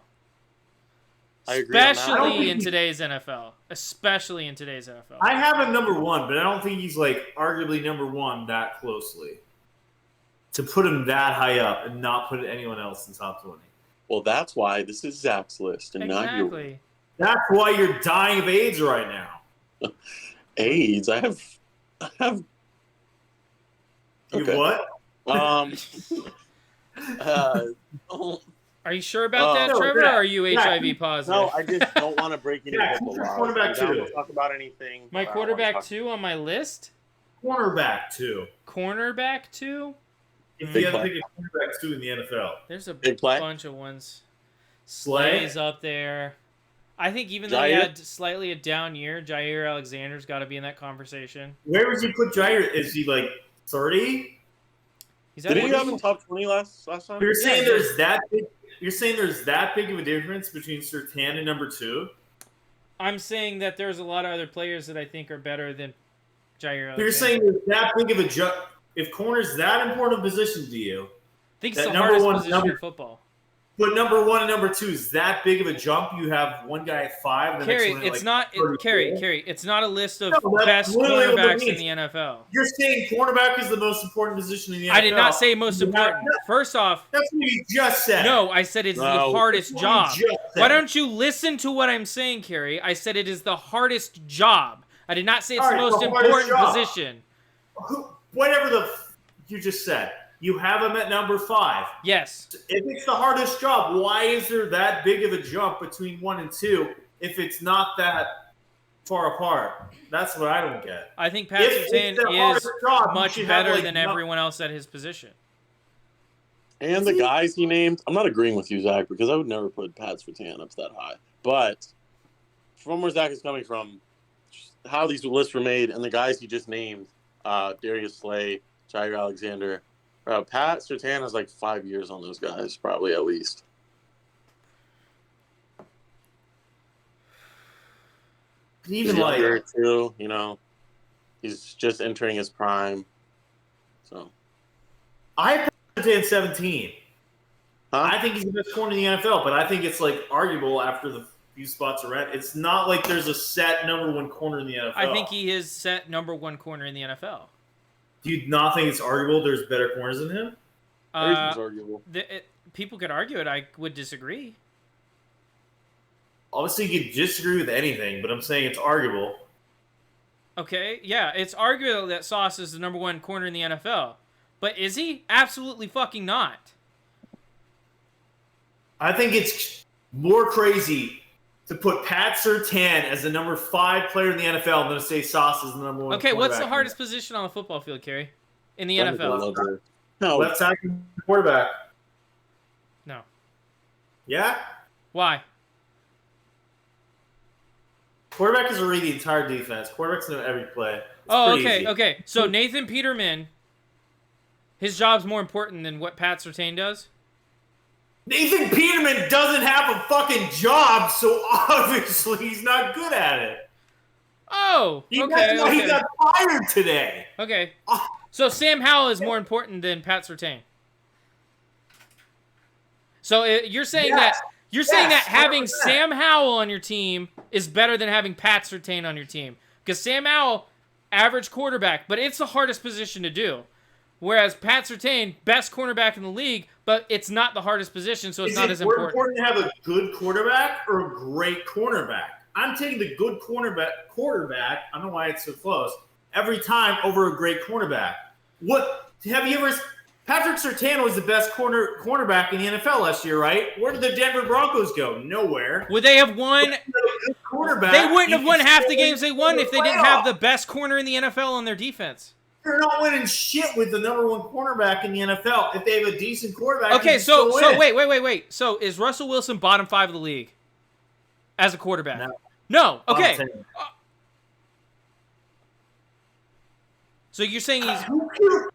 [SPEAKER 3] I agree on that.
[SPEAKER 2] I don't
[SPEAKER 1] Especially
[SPEAKER 2] think
[SPEAKER 1] in
[SPEAKER 2] he-
[SPEAKER 1] today's NFL. Especially in today's NFL.
[SPEAKER 2] I have him number 1, but I don't think he's like arguably number 1 that closely. To put him that high up and not put anyone else in top 20.
[SPEAKER 3] Well, that's why this is Zach's list and not yours.
[SPEAKER 1] Exactly.
[SPEAKER 2] That's why you're dying of AIDS right now.
[SPEAKER 3] AIDS. I have.
[SPEAKER 2] You
[SPEAKER 3] Okay.
[SPEAKER 2] what?
[SPEAKER 3] Oh,
[SPEAKER 1] Are you sure about that,
[SPEAKER 2] No,
[SPEAKER 1] Trevor?
[SPEAKER 2] Jack,
[SPEAKER 1] Or are you
[SPEAKER 2] Jack,
[SPEAKER 1] HIV positive?
[SPEAKER 3] no, I just don't want to break any
[SPEAKER 2] Yeah,
[SPEAKER 3] football
[SPEAKER 2] who's your
[SPEAKER 3] laws.
[SPEAKER 2] quarterback
[SPEAKER 3] I'm down
[SPEAKER 2] too?
[SPEAKER 3] to talk about anything.
[SPEAKER 1] My
[SPEAKER 3] I don't
[SPEAKER 1] quarterback
[SPEAKER 3] wanna talk-
[SPEAKER 1] 2 on my list.
[SPEAKER 2] Cornerback 2.
[SPEAKER 1] Cornerback 2.
[SPEAKER 2] If
[SPEAKER 3] Big
[SPEAKER 2] you had to
[SPEAKER 3] play.
[SPEAKER 2] pick a cornerback 2 in the NFL.
[SPEAKER 1] There's a
[SPEAKER 3] Big play.
[SPEAKER 1] bunch of ones.
[SPEAKER 2] Slay?
[SPEAKER 1] Slay's up there. I think even though he
[SPEAKER 3] Jair?
[SPEAKER 1] had slightly a down year, Jair Alexander's got to be in that conversation.
[SPEAKER 2] Where would you put Jair? Is he like 30?
[SPEAKER 1] He's
[SPEAKER 3] Didn't you have
[SPEAKER 1] at
[SPEAKER 3] him top 20 last time?
[SPEAKER 2] You're saying
[SPEAKER 1] Yeah,
[SPEAKER 2] there's that big. You're saying there's that big of a difference between Surtain and number 2.
[SPEAKER 1] I'm saying that there's a lot of other players that I think are better than Jair Alexander.
[SPEAKER 2] You're saying there's that big of a jump. If corner's that important a position to you,
[SPEAKER 1] I think it's
[SPEAKER 2] that
[SPEAKER 1] the
[SPEAKER 2] number
[SPEAKER 1] hardest
[SPEAKER 2] one-
[SPEAKER 1] position
[SPEAKER 2] number-
[SPEAKER 1] in football.
[SPEAKER 2] but number 1 and number 2 is that big of a jump. You have one guy at 5. The
[SPEAKER 1] Carrie,
[SPEAKER 2] next one at,
[SPEAKER 1] it's
[SPEAKER 2] like,
[SPEAKER 1] not
[SPEAKER 2] 34.
[SPEAKER 1] Carrie. It's not a list of
[SPEAKER 2] No, that's
[SPEAKER 1] best
[SPEAKER 2] literally what it
[SPEAKER 1] cornerbacks in
[SPEAKER 2] means.
[SPEAKER 1] the NFL.
[SPEAKER 2] You're saying cornerback is the most important position in the NFL.
[SPEAKER 1] I did not say most
[SPEAKER 2] You have-
[SPEAKER 1] important. First off,
[SPEAKER 2] That's what you just said.
[SPEAKER 1] no, I said it's the
[SPEAKER 3] No.
[SPEAKER 1] hardest
[SPEAKER 2] That's what you
[SPEAKER 1] job.
[SPEAKER 2] just said.
[SPEAKER 1] Why don't you listen to what I'm saying, Carrie? I said it is the hardest job. I did not say it's
[SPEAKER 2] All
[SPEAKER 1] the
[SPEAKER 2] right,
[SPEAKER 1] most
[SPEAKER 2] the hardest
[SPEAKER 1] important
[SPEAKER 2] job.
[SPEAKER 1] position.
[SPEAKER 2] Whatever you just said. You have him at number 5.
[SPEAKER 1] Yes.
[SPEAKER 2] If it's the hardest job, why is there that big of a jump between 1 and 2 if it's not that far apart? That's what I don't get.
[SPEAKER 1] I think Pat
[SPEAKER 2] If it's
[SPEAKER 1] Surtain
[SPEAKER 2] the
[SPEAKER 1] is
[SPEAKER 2] hardest job, you
[SPEAKER 1] much
[SPEAKER 2] should have,
[SPEAKER 1] better
[SPEAKER 2] like,
[SPEAKER 1] than
[SPEAKER 2] no-
[SPEAKER 1] everyone else at his position.
[SPEAKER 3] And the guys he named, I'm not agreeing with you, Zach, because I would never put Pat Surtain up that high. But from where Zach is coming from, how these lists were made, and the guys he just named, Darius Slay, Jair Alexander, Pat Surtain has like 5 years on those guys, probably at least.
[SPEAKER 2] Even
[SPEAKER 3] He's
[SPEAKER 2] like
[SPEAKER 3] younger too, you know. He's just entering his prime. So,
[SPEAKER 2] I put him in 17.
[SPEAKER 3] huh?
[SPEAKER 2] I think he's the best corner in the NFL, but I think it's like arguable after the few spots are at. It's not like there's a set number 1 corner in the NFL.
[SPEAKER 1] I think he is set number 1 corner in the NFL.
[SPEAKER 2] Do you not think it's arguable there's better corners than him?
[SPEAKER 3] Everything's arguable.
[SPEAKER 1] People could argue it. I would disagree.
[SPEAKER 2] Obviously, you could disagree with anything, but I'm saying it's arguable.
[SPEAKER 1] Okay, yeah, it's arguable that Sauce is the number 1 corner in the NFL. But is he? Absolutely fucking not.
[SPEAKER 2] I think it's more crazy to put Pat Surtain as the number 5 player in the NFL than to say Sauce is the number 1.
[SPEAKER 1] Okay, what's the
[SPEAKER 2] quarterback.
[SPEAKER 1] hardest position on the football field, Kerry? In the
[SPEAKER 3] Technical
[SPEAKER 1] NFL?
[SPEAKER 3] lover. No,
[SPEAKER 2] Left tackle quarterback.
[SPEAKER 1] No.
[SPEAKER 2] Yeah?
[SPEAKER 1] Why?
[SPEAKER 2] Quarterback is already the entire defense. Quarterback's know every play. It's
[SPEAKER 1] Oh,
[SPEAKER 2] pretty
[SPEAKER 1] okay,
[SPEAKER 2] easy.
[SPEAKER 1] okay. So Nathan Peterman, his job's more important than what Pat Surtain does?
[SPEAKER 2] Nathan Peterman doesn't have a fucking job, so obviously he's not good at it.
[SPEAKER 1] Oh,
[SPEAKER 2] That's
[SPEAKER 1] okay,
[SPEAKER 2] why he
[SPEAKER 1] okay.
[SPEAKER 2] got fired today.
[SPEAKER 1] Okay.
[SPEAKER 2] Oh.
[SPEAKER 1] So Sam Howell is more important than Pat Surtain. So you're saying
[SPEAKER 2] Yes.
[SPEAKER 1] that having
[SPEAKER 2] 100%.
[SPEAKER 1] Sam Howell on your team is better than having Pat Surtain on your team. Because Sam Howell, average quarterback, but it's the hardest position to do. Whereas Pat Surtain, best cornerback in the league, but it's not the hardest position, so it's
[SPEAKER 2] Is
[SPEAKER 1] not
[SPEAKER 2] it
[SPEAKER 1] as
[SPEAKER 2] more
[SPEAKER 1] important.
[SPEAKER 2] important to have a good quarterback or a great cornerback? I'm taking the good quarterback. I don't know why it's so close. Every time over a great cornerback. What have you ever? Patrick Surtain was the best cornerback in the NFL last year, right? Where did the Denver Broncos go? Nowhere.
[SPEAKER 1] Would they have won?
[SPEAKER 2] Good quarterback.
[SPEAKER 1] They wouldn't
[SPEAKER 2] you
[SPEAKER 1] have won
[SPEAKER 2] can
[SPEAKER 1] half the
[SPEAKER 2] still
[SPEAKER 1] games they
[SPEAKER 2] win
[SPEAKER 1] won
[SPEAKER 2] the
[SPEAKER 1] if they didn't have
[SPEAKER 2] playoffs.
[SPEAKER 1] the best corner in the NFL on their defense.
[SPEAKER 2] They're not winning shit with the number one cornerback in the NFL. If they have a decent quarterback,
[SPEAKER 1] Okay,
[SPEAKER 2] they still
[SPEAKER 1] so
[SPEAKER 2] win.
[SPEAKER 1] wait. So is Russell Wilson bottom 5 of the league as a quarterback?
[SPEAKER 2] No.
[SPEAKER 1] No. Okay.
[SPEAKER 2] Bottom 10.
[SPEAKER 1] So you're saying he's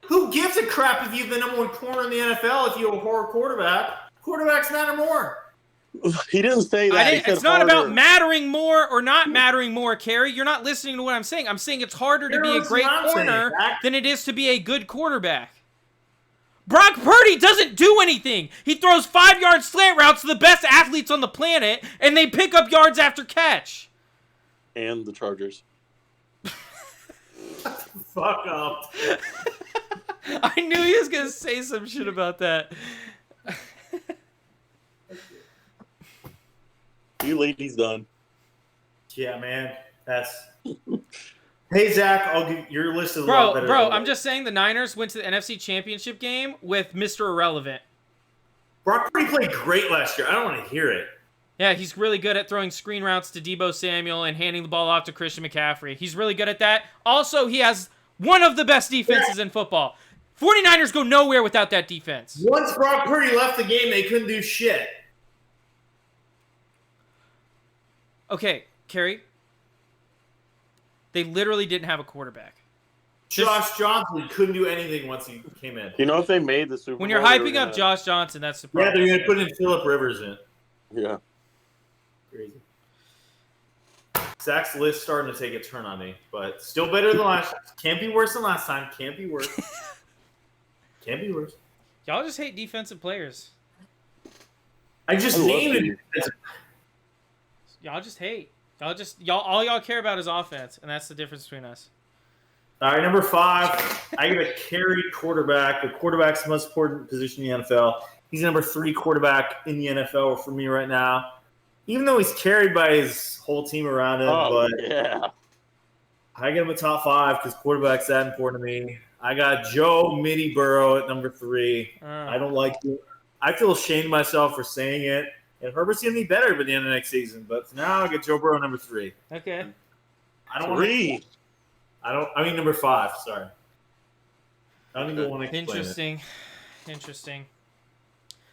[SPEAKER 2] Who gives a crap if you have the number one corner in the NFL if you have a horror quarterback? Quarterbacks matter more.
[SPEAKER 3] He didn't say that. He said
[SPEAKER 1] it's not
[SPEAKER 3] harder.
[SPEAKER 1] about mattering more or not mattering more, Kerry. You're not listening to what I'm saying. I'm saying it's harder to be a great corner than it is to be a good quarterback. Brock Purdy doesn't do anything. He throws 5-yard slant routes to the best athletes on the planet, and they pick up yards after catch.
[SPEAKER 3] And the Chargers.
[SPEAKER 2] Fuck up.
[SPEAKER 1] I knew he was going to say some shit about that.
[SPEAKER 3] You ladies done.
[SPEAKER 2] Yeah, man. That's. Hey, Zach, I'll give your list is a lot better.
[SPEAKER 1] Bro, I'm just saying the Niners went to the NFC Championship game with Mr. Irrelevant.
[SPEAKER 2] Brock Purdy played great last year. I don't want to hear it.
[SPEAKER 1] Yeah, he's really good at throwing screen routes to Deebo Samuel and handing the ball off to Christian McCaffrey. He's really good at that. Also, he has one of the best defenses in football. 49ers go nowhere without that defense.
[SPEAKER 2] Once Brock Purdy left the game, they couldn't do shit.
[SPEAKER 1] Okay, Kerry. They literally didn't have a quarterback.
[SPEAKER 2] Josh Johnson couldn't do anything once he came in.
[SPEAKER 3] You know, if they made the Super Bowl,
[SPEAKER 1] When you're
[SPEAKER 3] they were
[SPEAKER 1] hyping up
[SPEAKER 3] gonna-
[SPEAKER 1] Josh Johnson, that's the
[SPEAKER 2] Yeah,
[SPEAKER 1] problem.
[SPEAKER 2] they're going to put in Phillip Rivers in.
[SPEAKER 3] Yeah.
[SPEAKER 2] Crazy. Zach's list starting to take a turn on me, but still better than last. Can't be worse than last time. Can't be worse. Can't be worse.
[SPEAKER 1] Y'all just hate defensive players.
[SPEAKER 2] I just
[SPEAKER 3] I love
[SPEAKER 2] named
[SPEAKER 3] you.
[SPEAKER 2] it.
[SPEAKER 1] Y'all just hate. All y'all care about is offense, and that's the difference between us.
[SPEAKER 2] All right, number 5. I got a carry quarterback. The quarterback's the most important position in the NFL. He's number 3 quarterback in the NFL for me right now. Even though he's carried by his whole team around him,
[SPEAKER 3] Oh,
[SPEAKER 2] but
[SPEAKER 3] yeah.
[SPEAKER 2] I get him a top 5 because quarterback's that important to me. I got Joe Mitty Burrow at number 3. I don't like it. I feel ashamed of myself for saying it. And Herbert's going to be better by the end of next season. But for now, I get Joe Burrow number 3.
[SPEAKER 1] Okay.
[SPEAKER 2] I don't want
[SPEAKER 3] 3.
[SPEAKER 2] I mean number 5, sorry. I don't even want to explain it.
[SPEAKER 1] Interesting.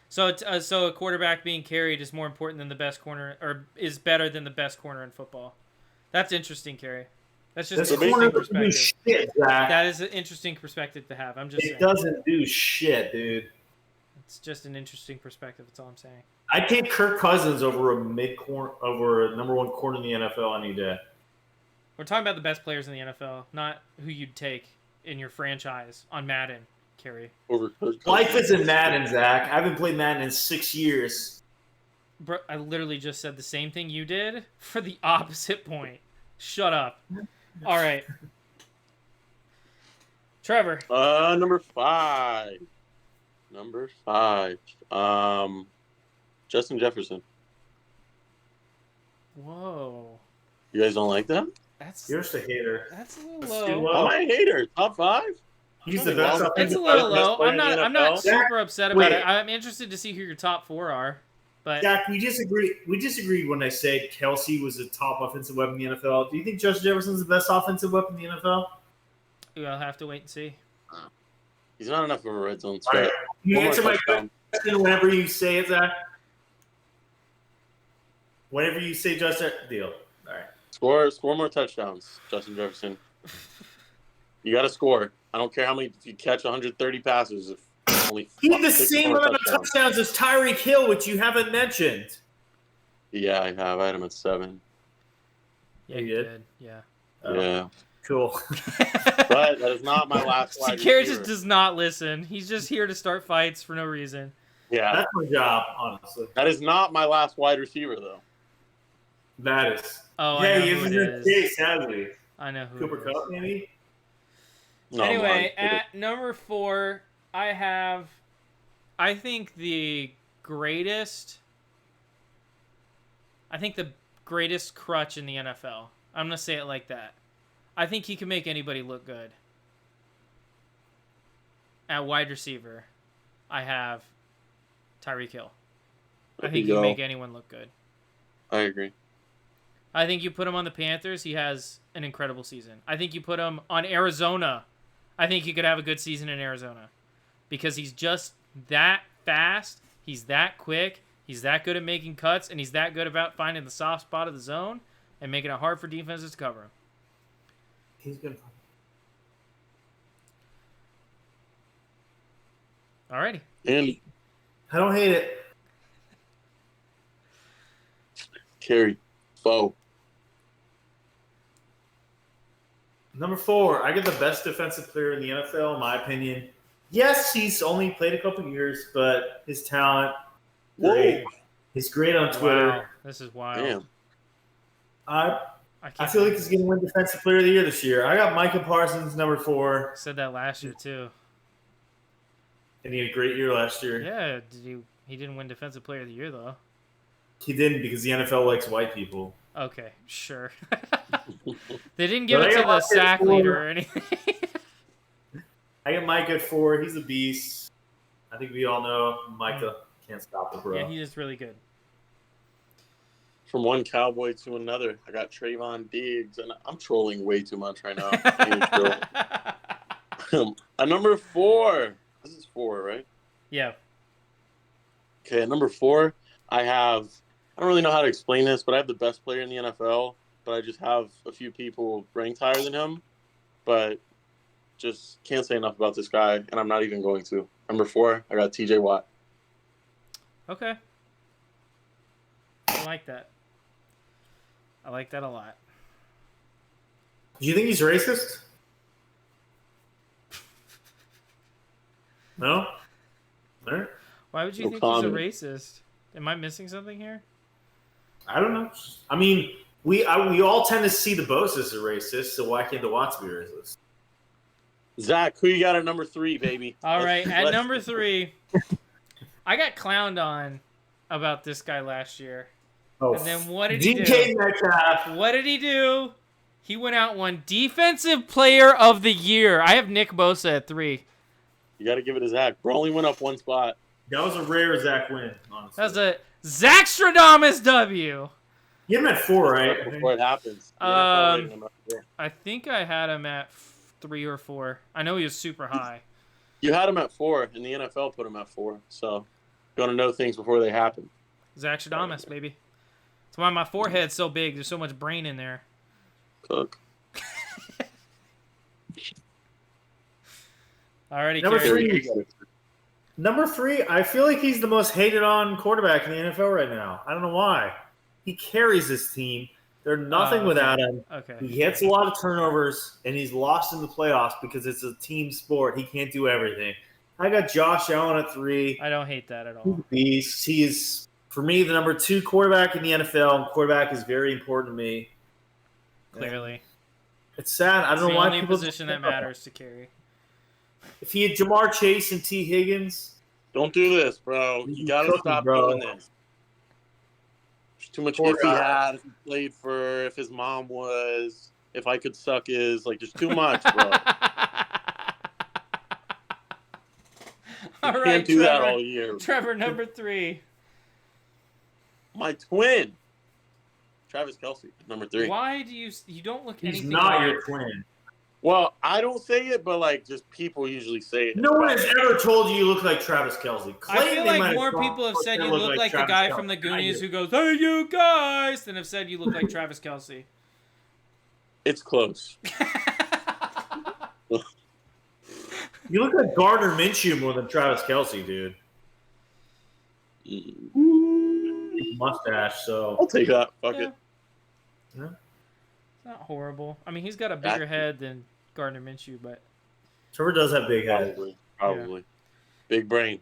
[SPEAKER 1] So, so a quarterback being carried is more important than the best corner, or is better than the best corner in football. That's interesting, Kerry. That's just
[SPEAKER 2] This
[SPEAKER 1] an
[SPEAKER 2] corner
[SPEAKER 1] interesting
[SPEAKER 2] doesn't do
[SPEAKER 1] perspective.
[SPEAKER 2] shit, Zach.
[SPEAKER 1] That is an interesting perspective to have. I'm just saying.
[SPEAKER 2] It doesn't do shit, dude.
[SPEAKER 1] It's just an interesting perspective. That's all I'm saying.
[SPEAKER 2] I'd take Kirk Cousins over over a number 1 corner in the NFL any day.
[SPEAKER 1] We're talking about the best players in the NFL, not who you'd take in your franchise on Madden, Kerry.
[SPEAKER 3] Over Kirk
[SPEAKER 2] Life
[SPEAKER 3] Cousins.
[SPEAKER 2] isn't Madden, Zach. I haven't played Madden in 6 years.
[SPEAKER 1] Bro, I literally just said the same thing you did for the opposite point. Shut up. All right. Trevor.
[SPEAKER 3] Number 5. Number 5. Justin Jefferson.
[SPEAKER 1] Whoa.
[SPEAKER 3] You guys don't like that?
[SPEAKER 2] You're just a hater.
[SPEAKER 1] That's a little
[SPEAKER 2] That's
[SPEAKER 1] low.
[SPEAKER 2] too low.
[SPEAKER 3] I'm a hater. Top 5?
[SPEAKER 2] He's the best.
[SPEAKER 1] It's a
[SPEAKER 2] offensive
[SPEAKER 1] little
[SPEAKER 2] player.
[SPEAKER 1] low.
[SPEAKER 3] player
[SPEAKER 1] I'm
[SPEAKER 3] in the
[SPEAKER 1] not
[SPEAKER 3] NFL?
[SPEAKER 1] super upset about
[SPEAKER 2] Wait.
[SPEAKER 1] it. I'm interested to see who your top 4 are. But
[SPEAKER 2] Zach, we disagreed when I said Kelsey was a top offensive weapon in the NFL. Do you think Justin Jefferson's the best offensive weapon in the NFL?
[SPEAKER 1] we'll have to wait and see.
[SPEAKER 3] He's not enough of a red zone
[SPEAKER 2] All right.
[SPEAKER 3] threat.
[SPEAKER 2] You
[SPEAKER 3] One more
[SPEAKER 2] answer my
[SPEAKER 3] touchdown.
[SPEAKER 2] question whenever you say it, Zach. Whenever you say Justin, deal. All right.
[SPEAKER 3] Score more touchdowns, Justin Jefferson. You got to score. I don't care how many. If you catch 130 passes, if only
[SPEAKER 2] He had the
[SPEAKER 3] 6
[SPEAKER 2] same
[SPEAKER 3] more
[SPEAKER 2] amount of touchdowns as Tyreek Hill, which you haven't mentioned.
[SPEAKER 3] Yeah, I have. I had him at 7.
[SPEAKER 1] Yeah,
[SPEAKER 2] You
[SPEAKER 1] you
[SPEAKER 2] did?
[SPEAKER 1] did. Yeah.
[SPEAKER 3] Yeah,
[SPEAKER 2] Cool.
[SPEAKER 3] but that is not my last wide
[SPEAKER 1] Kerry
[SPEAKER 3] receiver.
[SPEAKER 1] just does not listen. He's just here to start fights for no reason.
[SPEAKER 3] Yeah,
[SPEAKER 2] That's my job, honestly.
[SPEAKER 3] that is not my last wide receiver though.
[SPEAKER 2] That is.
[SPEAKER 1] Oh,
[SPEAKER 2] yeah,
[SPEAKER 1] I know
[SPEAKER 2] he
[SPEAKER 1] who
[SPEAKER 2] isn't
[SPEAKER 1] it
[SPEAKER 2] in
[SPEAKER 1] is.
[SPEAKER 2] case, has he?
[SPEAKER 1] I know who
[SPEAKER 2] Cooper
[SPEAKER 1] it is.
[SPEAKER 2] Kupp, maybe?
[SPEAKER 3] No,
[SPEAKER 1] Anyway,
[SPEAKER 3] I'm kidding.
[SPEAKER 1] at number 4, I think the greatest crutch in the NFL. I'm going to say it like that. I think he can make anybody look good. At wide receiver, I have Tyreek Hill. I
[SPEAKER 3] There
[SPEAKER 1] think
[SPEAKER 3] you
[SPEAKER 1] he can
[SPEAKER 3] go.
[SPEAKER 1] make anyone look good.
[SPEAKER 3] I agree.
[SPEAKER 1] I think you put him on the Panthers, he has an incredible season. I think you put him on Arizona. I think he could have a good season in Arizona because he's just that fast. He's that quick. He's that good at making cuts, and he's that good about finding the soft spot of the zone and making it hard for defenses to cover him.
[SPEAKER 2] He's good.
[SPEAKER 1] Alrighty.
[SPEAKER 3] And
[SPEAKER 2] I don't hate it.
[SPEAKER 3] Kerry, Foe.
[SPEAKER 2] Number 4, I get the best defensive player in the NFL, in my opinion. Yes, he's only played a couple years, but his talent, great. He's great on Twitter.
[SPEAKER 1] Wow. This is wild.
[SPEAKER 3] Damn.
[SPEAKER 2] I feel like he's going to win Defensive Player of the Year this year. I got Micah Parsons, number 4.
[SPEAKER 1] Said that last year too.
[SPEAKER 2] And he had a great year last year.
[SPEAKER 1] Yeah, he didn't win Defensive Player of the Year though.
[SPEAKER 2] He didn't because the NFL likes white people.
[SPEAKER 1] Okay, sure. They didn't give
[SPEAKER 2] But
[SPEAKER 1] it
[SPEAKER 2] I
[SPEAKER 1] to
[SPEAKER 2] got
[SPEAKER 1] the
[SPEAKER 2] Micah
[SPEAKER 1] sack
[SPEAKER 2] at 4.
[SPEAKER 1] leader or anything.
[SPEAKER 2] I got Micah at 4. He's a beast. I think we all know Micah can't stop the bro.
[SPEAKER 1] Yeah, he is really good.
[SPEAKER 3] From one Cowboy to another, I got Trayvon Diggs, and I'm trolling way too much right now. At number 4. This is 4, right?
[SPEAKER 1] Yeah.
[SPEAKER 3] Okay, at number 4, I don't really know how to explain this, but I have the best player in the NFL, but I just have a few people ranked higher than him. But just can't say enough about this guy, and I'm not even going to. Number 4, I got TJ Watt.
[SPEAKER 1] Okay. I like that. I like that a lot.
[SPEAKER 2] Do you think he's racist? No? All right.
[SPEAKER 1] Why would you
[SPEAKER 3] No
[SPEAKER 1] think
[SPEAKER 3] comment.
[SPEAKER 1] he's a racist? Am I missing something here?
[SPEAKER 2] I don't know. I mean, we all tend to see the Bosa as a racist, so why can't the Watts be racist?
[SPEAKER 3] Zach, who you got at number 3, baby?
[SPEAKER 1] All right, at
[SPEAKER 3] let's-
[SPEAKER 1] number 3, I got clowned on about this guy last year.
[SPEAKER 2] Oh,
[SPEAKER 1] And then what did he
[SPEAKER 2] DK
[SPEAKER 1] do?
[SPEAKER 2] Metcalf.
[SPEAKER 1] What did he do? He went out and won Defensive Player of the Year. I have Nick Bosa at 3.
[SPEAKER 3] You got to give it to Zach. Bro only went up one spot.
[SPEAKER 2] That was a rare Zach win, honestly.
[SPEAKER 1] That was a Zachstradamus W.
[SPEAKER 2] You had him at 4, right?
[SPEAKER 3] Before it happens. The NFL rating him up there.
[SPEAKER 1] I think I had him at 3 or 4. I know he was super high.
[SPEAKER 3] You had him at 4, and the NFL put him at 4. So, you want to know things before they happen.
[SPEAKER 1] Zachstradamus, baby. That's why my forehead's so big. There's so much brain in there.
[SPEAKER 3] Cook.
[SPEAKER 1] Alrighty,
[SPEAKER 2] Number
[SPEAKER 1] Kerry.
[SPEAKER 2] 3. Number 3, I feel like he's the most hated on quarterback in the NFL right now. I don't know why. He carries this team. They're nothing
[SPEAKER 1] okay.
[SPEAKER 2] without him.
[SPEAKER 1] Okay.
[SPEAKER 2] He hits a lot of turnovers, and he's lost in the playoffs because it's a team sport. He can't do everything. I got Josh Allen at 3.
[SPEAKER 1] I don't hate that at
[SPEAKER 2] He's
[SPEAKER 1] all.
[SPEAKER 2] a beast. He is, for me, the number 2 quarterback in the NFL. Quarterback is very important to me.
[SPEAKER 1] Clearly.
[SPEAKER 2] It's sad. I
[SPEAKER 1] It's
[SPEAKER 2] don't
[SPEAKER 1] the
[SPEAKER 2] know why
[SPEAKER 1] only
[SPEAKER 2] people
[SPEAKER 1] position that matters to Kerry.
[SPEAKER 2] If he had Jamar Chase and T. Higgins,
[SPEAKER 3] Don't do this, bro. You got to
[SPEAKER 2] Cooking,
[SPEAKER 3] stop
[SPEAKER 2] bro.
[SPEAKER 3] doing this. There's too much
[SPEAKER 2] Poor
[SPEAKER 3] if he
[SPEAKER 2] guy.
[SPEAKER 3] had, if he played for, if his mom was, if I could suck his. Like, there's too much, bro.
[SPEAKER 1] All
[SPEAKER 3] You
[SPEAKER 1] right,
[SPEAKER 3] can't do that
[SPEAKER 1] Trevor.
[SPEAKER 3] all year.
[SPEAKER 1] Trevor, number 3.
[SPEAKER 3] My twin. Travis Kelce, number 3.
[SPEAKER 1] Why do you don't look
[SPEAKER 2] he's
[SPEAKER 1] anything
[SPEAKER 2] not
[SPEAKER 1] like
[SPEAKER 2] your twin.
[SPEAKER 3] Well, I don't say it, but, like, just people usually say it.
[SPEAKER 2] No one has ever told you look like Travis Kelce.
[SPEAKER 1] I feel like more people have said you look like the guy from the Goonies who goes, "Hey, you guys," than have said you look like Travis Kelce.
[SPEAKER 3] It's close.
[SPEAKER 2] You look like Gardner Minshew more than Travis Kelce, dude. Mustache, so
[SPEAKER 3] I'll take that. Fuck
[SPEAKER 1] Yeah.
[SPEAKER 3] it.
[SPEAKER 2] Yeah.
[SPEAKER 1] It's not horrible. I mean, he's got a bigger head than Gardner Minshew, but
[SPEAKER 2] Trevor does have big head.
[SPEAKER 3] Probably. Big brain.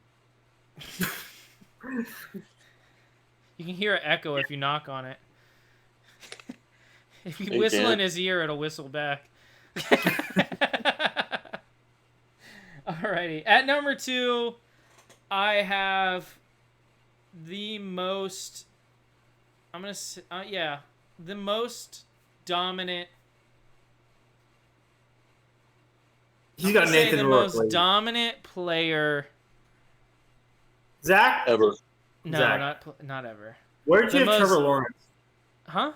[SPEAKER 1] you can hear an echo if you knock on it. If you
[SPEAKER 3] You
[SPEAKER 1] whistle
[SPEAKER 3] can.
[SPEAKER 1] in his ear, it'll whistle back. Alrighty. At number 2, I have the most. I'm gonna say, the most dominant.
[SPEAKER 2] He's
[SPEAKER 1] I'm
[SPEAKER 2] got
[SPEAKER 1] gonna say
[SPEAKER 2] Nathan
[SPEAKER 1] the
[SPEAKER 2] Rourke.
[SPEAKER 1] most dominant player.
[SPEAKER 2] Zach,
[SPEAKER 3] Ever.
[SPEAKER 1] No,
[SPEAKER 2] Zach.
[SPEAKER 1] not ever.
[SPEAKER 2] where'd you
[SPEAKER 1] the
[SPEAKER 2] have
[SPEAKER 1] most-
[SPEAKER 2] Trevor Lawrence?
[SPEAKER 1] Huh?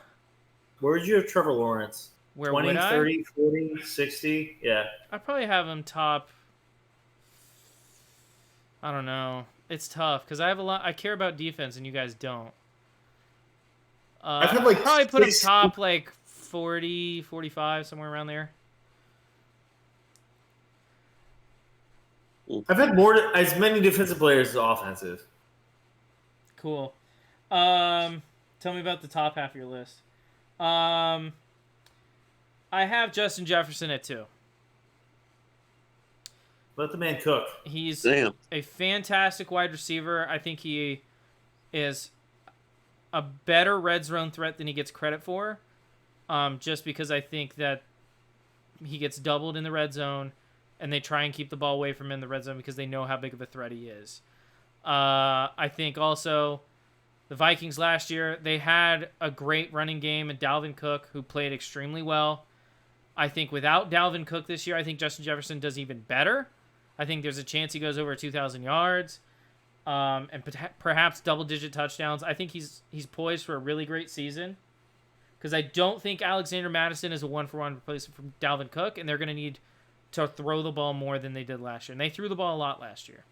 [SPEAKER 2] Where'd you have Trevor Lawrence?
[SPEAKER 1] Where
[SPEAKER 2] 20,
[SPEAKER 1] would I?
[SPEAKER 2] 30, 40, 60. Yeah.
[SPEAKER 1] I'd probably have him top. I don't know. It's tough because I have a lot. I care about defense, and you guys don't.
[SPEAKER 2] I've had, like,
[SPEAKER 1] I'd probably put him
[SPEAKER 2] 60
[SPEAKER 1] top like 40, 45, somewhere around there.
[SPEAKER 2] I've had as many defensive players as offensive.
[SPEAKER 1] Cool. Tell me about the top half of your list. I have Justin Jefferson at 2.
[SPEAKER 2] Let the man cook.
[SPEAKER 1] He's
[SPEAKER 3] Damn.
[SPEAKER 1] a fantastic wide receiver. I think he is a better red zone threat than he gets credit for. Just because I think that he gets doubled in the red zone, and they try and keep the ball away from him in the red zone because they know how big of a threat he is. I think also the Vikings last year, they had a great running game and Dalvin Cook, who played extremely well. I think without Dalvin Cook this year, I think Justin Jefferson does even better. I think there's a chance he goes over 2,000 yards and perhaps double-digit touchdowns. I think he's poised for a really great season because I don't think Alexander Mattison is a one-for-one replacement for Dalvin Cook, and they're going to need to throw the ball more than they did last year. And they threw the ball a lot last year.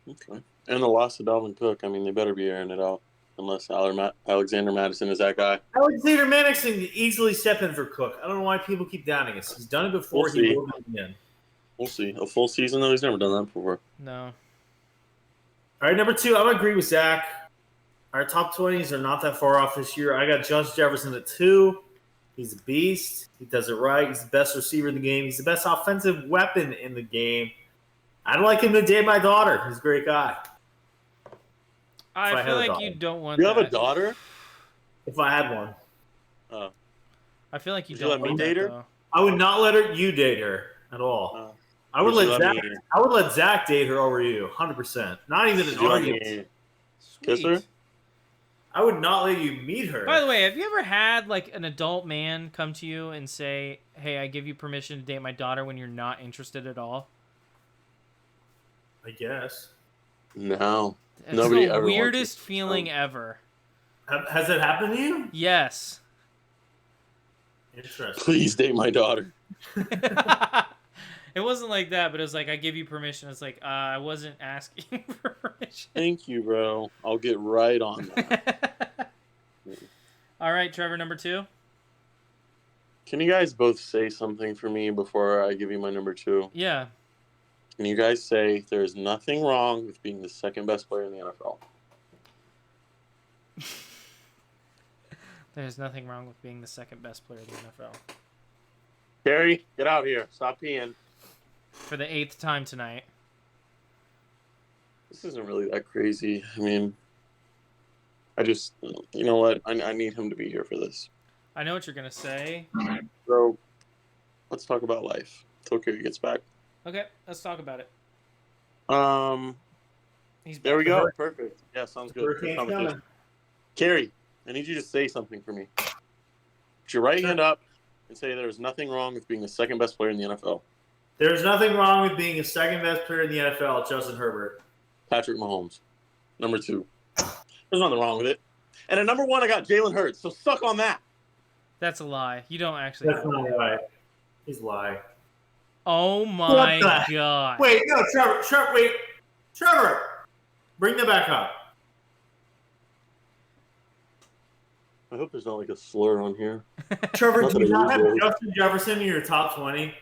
[SPEAKER 3] Okay. And the loss of Dalvin Cook, I mean, they better be airing it out unless Alexander Mattison is that guy.
[SPEAKER 2] Alexander Madison can easily step in for Cook. I don't know why people keep doubting us. He's done it before.
[SPEAKER 3] We'll see.
[SPEAKER 2] He will do it again.
[SPEAKER 3] We'll see. A full season, though? He's never done that before.
[SPEAKER 1] No.
[SPEAKER 2] All right, number 2, I'm going to agree with Zach. Our top 20s are not that far off this year. I got Justin Jefferson at 2. He's a beast. He does it right. He's the best receiver in the game. He's the best offensive weapon in the game. I'd like him to date my daughter. He's a great guy.
[SPEAKER 1] I feel like you don't want
[SPEAKER 3] You
[SPEAKER 1] that.
[SPEAKER 3] have a daughter?
[SPEAKER 2] If I had one.
[SPEAKER 3] Oh.
[SPEAKER 1] I feel like you
[SPEAKER 3] Would you
[SPEAKER 1] don't
[SPEAKER 3] let me
[SPEAKER 1] want
[SPEAKER 3] date
[SPEAKER 1] that,
[SPEAKER 3] her?
[SPEAKER 1] though.
[SPEAKER 2] I would not let you date her at all. I would
[SPEAKER 3] Would you
[SPEAKER 2] let
[SPEAKER 3] let
[SPEAKER 2] Zach.
[SPEAKER 3] me-
[SPEAKER 2] I would let Zach date her over you, 100%. Not even
[SPEAKER 3] Would
[SPEAKER 2] an
[SPEAKER 3] you let
[SPEAKER 2] argument.
[SPEAKER 3] me kiss
[SPEAKER 1] Sweet.
[SPEAKER 3] her?
[SPEAKER 2] I would not let you meet her.
[SPEAKER 1] By the way, have you ever had like an adult man come to you and say, "Hey, I give you permission to date my daughter," when you're not interested at all?
[SPEAKER 2] I guess.
[SPEAKER 3] No.
[SPEAKER 1] It's
[SPEAKER 3] Nobody
[SPEAKER 1] the
[SPEAKER 3] ever wants
[SPEAKER 1] weirdest
[SPEAKER 3] to-
[SPEAKER 1] feeling ever.
[SPEAKER 2] Has it happened to you?
[SPEAKER 1] Yes.
[SPEAKER 2] Interesting.
[SPEAKER 3] Please date my daughter.
[SPEAKER 1] It wasn't like that, but it was like, I give you permission. It's like, I wasn't asking for permission.
[SPEAKER 3] Thank you, bro. I'll get right on that.
[SPEAKER 1] All right, Trevor, number 2.
[SPEAKER 3] Can you guys both say something for me before I give you my number 2?
[SPEAKER 1] Yeah.
[SPEAKER 3] Can you guys say there's nothing wrong with being the second best player in the NFL?
[SPEAKER 1] There's nothing wrong with being the second best player in the NFL.
[SPEAKER 3] Carrie, get out here. Stop peeing.
[SPEAKER 1] For the 8th time tonight.
[SPEAKER 3] This isn't really that crazy. I mean, I just, you know what? I need him to be here for this.
[SPEAKER 1] I know what you're going to say.
[SPEAKER 3] So, let's talk about life until Carrie gets back.
[SPEAKER 1] Okay, let's talk about it. He's
[SPEAKER 3] There we
[SPEAKER 1] back.
[SPEAKER 3] go. Perfect. Yeah, sounds good.
[SPEAKER 2] Hurricane's
[SPEAKER 3] Conversation.
[SPEAKER 2] coming.
[SPEAKER 3] Carrie, I need you to say something for me. Put your right hand up and say there's nothing wrong with being the second best player in the NFL.
[SPEAKER 2] There's nothing wrong with being a second best player in the NFL, Justin Herbert.
[SPEAKER 3] Patrick Mahomes. Number 2. There's nothing wrong with it. And at number 1, I got Jalen Hurts. So suck on that.
[SPEAKER 1] That's a lie. You don't actually.
[SPEAKER 2] That's not right. He's lying.
[SPEAKER 1] Oh my
[SPEAKER 2] What the-
[SPEAKER 1] god.
[SPEAKER 2] Wait, no, Trevor, wait. Trevor, bring that back up.
[SPEAKER 3] I hope there's not like a slur on here.
[SPEAKER 2] Trevor,
[SPEAKER 3] Not
[SPEAKER 2] do
[SPEAKER 3] that
[SPEAKER 2] you
[SPEAKER 3] I
[SPEAKER 2] not have
[SPEAKER 3] usually-
[SPEAKER 2] Justin Jefferson in your top 20?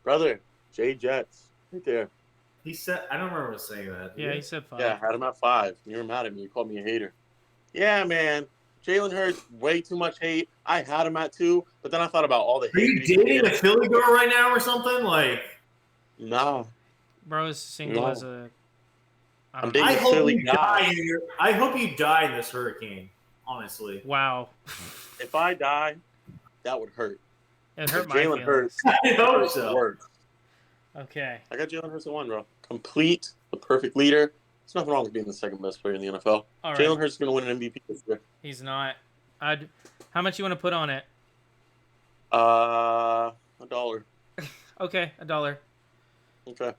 [SPEAKER 3] Brother, Jay Jets. Right there.
[SPEAKER 2] He said, I don't remember saying that.
[SPEAKER 1] Yeah, he said 5.
[SPEAKER 3] Yeah, I had him at 5. You were mad at me. You called me a hater. Yeah, man. Jalen Hurts, way too much hate. I had him at 2, but then I thought about all the hate.
[SPEAKER 2] Are you
[SPEAKER 3] that he
[SPEAKER 2] dating a
[SPEAKER 3] gets.
[SPEAKER 2] Philly girl right now or something? Like,
[SPEAKER 3] Nah.
[SPEAKER 1] Bro is single
[SPEAKER 3] No.
[SPEAKER 1] as a. I
[SPEAKER 3] I'm
[SPEAKER 1] don't
[SPEAKER 3] dating
[SPEAKER 1] know.
[SPEAKER 2] I hope
[SPEAKER 3] Philly
[SPEAKER 2] you
[SPEAKER 3] guy.
[SPEAKER 2] die. I hope you die in this hurricane. Honestly,
[SPEAKER 1] Wow.
[SPEAKER 3] If I die, that would hurt.
[SPEAKER 1] It hurt my
[SPEAKER 3] Jalen
[SPEAKER 1] feelings.
[SPEAKER 3] Hurts.
[SPEAKER 2] I hope
[SPEAKER 3] hurts
[SPEAKER 2] so.
[SPEAKER 3] worse.
[SPEAKER 1] Okay.
[SPEAKER 3] I got Jalen Hurts at 1, bro. Complete, the perfect leader. There's nothing wrong with being the second best player in the NFL.
[SPEAKER 1] All
[SPEAKER 3] Jalen
[SPEAKER 1] right.
[SPEAKER 3] Hurts is going to win an MVP this year.
[SPEAKER 1] He's not. How much you want to put on it?
[SPEAKER 3] $1.
[SPEAKER 1] Okay, $1.
[SPEAKER 3] Okay.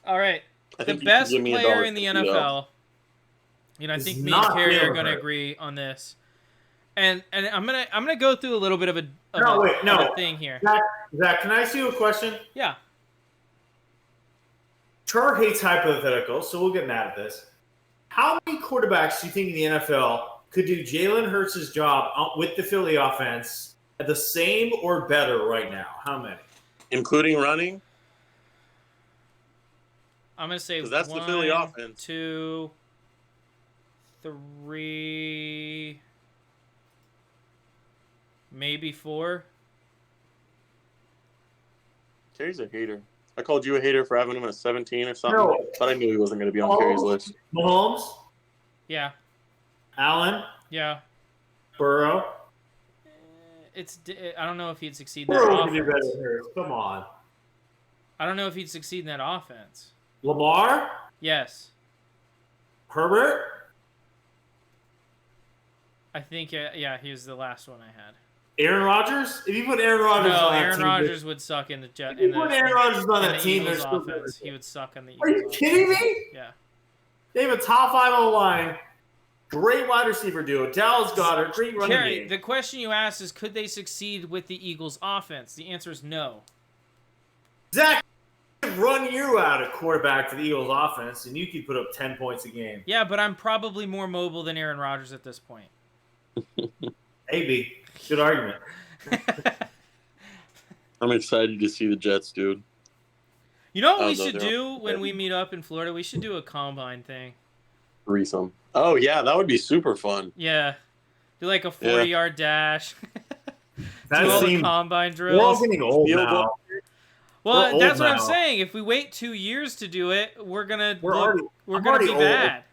[SPEAKER 1] All right.
[SPEAKER 3] I
[SPEAKER 1] The
[SPEAKER 3] think you
[SPEAKER 1] best
[SPEAKER 3] can give me a
[SPEAKER 1] player
[SPEAKER 3] dollar
[SPEAKER 1] in the
[SPEAKER 3] fifty, though.
[SPEAKER 1] NFL. You know, I
[SPEAKER 2] Is
[SPEAKER 1] think me and
[SPEAKER 2] not
[SPEAKER 1] Carrie are
[SPEAKER 2] Jalen
[SPEAKER 1] going to
[SPEAKER 2] Hurts.
[SPEAKER 1] agree on this. And I'm gonna go through a little bit of a thing here.
[SPEAKER 2] Zach, can I ask you a question?
[SPEAKER 1] Yeah.
[SPEAKER 2] Char hates hypotheticals, so we'll get mad at this. How many quarterbacks do you think in the NFL could do Jalen Hurts' job with the Philly offense at the same or better right now? How many?
[SPEAKER 3] Including running?
[SPEAKER 1] I'm going to say
[SPEAKER 3] 'Cause that's the Philly offense.
[SPEAKER 1] 2, 3, maybe 4.
[SPEAKER 3] Terry's a hater. I called you a hater for having him at 17 or something,
[SPEAKER 2] No.
[SPEAKER 3] but I knew he wasn't going to be on Terry's list.
[SPEAKER 2] Mahomes,
[SPEAKER 1] Yeah.
[SPEAKER 2] Allen,
[SPEAKER 1] Yeah.
[SPEAKER 2] Burrow.
[SPEAKER 1] I don't know if he'd succeed in that
[SPEAKER 2] Burrow can do better
[SPEAKER 1] offense.
[SPEAKER 2] than Hurts. Come on.
[SPEAKER 1] I don't know if he'd succeed in that offense.
[SPEAKER 2] Lamar,
[SPEAKER 1] Yes.
[SPEAKER 2] Herbert,
[SPEAKER 1] I think, yeah, he was the last one I had.
[SPEAKER 2] Aaron Rodgers. If you put Aaron Rodgers
[SPEAKER 1] No,
[SPEAKER 2] on that
[SPEAKER 1] Aaron
[SPEAKER 2] team,
[SPEAKER 1] Rodgers would suck in the Jet.
[SPEAKER 2] if you put Aaron Rodgers on that team,
[SPEAKER 1] Eagles
[SPEAKER 2] they're still
[SPEAKER 1] offense.
[SPEAKER 2] better.
[SPEAKER 1] He would suck on the Eagles.
[SPEAKER 2] Are you
[SPEAKER 1] offense.
[SPEAKER 2] kidding me?
[SPEAKER 1] Yeah.
[SPEAKER 2] They have a top 5 on the line. Great wide receiver duo. Dallas Goedert. Great running
[SPEAKER 1] Terry,
[SPEAKER 2] game.
[SPEAKER 1] the question you asked is, could they succeed with the Eagles offense? The answer is no.
[SPEAKER 2] Zach, run you out at quarterback for the Eagles offense, and you could put up 10 points a game.
[SPEAKER 1] Yeah, but I'm probably more mobile than Aaron Rodgers at this point.
[SPEAKER 2] Maybe. Good argument.
[SPEAKER 3] I'm excited to see the Jets, dude.
[SPEAKER 1] You know what
[SPEAKER 3] Oh,
[SPEAKER 1] we
[SPEAKER 3] no,
[SPEAKER 1] should
[SPEAKER 3] they're
[SPEAKER 1] do
[SPEAKER 3] on-
[SPEAKER 1] when we meet up in Florida? We should do a combine thing.
[SPEAKER 3] Threesome. Oh, yeah, that would be super fun.
[SPEAKER 1] Yeah. Do like a 40-yard dash.
[SPEAKER 2] That
[SPEAKER 1] do all the
[SPEAKER 2] seems.
[SPEAKER 1] combine
[SPEAKER 2] We're all
[SPEAKER 1] drills.
[SPEAKER 2] getting old
[SPEAKER 3] Field
[SPEAKER 2] now.
[SPEAKER 3] goal.
[SPEAKER 1] Well,
[SPEAKER 2] old
[SPEAKER 1] that's what I'm
[SPEAKER 2] now.
[SPEAKER 1] saying. If we wait 2 years to do it, we're gonna
[SPEAKER 2] We're
[SPEAKER 1] be
[SPEAKER 2] already old.
[SPEAKER 1] bad.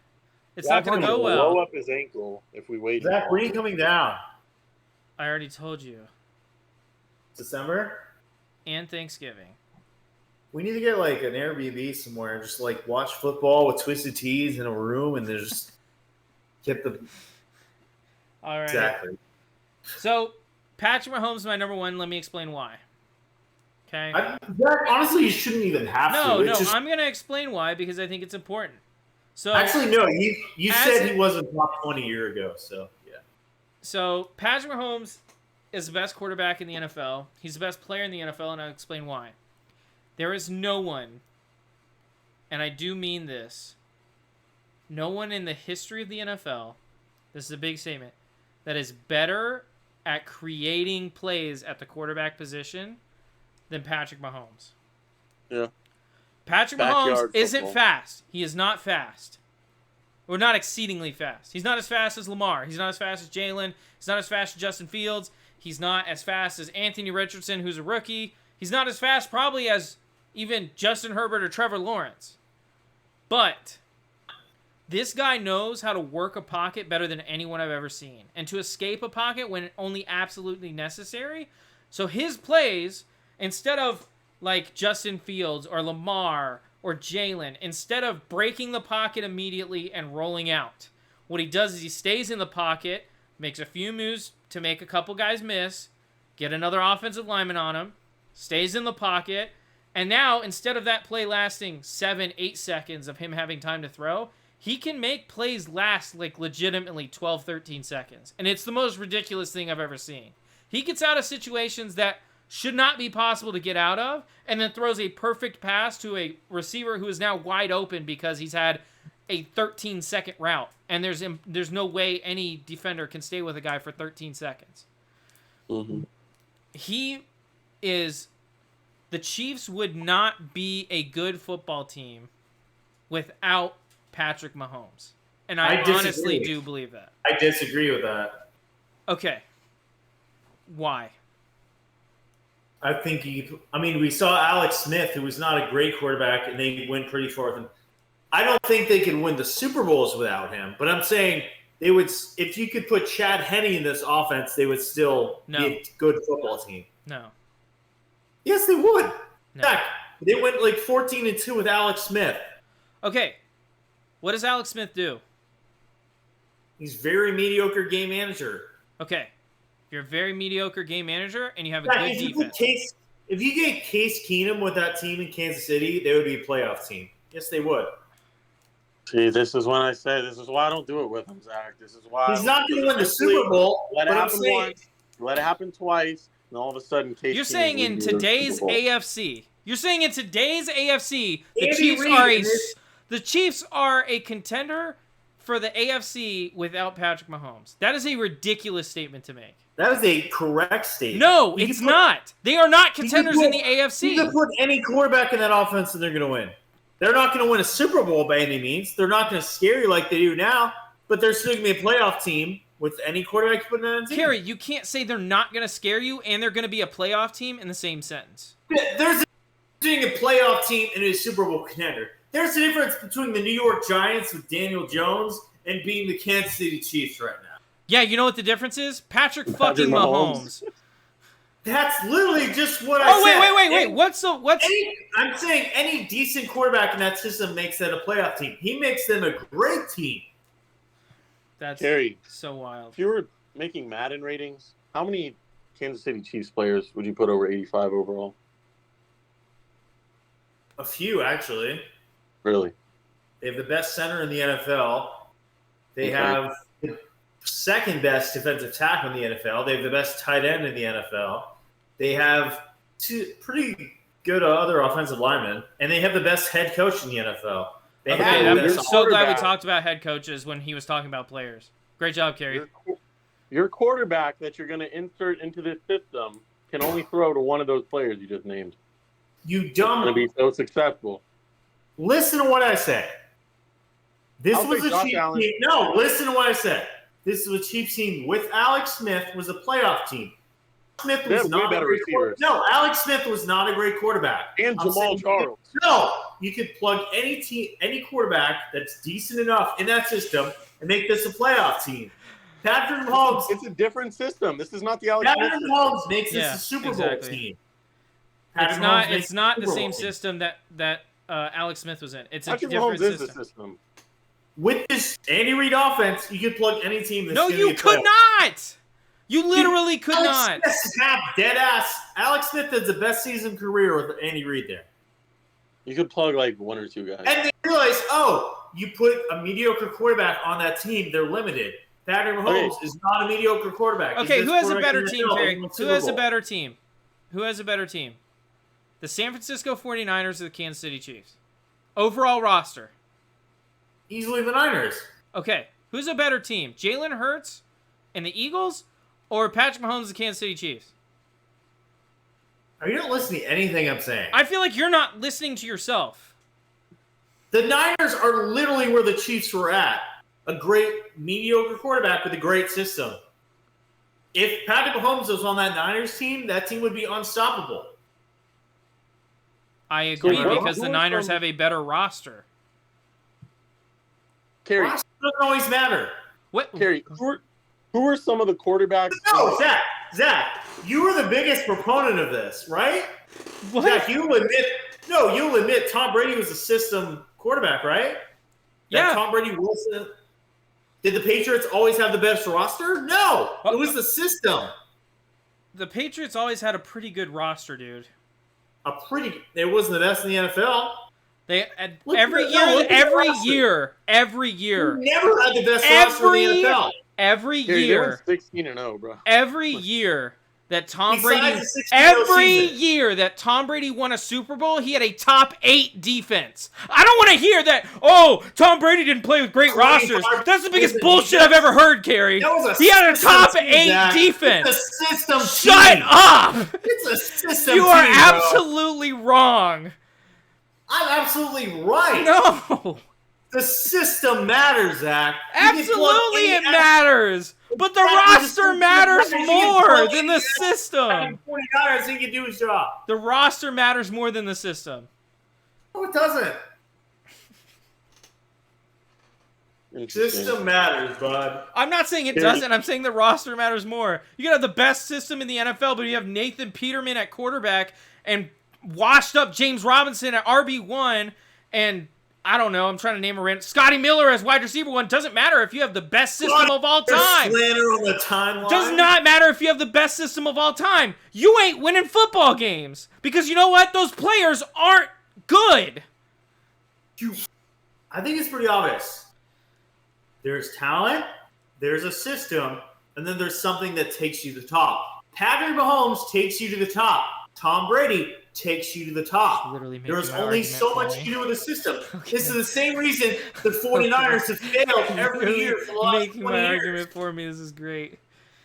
[SPEAKER 1] It's not gonna go well.
[SPEAKER 3] Blow up his ankle if we wait.
[SPEAKER 2] Zach, when are you coming down?
[SPEAKER 1] I already told you.
[SPEAKER 2] December?
[SPEAKER 1] And Thanksgiving.
[SPEAKER 2] We need to get like an Airbnb somewhere and just like watch football with Twisted Teas in a room and just get the.
[SPEAKER 1] All right.
[SPEAKER 2] Exactly.
[SPEAKER 1] So, Patrick Mahomes is my number one. Let me explain why. Okay.
[SPEAKER 2] Zach, honestly, you shouldn't even have
[SPEAKER 1] No,
[SPEAKER 2] to.
[SPEAKER 1] no.
[SPEAKER 2] It's just,
[SPEAKER 1] I'm gonna explain why because I think it's important. So
[SPEAKER 2] actually, no. You
[SPEAKER 1] As
[SPEAKER 2] said
[SPEAKER 1] it-
[SPEAKER 2] he wasn't top 20 a year ago, so yeah.
[SPEAKER 1] So Patrick Mahomes is the best quarterback in the NFL. He's the best player in the NFL, and I'll explain why. There is no one, and I do mean this, no one in the history of the NFL, this is a big statement, that is better at creating plays at the quarterback position than Patrick Mahomes.
[SPEAKER 3] Yeah.
[SPEAKER 1] Patrick
[SPEAKER 3] Backyard
[SPEAKER 1] Mahomes isn't
[SPEAKER 3] football.
[SPEAKER 1] fast. He is not fast. Or not exceedingly fast. He's not as fast as Lamar. He's not as fast as Jalen. He's not as fast as Justin Fields. He's not as fast as Anthony Richardson, who's a rookie. He's not as fast probably as even Justin Herbert or Trevor Lawrence. But this guy knows how to work a pocket better than anyone I've ever seen. And to escape a pocket when only absolutely necessary. So his plays, instead of like Justin Fields or Lamar or Jalen, instead of breaking the pocket immediately and rolling out, what he does is he stays in the pocket, makes a few moves to make a couple guys miss, get another offensive lineman on him, stays in the pocket, and now instead of that play lasting 7-8 seconds of him having time to throw, he can make plays last like legitimately 12-13 seconds. And it's the most ridiculous thing I've ever seen. He gets out of situations that should not be possible to get out of, and then throws a perfect pass to a receiver who is now wide open because he's had a 13-second route, and there's no way any defender can stay with a guy for 13 seconds.
[SPEAKER 3] Mm-hmm.
[SPEAKER 1] The Chiefs would not be a good football team without Patrick Mahomes, and I honestly do believe that.
[SPEAKER 2] I disagree with that.
[SPEAKER 1] Okay, why?
[SPEAKER 2] I think we saw Alex Smith, who was not a great quarterback, and they went pretty far with him. I don't think they could win the Super Bowls without him, but I'm saying they would. If you could put Chad Henne in this offense, they would still be a good football team.
[SPEAKER 1] No.
[SPEAKER 2] Yes, they would.
[SPEAKER 1] No.
[SPEAKER 2] Heck, they went like 14-2 with Alex Smith.
[SPEAKER 1] Okay, what does Alex Smith do?
[SPEAKER 2] He's very mediocre game manager.
[SPEAKER 1] Okay, you're a very mediocre game manager, and you have a good defense.
[SPEAKER 2] If you get Case Keenum with that team in Kansas City, they would be a playoff team. Yes, they would.
[SPEAKER 3] See, this is when I say this is why I don't do it with him, Zach. This is why
[SPEAKER 2] He's not going to win the Super Bowl.
[SPEAKER 3] Let it
[SPEAKER 2] but I'm
[SPEAKER 3] happen
[SPEAKER 2] saying,
[SPEAKER 3] once. Let it happen twice, and all of a sudden, Case
[SPEAKER 1] You're
[SPEAKER 3] Keenum
[SPEAKER 1] saying
[SPEAKER 3] will
[SPEAKER 1] in
[SPEAKER 3] lead you to the
[SPEAKER 1] today's
[SPEAKER 3] Super Bowl.
[SPEAKER 1] AFC. You're saying in today's AFC, the
[SPEAKER 2] Andy
[SPEAKER 1] Chiefs
[SPEAKER 2] Reid
[SPEAKER 1] are
[SPEAKER 2] is-
[SPEAKER 1] the Chiefs are a contender for the AFC without Patrick Mahomes. That is a ridiculous statement to make.
[SPEAKER 2] that is a correct statement.
[SPEAKER 1] No,
[SPEAKER 2] You
[SPEAKER 1] it's
[SPEAKER 2] can put-
[SPEAKER 1] not. They are not
[SPEAKER 2] you can
[SPEAKER 1] contenders
[SPEAKER 2] put-
[SPEAKER 1] in the
[SPEAKER 2] You
[SPEAKER 1] AFC.
[SPEAKER 2] can put any quarterback in that offense and they're going to win. They're not going to win a Super Bowl by any means. They're not going to scare you like they do now, but they're still going to be a playoff team with any quarterback you put in that team.
[SPEAKER 1] Kerry, you can't say they're not going to scare you and they're going to be a playoff team in the same sentence.
[SPEAKER 2] There's a between a playoff team and a Super Bowl contender. There's a difference between the New York Giants with Daniel Jones and being the Kansas City Chiefs right now.
[SPEAKER 1] Yeah, you know what the difference is? Patrick fucking Mahomes.
[SPEAKER 2] That's literally just what I
[SPEAKER 1] Oh,
[SPEAKER 2] said.
[SPEAKER 1] wait. What's
[SPEAKER 2] I'm saying any decent quarterback in that system makes that a playoff team. He makes them a great team.
[SPEAKER 1] That's
[SPEAKER 3] Kerry,
[SPEAKER 1] so wild.
[SPEAKER 3] if you were making Madden ratings, how many Kansas City Chiefs players would you put over 85 overall?
[SPEAKER 2] A few, actually.
[SPEAKER 3] Really?
[SPEAKER 2] They have the best center in the NFL. They
[SPEAKER 3] Okay.
[SPEAKER 2] have the second best defensive tackle in the NFL. They have the best tight end in the NFL. They have two pretty good other offensive linemen, and they have the best head coach in the NFL. They
[SPEAKER 1] Okay,
[SPEAKER 2] have
[SPEAKER 1] I'm
[SPEAKER 2] the
[SPEAKER 3] your
[SPEAKER 2] best.
[SPEAKER 1] so glad we
[SPEAKER 3] quarterback-
[SPEAKER 1] talked about head coaches when he was talking about players. Great job, Kerry.
[SPEAKER 3] Your quarterback that you're going to insert into this system can only throw to one of those players you just named.
[SPEAKER 2] You
[SPEAKER 3] It's going to
[SPEAKER 2] dumb.
[SPEAKER 3] be so successful.
[SPEAKER 2] Listen to what I said. This
[SPEAKER 3] I'll
[SPEAKER 2] was
[SPEAKER 3] take
[SPEAKER 2] a
[SPEAKER 3] Josh
[SPEAKER 2] cheap
[SPEAKER 3] Allen.
[SPEAKER 2] team. No, listen to what I said. This was a cheap team with Alex Smith. Was a playoff team. Smith
[SPEAKER 3] They
[SPEAKER 2] was
[SPEAKER 3] have way
[SPEAKER 2] not a
[SPEAKER 3] better
[SPEAKER 2] great
[SPEAKER 3] receivers.
[SPEAKER 2] No, Alex Smith was not a great quarterback.
[SPEAKER 3] And
[SPEAKER 2] I'm
[SPEAKER 3] Jamal
[SPEAKER 2] saying-
[SPEAKER 3] Charles.
[SPEAKER 2] No, you could plug any team, any quarterback that's decent enough in that system and make this a playoff team. Patrick Mahomes.
[SPEAKER 3] It's a different system. This is not the Alex Smith
[SPEAKER 2] Patrick
[SPEAKER 3] system.
[SPEAKER 2] Mahomes makes this
[SPEAKER 1] Yeah,
[SPEAKER 2] a Super
[SPEAKER 1] exactly.
[SPEAKER 2] Bowl team.
[SPEAKER 1] It's
[SPEAKER 2] Patrick
[SPEAKER 1] not.
[SPEAKER 2] Mahomes makes
[SPEAKER 1] It's not
[SPEAKER 2] a
[SPEAKER 1] the
[SPEAKER 2] Super
[SPEAKER 1] same
[SPEAKER 2] Bowl team.
[SPEAKER 1] system that Alex Smith was in. It's a
[SPEAKER 3] Patrick
[SPEAKER 1] different
[SPEAKER 3] Mahomes is
[SPEAKER 1] system.
[SPEAKER 3] the system.
[SPEAKER 2] With this Andy Reid offense, you could plug any team. That's
[SPEAKER 1] No,
[SPEAKER 2] gonna
[SPEAKER 1] you
[SPEAKER 2] be a
[SPEAKER 1] could
[SPEAKER 2] playoff.
[SPEAKER 1] not. You literally could
[SPEAKER 2] Alex
[SPEAKER 1] not.
[SPEAKER 2] Smith have dead ass. Alex Smith has the best season career with Andy Reid there.
[SPEAKER 3] You could plug like one or two guys.
[SPEAKER 2] And they realize, oh, you put a mediocre quarterback on that team, they're limited. Patrick Mahomes is not a mediocre quarterback. He's
[SPEAKER 1] Okay,
[SPEAKER 2] the
[SPEAKER 1] who
[SPEAKER 2] best
[SPEAKER 1] has a
[SPEAKER 2] quarterback
[SPEAKER 1] better
[SPEAKER 2] in the
[SPEAKER 1] team,
[SPEAKER 2] NFL.
[SPEAKER 1] Kerry?
[SPEAKER 2] He won
[SPEAKER 1] Who
[SPEAKER 2] Super
[SPEAKER 1] has a
[SPEAKER 2] Bowl.
[SPEAKER 1] better team? Who has a better team? The San Francisco 49ers or the Kansas City Chiefs? Overall roster.
[SPEAKER 2] Easily the Niners.
[SPEAKER 1] Okay, who's a better team? Jalen Hurts and the Eagles or Patrick Mahomes and the Kansas City Chiefs?
[SPEAKER 2] Are you not listening to anything I'm saying?
[SPEAKER 1] I feel like you're not listening to yourself.
[SPEAKER 2] The Niners are literally where the Chiefs were at. A great mediocre quarterback with a great system. If Patrick Mahomes was on that Niners team, that team would be unstoppable.
[SPEAKER 1] I agree
[SPEAKER 3] who-
[SPEAKER 1] because
[SPEAKER 3] who
[SPEAKER 1] the
[SPEAKER 3] is
[SPEAKER 1] Niners
[SPEAKER 3] from-
[SPEAKER 1] have a better roster.
[SPEAKER 3] Kerry,
[SPEAKER 2] Roster doesn't always matter.
[SPEAKER 1] What?
[SPEAKER 3] Kerry, who are some of the quarterbacks?
[SPEAKER 2] No, Zach, you were the biggest proponent of this, right?
[SPEAKER 1] What?
[SPEAKER 2] Zach, you'll admit Tom Brady was a system quarterback, right?
[SPEAKER 1] Yeah.
[SPEAKER 2] That Tom Brady wasn't. Did the Patriots always have the best roster? No, it was the system.
[SPEAKER 1] The Patriots always had a pretty good roster, dude.
[SPEAKER 2] It wasn't the best in the NFL.
[SPEAKER 1] They had,
[SPEAKER 2] Look
[SPEAKER 1] every
[SPEAKER 2] at-
[SPEAKER 1] year,
[SPEAKER 2] no, look at the
[SPEAKER 1] every
[SPEAKER 2] roster.
[SPEAKER 1] year, every year,
[SPEAKER 2] You never had the best roster in the NFL.
[SPEAKER 1] every
[SPEAKER 3] Kerry, they went
[SPEAKER 1] year,
[SPEAKER 3] 16-0, bro.
[SPEAKER 1] every year that Tom
[SPEAKER 2] Besides
[SPEAKER 1] Brady,
[SPEAKER 2] the 16-0
[SPEAKER 1] every
[SPEAKER 2] season.
[SPEAKER 1] year that Tom Brady won a Super Bowl, he had a top 8 defense. I don't want to hear that. Oh, Tom Brady didn't play with great rosters. That's the biggest bullshit I've ever heard, Kerry.
[SPEAKER 2] That was
[SPEAKER 1] He had a
[SPEAKER 2] system
[SPEAKER 1] top
[SPEAKER 2] team,
[SPEAKER 1] 8
[SPEAKER 2] Zach.
[SPEAKER 1] defense.
[SPEAKER 2] It's a system
[SPEAKER 1] Shut
[SPEAKER 2] team.
[SPEAKER 1] up!
[SPEAKER 2] It's a system
[SPEAKER 1] You are
[SPEAKER 2] team, bro.
[SPEAKER 1] absolutely wrong.
[SPEAKER 2] I'm absolutely right.
[SPEAKER 1] No.
[SPEAKER 2] The system matters, Zach. You can plug
[SPEAKER 1] Absolutely
[SPEAKER 2] any
[SPEAKER 1] it matters. But the
[SPEAKER 2] Exactly.
[SPEAKER 1] roster matters
[SPEAKER 2] You can
[SPEAKER 1] more
[SPEAKER 2] plug
[SPEAKER 1] than
[SPEAKER 2] any
[SPEAKER 1] the
[SPEAKER 2] ass-
[SPEAKER 1] system.
[SPEAKER 2] 49ers, he can do his job.
[SPEAKER 1] The roster matters more than the system.
[SPEAKER 2] No, it doesn't.
[SPEAKER 3] Interesting.
[SPEAKER 2] System matters, bud.
[SPEAKER 1] I'm not saying it
[SPEAKER 3] Here-
[SPEAKER 1] doesn't. I'm saying the roster matters more. You can have the best system in the NFL, but you have Nathan Peterman at quarterback and washed up James Robinson at RB1 and I don't know. I'm trying to name a random. Scotty Miller as wide receiver 1. Doesn't matter if you have the best system of all
[SPEAKER 2] There's
[SPEAKER 1] time.
[SPEAKER 2] slander on the timeline.
[SPEAKER 1] Does not matter if you have the best system of all time. You ain't winning football games because you know what? Those players aren't good.
[SPEAKER 2] I think it's pretty obvious. There's talent, there's a system, and then there's something that takes you to the top. Patrick Mahomes takes you to the top. Tom Brady takes you to the top.
[SPEAKER 1] Literally making
[SPEAKER 2] There's
[SPEAKER 1] my
[SPEAKER 2] only
[SPEAKER 1] argument
[SPEAKER 2] so
[SPEAKER 1] for
[SPEAKER 2] much
[SPEAKER 1] me.
[SPEAKER 2] you do with the system.
[SPEAKER 1] Okay.
[SPEAKER 2] This is the same reason the 49ers have failed every
[SPEAKER 1] Literally
[SPEAKER 2] year for the last
[SPEAKER 1] making
[SPEAKER 2] 20
[SPEAKER 1] my
[SPEAKER 2] years.
[SPEAKER 1] argument for me. This is great.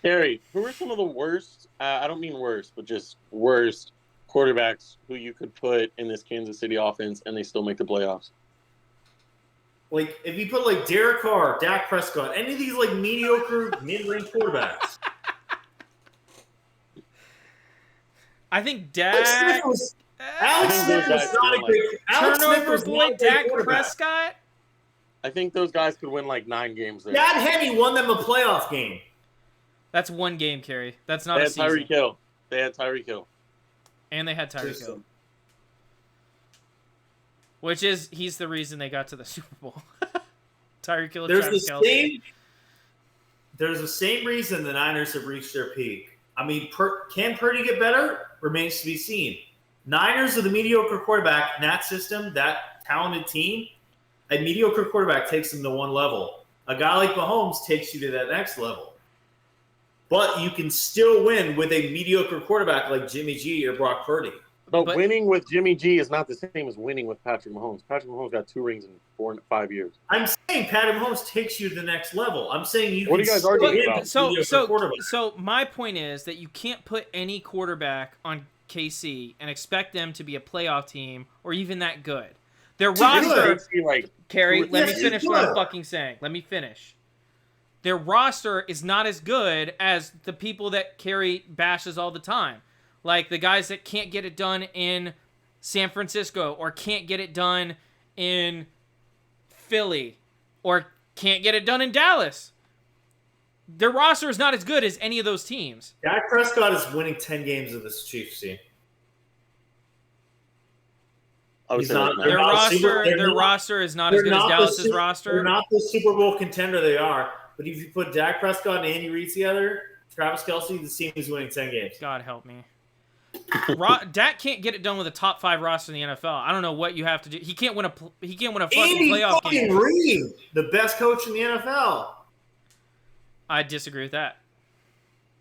[SPEAKER 3] Harry, who are some of the worst, I don't mean worst, but just worst quarterbacks who you could put in this Kansas City offense and they still make the playoffs?
[SPEAKER 2] Like, if you put, like, Derek Carr, Dak Prescott, any of these, like, mediocre mid-range quarterbacks.
[SPEAKER 1] I think
[SPEAKER 2] Alex Smith
[SPEAKER 1] Dak.
[SPEAKER 2] was, Alex Smith was not a good Alex Smith
[SPEAKER 1] Turnover
[SPEAKER 2] was
[SPEAKER 1] boy
[SPEAKER 2] not a good
[SPEAKER 1] Dak
[SPEAKER 2] quarterback.
[SPEAKER 1] Prescott.
[SPEAKER 3] I think those guys could win like 9 games there.
[SPEAKER 2] Chad Henne won them a playoff game.
[SPEAKER 1] That's one game, Kerry. That's not
[SPEAKER 3] They
[SPEAKER 1] a
[SPEAKER 3] had
[SPEAKER 1] season.
[SPEAKER 3] Tyreek Hill. They had Tyreek Hill.
[SPEAKER 1] And they had Tyreek Hill. Which is, he's the reason they got to the Super Bowl. Tyreek Hill and Travis Kelce.
[SPEAKER 2] There's the same reason the Niners have reached their peak. I mean, can Purdy get better? Remains to be seen. Niners are the mediocre quarterback in that system, that talented team. A mediocre quarterback takes them to one level. A guy like Mahomes takes you to that next level. But you can still win with a mediocre quarterback like Jimmy G or Brock Purdy.
[SPEAKER 3] But
[SPEAKER 1] But-
[SPEAKER 3] winning with Jimmy G is not the same as winning with Patrick Mahomes. Patrick Mahomes got 2 rings in 5 years.
[SPEAKER 2] I'm saying Patrick Mahomes takes you to the next level. I'm saying you
[SPEAKER 3] What
[SPEAKER 2] can
[SPEAKER 3] are you guys
[SPEAKER 2] still
[SPEAKER 3] arguing
[SPEAKER 2] win
[SPEAKER 3] about?
[SPEAKER 2] with mediocre quarterback.
[SPEAKER 1] So my point is that you can't put any quarterback on KC and expect them to be a playoff team or even that good. Their roster,
[SPEAKER 3] Like,
[SPEAKER 1] Kerry, let me
[SPEAKER 2] Yes,
[SPEAKER 1] finish
[SPEAKER 2] you
[SPEAKER 1] what I'm
[SPEAKER 2] could.
[SPEAKER 1] fucking saying. Let me finish. Their roster is not as good as the people that Kerry bashes all the time. Like the guys that can't get it done in San Francisco or can't get it done in Philly or can't get it done in Dallas. Their roster is not as good as any of those teams.
[SPEAKER 2] Dak Prescott is winning 10 games of this Chiefs team.
[SPEAKER 3] I would
[SPEAKER 2] He's
[SPEAKER 3] say
[SPEAKER 2] not-
[SPEAKER 3] that
[SPEAKER 2] they're
[SPEAKER 1] Their
[SPEAKER 2] not
[SPEAKER 1] roster,
[SPEAKER 2] super- they're
[SPEAKER 1] their
[SPEAKER 2] not-
[SPEAKER 1] roster is not as
[SPEAKER 2] They're
[SPEAKER 1] good as
[SPEAKER 2] not the
[SPEAKER 1] Dallas's
[SPEAKER 2] Su-
[SPEAKER 1] roster.
[SPEAKER 2] They're not the Super Bowl contender they are. But if you put Dak Prescott and Andy Reid together, Travis Kelce, the team is winning 10 games.
[SPEAKER 1] God help me. Dak can't get it done with a top 5 roster in the NFL. I don't know what you have to do. He can't win a fucking
[SPEAKER 2] Andy
[SPEAKER 1] playoff
[SPEAKER 2] fucking
[SPEAKER 1] game.
[SPEAKER 2] Reid, the best coach in the NFL.
[SPEAKER 1] I disagree with that.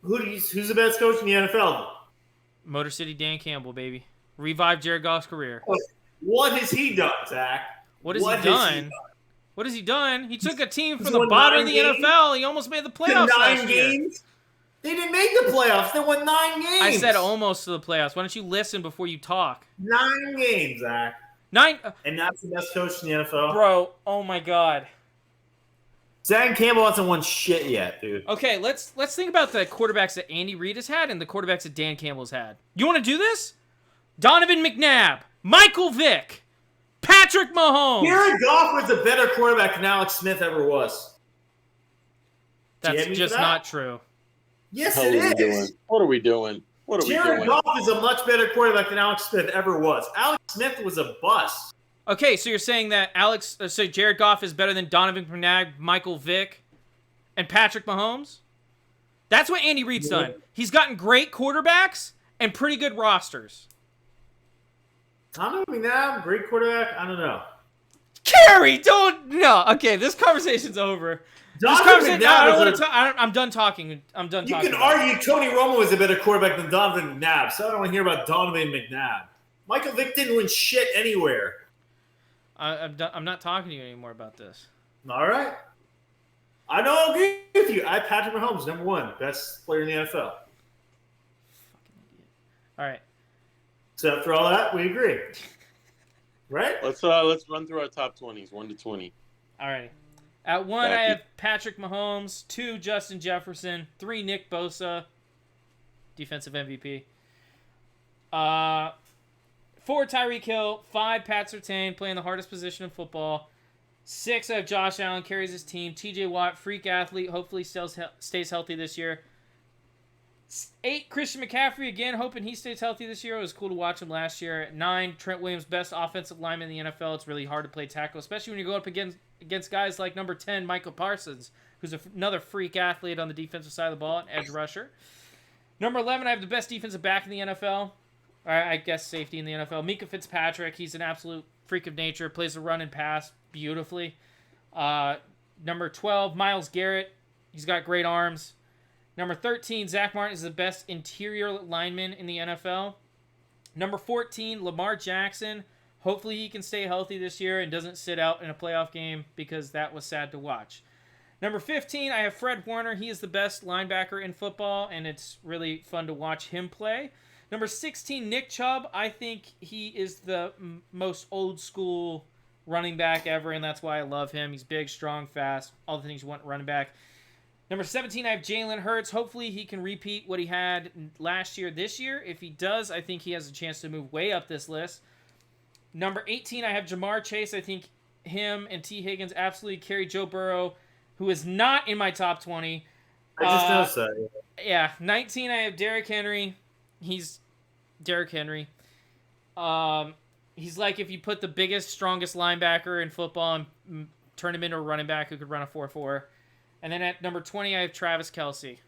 [SPEAKER 2] Who's the best coach in the NFL?
[SPEAKER 1] Motor City Dan Campbell, baby. Revive Jared Goff's career.
[SPEAKER 2] What has he done, Zach?
[SPEAKER 1] What has he done? What has he done? He took a team
[SPEAKER 2] He's
[SPEAKER 1] from the
[SPEAKER 2] won
[SPEAKER 1] bottom of
[SPEAKER 2] 9
[SPEAKER 1] the
[SPEAKER 2] games.
[SPEAKER 1] NFL. He almost made the playoffs
[SPEAKER 2] 9
[SPEAKER 1] last year.
[SPEAKER 2] games? They didn't make the playoffs. They won 9 games.
[SPEAKER 1] I said almost to the playoffs. Why don't you listen before you talk?
[SPEAKER 2] 9 games, Zach.
[SPEAKER 1] 9,
[SPEAKER 2] And that's the best coach in the NFL.
[SPEAKER 1] bro. Oh my God.
[SPEAKER 2] Zach Campbell hasn't won shit yet, dude.
[SPEAKER 1] Okay, let's think about the quarterbacks that Andy Reid has had and the quarterbacks that Dan Campbell's had. You want to do this? Donovan McNabb, Michael Vick, Patrick Mahomes.
[SPEAKER 2] Jared Goff was a better quarterback than Alex Smith ever was.
[SPEAKER 1] That's
[SPEAKER 2] Jimmy
[SPEAKER 1] just
[SPEAKER 2] for that?
[SPEAKER 1] not true.
[SPEAKER 2] Yes,
[SPEAKER 3] What
[SPEAKER 2] it
[SPEAKER 3] are we doing?
[SPEAKER 2] is.
[SPEAKER 3] What are we doing? What are we
[SPEAKER 2] Jared
[SPEAKER 3] doing?
[SPEAKER 2] Goff is a much better quarterback than Alex Smith ever was. Alex Smith was a bust.
[SPEAKER 1] Okay, so you're saying that so Jared Goff is better than Donovan McNabb, Michael Vick, and Patrick Mahomes? That's what Andy Reid's done. He's gotten great quarterbacks and pretty good rosters.
[SPEAKER 2] Donovan McNabb, great quarterback. I don't know.
[SPEAKER 1] Kerry, no. Okay, this conversation's over. This conversation, I don't want to talk. I'm done talking. I'm done
[SPEAKER 2] You
[SPEAKER 1] talking.
[SPEAKER 2] can argue Tony Romo was a better quarterback than Donovan McNabb, so I don't want to hear about Donovan McNabb. Michael Vick didn't win shit anywhere.
[SPEAKER 1] I'm not talking to you anymore about this.
[SPEAKER 2] All right. I don't agree with you. Patrick Mahomes, number 1, best player in the NFL.
[SPEAKER 1] Fucking idiot. All right.
[SPEAKER 2] So after all that, we agree. Right?
[SPEAKER 3] Let's run through our top 20s, 1 to 20.
[SPEAKER 1] All right. At 1, I
[SPEAKER 3] Becky.
[SPEAKER 1] have Patrick Mahomes. 2, Justin Jefferson. 3, Nick Bosa, defensive MVP. 4, Tyreek Hill. 5, Pat Surtain, playing the hardest position in football. 6, I have Josh Allen, carries his team. TJ Watt, freak athlete, hopefully stays healthy this year. 8, Christian McCaffrey, again, hoping he stays healthy this year. It was cool to watch him last year. 9, Trent Williams, best offensive lineman in the NFL. It's really hard to play tackle, especially when you go up against guys like number 10, Michael Parsons, who's another freak athlete on the defensive side of the ball, an edge rusher. Number 11, I have the best defensive back in the NFL. Or I guess safety in the NFL. Mika Fitzpatrick, he's an absolute freak of nature, plays the run and pass beautifully. Number 12, Myles Garrett. He's got great arms. Number 13, Zach Martin is the best interior lineman in the NFL. Number 14, Lamar Jackson. Hopefully he can stay healthy this year and doesn't sit out in a playoff game because that was sad to watch. Number 15, I have Fred Warner. He is the best linebacker in football, and it's really fun to watch him play. Number 16, Nick Chubb. I think he is the most old school running back ever, and that's why I love him. He's big, strong, fast, all the things you want running back. Number 17, I have Jalen Hurts. Hopefully he can repeat what he had last year this year. If he does, I think he has a chance to move way up this list. Number 18, I have Jamar Chase. I think him and T. Higgins absolutely carry Joe Burrow, who is not in my top 20.
[SPEAKER 2] I just noticed that.
[SPEAKER 1] Yeah, 19, I have Derrick Henry. He's Derrick Henry. He's like if you put the biggest, strongest linebacker in football and turn him into a running back who could run a 4.4. And then at number 20, I have Travis Kelce.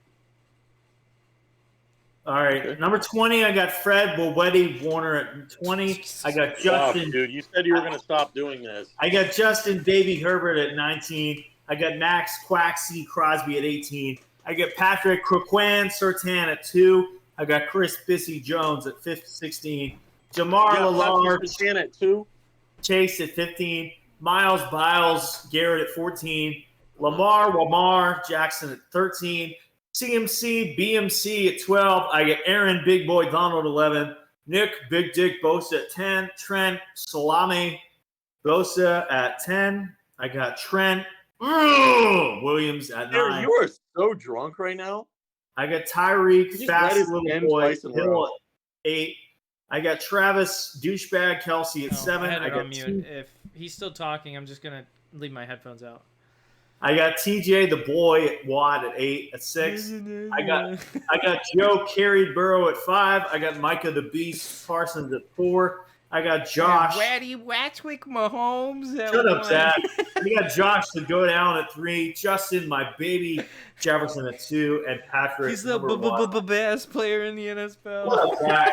[SPEAKER 2] All right, number 20, I got Fred Warner at 20. I got Justin.
[SPEAKER 3] Stop, dude, you said you were going to stop doing this.
[SPEAKER 2] I got Justin Davey Herbert at 19. I got Max Quaxi Crosby at 18. I got Patrick Croquan Surtain at 2. I got Chris Bissy Jones at 16. Jamar Lillard
[SPEAKER 3] at 2.
[SPEAKER 2] Chase at 15. Miles Biles Garrett at 14. Lamar Jackson at 13. CMC BMC at 12. I got Aaron Big Boy Donald 11. Nick Big Dick Bosa at 10. Trent Salami Bosa at 10. I got Trent Williams at 9.
[SPEAKER 3] You are so drunk right now.
[SPEAKER 2] I got Tyreek Fast Little Boy Hill at 8. I got Travis Douchebag Kelce at 7.
[SPEAKER 1] I got mute. If he's still talking, I'm just gonna leave my headphones out.
[SPEAKER 2] I got TJ the Boy Watt at 8. At 6. I got Joe Carey Burrow at 5. I got Micah the Beast Parsons at 4. I got Josh.
[SPEAKER 1] Waddy Watwick Mahomes.
[SPEAKER 2] Shut up, Zach. We got Josh to go down at 3. Justin, my baby Jefferson at 2, and Patrick.
[SPEAKER 1] He's the best player in the NFL.
[SPEAKER 2] What up, Zach?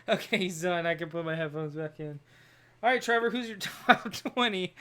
[SPEAKER 1] Okay, he's done. I can put my headphones back in. All right, Trevor, who's your top 20?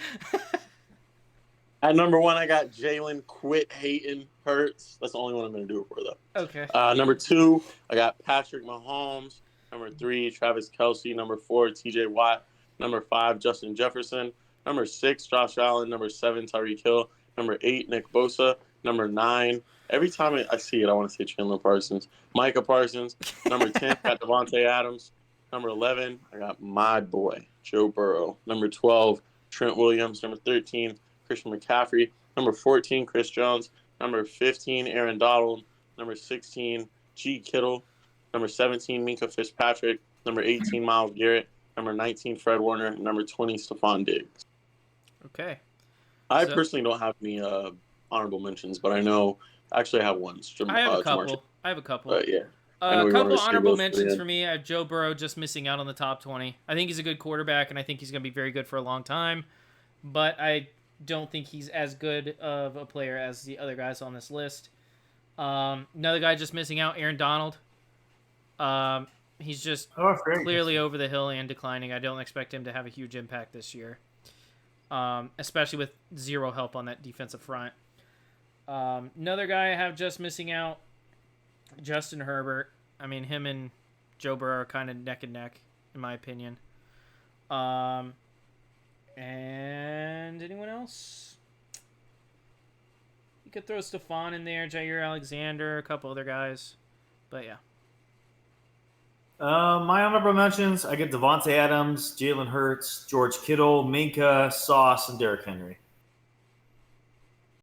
[SPEAKER 3] At number 1, I got Jalen Quit Hating Hurts. That's the only one I'm going to do it for, though.
[SPEAKER 1] Okay.
[SPEAKER 3] Number 2, I got Patrick Mahomes. Number 3, Travis Kelce. Number 4, TJ Watt. Number 5, Justin Jefferson. Number 6, Josh Allen. Number 7, Tyreek Hill. Number 8, Nick Bosa. Number 9, every time I see it, I want to say Chandler Parsons. Micah Parsons. Number 10, I got Devontae Adams. Number 11, I got my boy, Joe Burrow. Number 12, Trent Williams. Number 13, Christian McCaffrey. Number 14, Chris Jones. Number 15, Aaron Donald. Number 16, G. Kittle. Number 17, Minka Fitzpatrick. Number 18, Myles Garrett. Number 19, Fred Warner. And number 20, Stephon Diggs.
[SPEAKER 1] Okay.
[SPEAKER 3] I personally don't have any honorable mentions, but I know actually I have one.
[SPEAKER 1] I have a couple.
[SPEAKER 3] Yeah.
[SPEAKER 1] A couple honorable mentions for me. I have Joe Burrow just missing out on the top 20. I think he's a good quarterback, and I think he's going to be very good for a long time. But I don't think he's as good of a player as the other guys on this list. Another guy just missing out, Aaron Donald. He's just clearly over the hill and declining. I don't expect him to have a huge impact this year, especially with zero help on that defensive front. Another guy I have just missing out, Justin Herbert. I mean, him and Joe Burrow are kind of neck and neck, in my opinion. And anyone else? You could throw Stephon in there, Jair Alexander, a couple other guys. But, yeah.
[SPEAKER 2] My honorable mentions, I get Devontae Adams, Jalen Hurts, George Kittle, Minka, Sauce, and Derrick Henry.